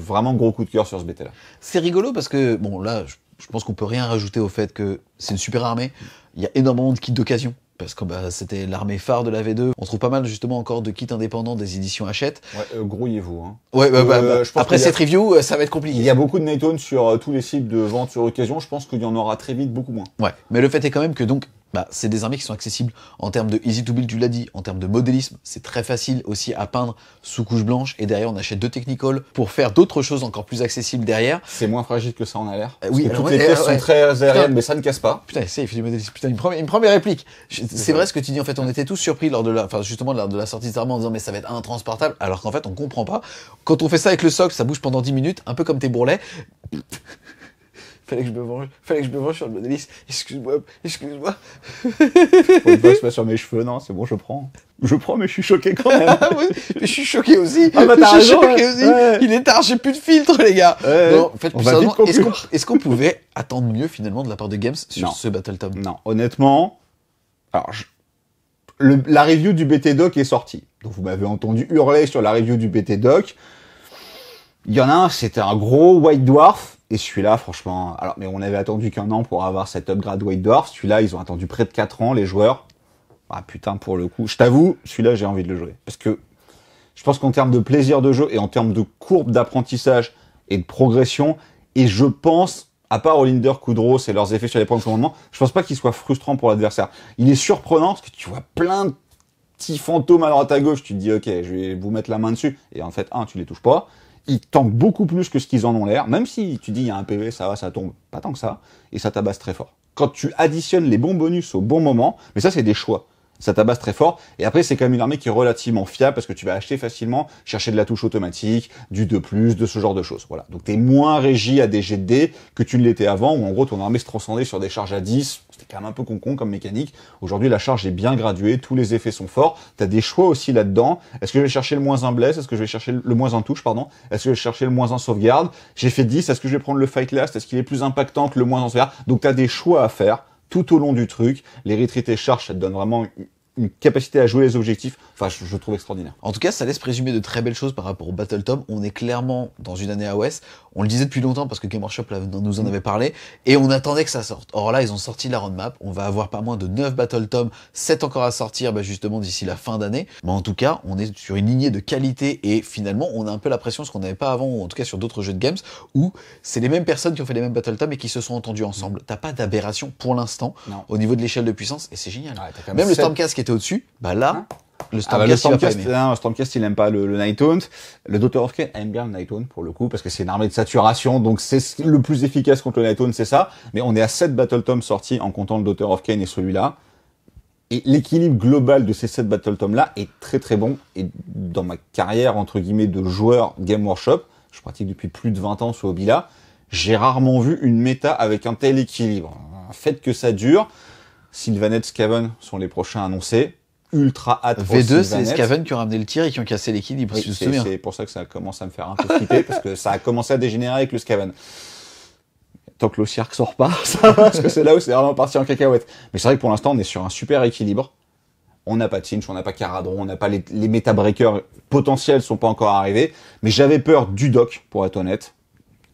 Vraiment gros coup de cœur sur ce BT là. C'est rigolo parce que, bon, là, je pense qu'on peut rien rajouter au fait que c'est une super armée. Il y a énormément de kits d'occasion. Parce que bah, c'était l'armée phare de la V2. On trouve pas mal justement encore de kits indépendants des éditions Hachette. Ouais, grouillez-vous. Hein. Ouais, je pense après cette review, ça va être compliqué. Il y a beaucoup de Nightone sur tous les sites de vente sur occasion. Je pense qu'il y en aura très vite beaucoup moins. Ouais, mais le fait est quand même que donc, bah, c'est des armées qui sont accessibles en termes de easy to build, tu l'as dit, en termes de modélisme, c'est très facile aussi à peindre sous couche blanche, et derrière on achète 2 technicals pour faire d'autres choses encore plus accessibles derrière. C'est moins fragile que ça en a l'air. Oui, parce que alors toutes les pièces sont très aériennes, mais ça ne casse pas. Putain, il fait du modélisme. Putain, une première réplique. C'est vrai ce que tu dis, en fait, on était tous surpris lors de la sortie de cette armée en disant mais ça va être intransportable, alors qu'en fait on comprend pas. Quand on fait ça avec le socle, ça bouge pendant 10 minutes, un peu comme tes bourrelets. Fallait que je me venge sur le modélisme. Excuse-moi. Faut pas se mettre sur mes cheveux, non, c'est bon, je prends. Je prends, mais je suis choqué quand même. Mais je suis choqué aussi. Ah bah t'as je suis raison, choqué aussi. ouais. Il est tard, j'ai plus de filtre, les gars. Ouais. Non, en fait, On plus va vite sérieusement, conclure. est-ce qu'on pouvait attendre mieux finalement de la part de Games sur Non. ce Battle Tome? Non, honnêtement, alors la review du BT Doc est sortie. Donc vous m'avez entendu hurler sur la review du BT Doc. Il y en a un, c'était un gros White Dwarf. Et celui-là, franchement, alors, mais on avait attendu qu'1 an pour avoir cet upgrade White Dwarf. Celui-là, ils ont attendu près de 4 ans, les joueurs. Ah putain, pour le coup. Je t'avoue, celui-là, j'ai envie de le jouer. Parce que je pense qu'en termes de plaisir de jeu et en termes de courbe d'apprentissage et de progression, et je pense, à part Olinder, Kudros et leurs effets sur les points de commandement, je pense pas qu'il soit frustrant pour l'adversaire. Il est surprenant parce que tu vois plein de petits fantômes à droite à gauche. Tu te dis, ok, je vais vous mettre la main dessus. Et en fait, tu les touches pas. Ils tankent beaucoup plus que ce qu'ils en ont l'air, même si tu dis il y a un PV, ça va, ça tombe, pas tant que ça, et ça tabasse très fort. Quand tu additionnes les bons bonus au bon moment, mais ça c'est des choix. ça tabasse très fort. Et après, c'est quand même une armée qui est relativement fiable parce que tu vas acheter facilement, chercher de la touche automatique, du 2+, de ce genre de choses. Voilà. Donc t'es moins régi à des jets de dés que tu ne l'étais avant, où en gros ton armée se transcendait sur des charges à 10. C'était quand même un peu con comme mécanique. Aujourd'hui, la charge est bien graduée, tous les effets sont forts. T'as des choix aussi là-dedans. Est-ce que je vais chercher le moins 1 bless? Est-ce que je vais chercher le moins 1 touche, pardon? Est-ce que je vais chercher le moins 1 sauvegarde? J'ai fait 10. Est-ce que je vais prendre le fight last? Est-ce qu'il est plus impactant que le moins 1 sauvegarde? Donc t'as des choix à faire tout au long du truc. Les retreat et charge, ça te donne vraiment une capacité à jouer les objectifs, enfin je trouve extraordinaire. En tout cas, ça laisse présumer de très belles choses par rapport au Battletome. On est clairement dans une année AOS. On le disait depuis longtemps parce que Game Workshop nous en avait parlé, et on attendait que ça sorte. Or là, ils ont sorti la roadmap. On va avoir pas moins de 9 Battletomes, 7 encore à sortir justement d'ici la fin d'année. Mais en tout cas, on est sur une lignée de qualité, et finalement, on a un peu la pression, ce qu'on n'avait pas avant, ou en tout cas sur d'autres jeux de games, où c'est les mêmes personnes qui ont fait les mêmes Battletomes et qui se sont entendues ensemble. T'as pas d'aberration pour l'instant au niveau de l'échelle de puissance, et c'est génial. Ouais, même le Stormcast qui était au-dessus, là, le Stormcast, le Stormcast, il aime pas le Nighthaunt. Le Daughter of Kain aime bien le Nighthaunt pour le coup, parce que c'est une armée de saturation, donc c'est le plus efficace contre le Nighthaunt, c'est ça. Mais on est à 7 Battletomes sortis en comptant le Daughter of Kain et celui-là. Et l'équilibre global de ces 7 Battletomes-là est très très bon. Et dans ma carrière, entre guillemets, de joueur Game Workshop, je pratique depuis plus de 20 ans ce hobby-là, j'ai rarement vu une méta avec un tel équilibre. Faites que ça dure. Sylvaneth, Skaven sont les prochains annoncés. Ultra hâte. V2, c'est les Skaven qui ont ramené le tir et qui ont cassé l'équilibre, oui, si tu te souviens. C'est pour ça que ça commence à me faire un peu flipper, parce que ça a commencé à dégénérer avec le Skaven. Tant que l'Ossiark sort pas, ça va, parce que c'est là où c'est vraiment parti en cacahuète. Mais c'est vrai que pour l'instant, on est sur un super équilibre. On n'a pas Tynch, on n'a pas Caradron, on n'a pas les méta breakers potentiels sont pas encore arrivés. Mais j'avais peur du Doc, pour être honnête,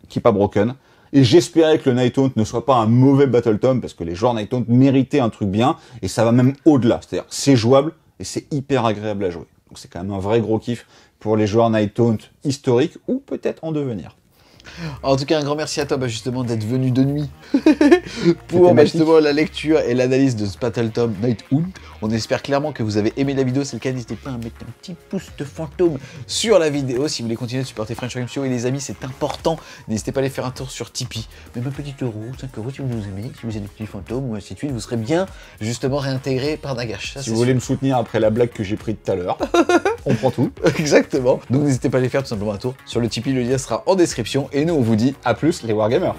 qui est pas broken. Et j'espérais que le Nighthaunt ne soit pas un mauvais Battletome, parce que les joueurs Nighthaunt méritaient un truc bien, et ça va même au-delà. C'est-à-dire, c'est jouable, et c'est hyper agréable à jouer. Donc c'est quand même un vrai gros kiff pour les joueurs Nighthaunt historiques, ou peut-être en devenir. En tout cas, un grand merci à toi justement d'être venu de nuit pour justement la lecture et l'analyse de ce Battletome Nighthaunt. On espère clairement que vous avez aimé la vidéo. C'est le cas, n'hésitez pas à mettre un petit pouce de fantôme sur la vidéo si vous voulez continuer de supporter French Game Show. Et les amis, c'est important. N'hésitez pas à aller faire un tour sur Tipeee. Même un petit euro, 5 euros si vous nous aimez, si vous êtes des petits fantômes ou ainsi de suite. Vous serez bien justement réintégré par Nagash. Ça, si vous voulez me soutenir après la blague que j'ai prise tout à l'heure, on prend tout. Exactement. Donc n'hésitez pas à aller faire tout simplement un tour sur le Tipeee. Le lien sera en description. Et nous, on vous dit à plus les Wargamers.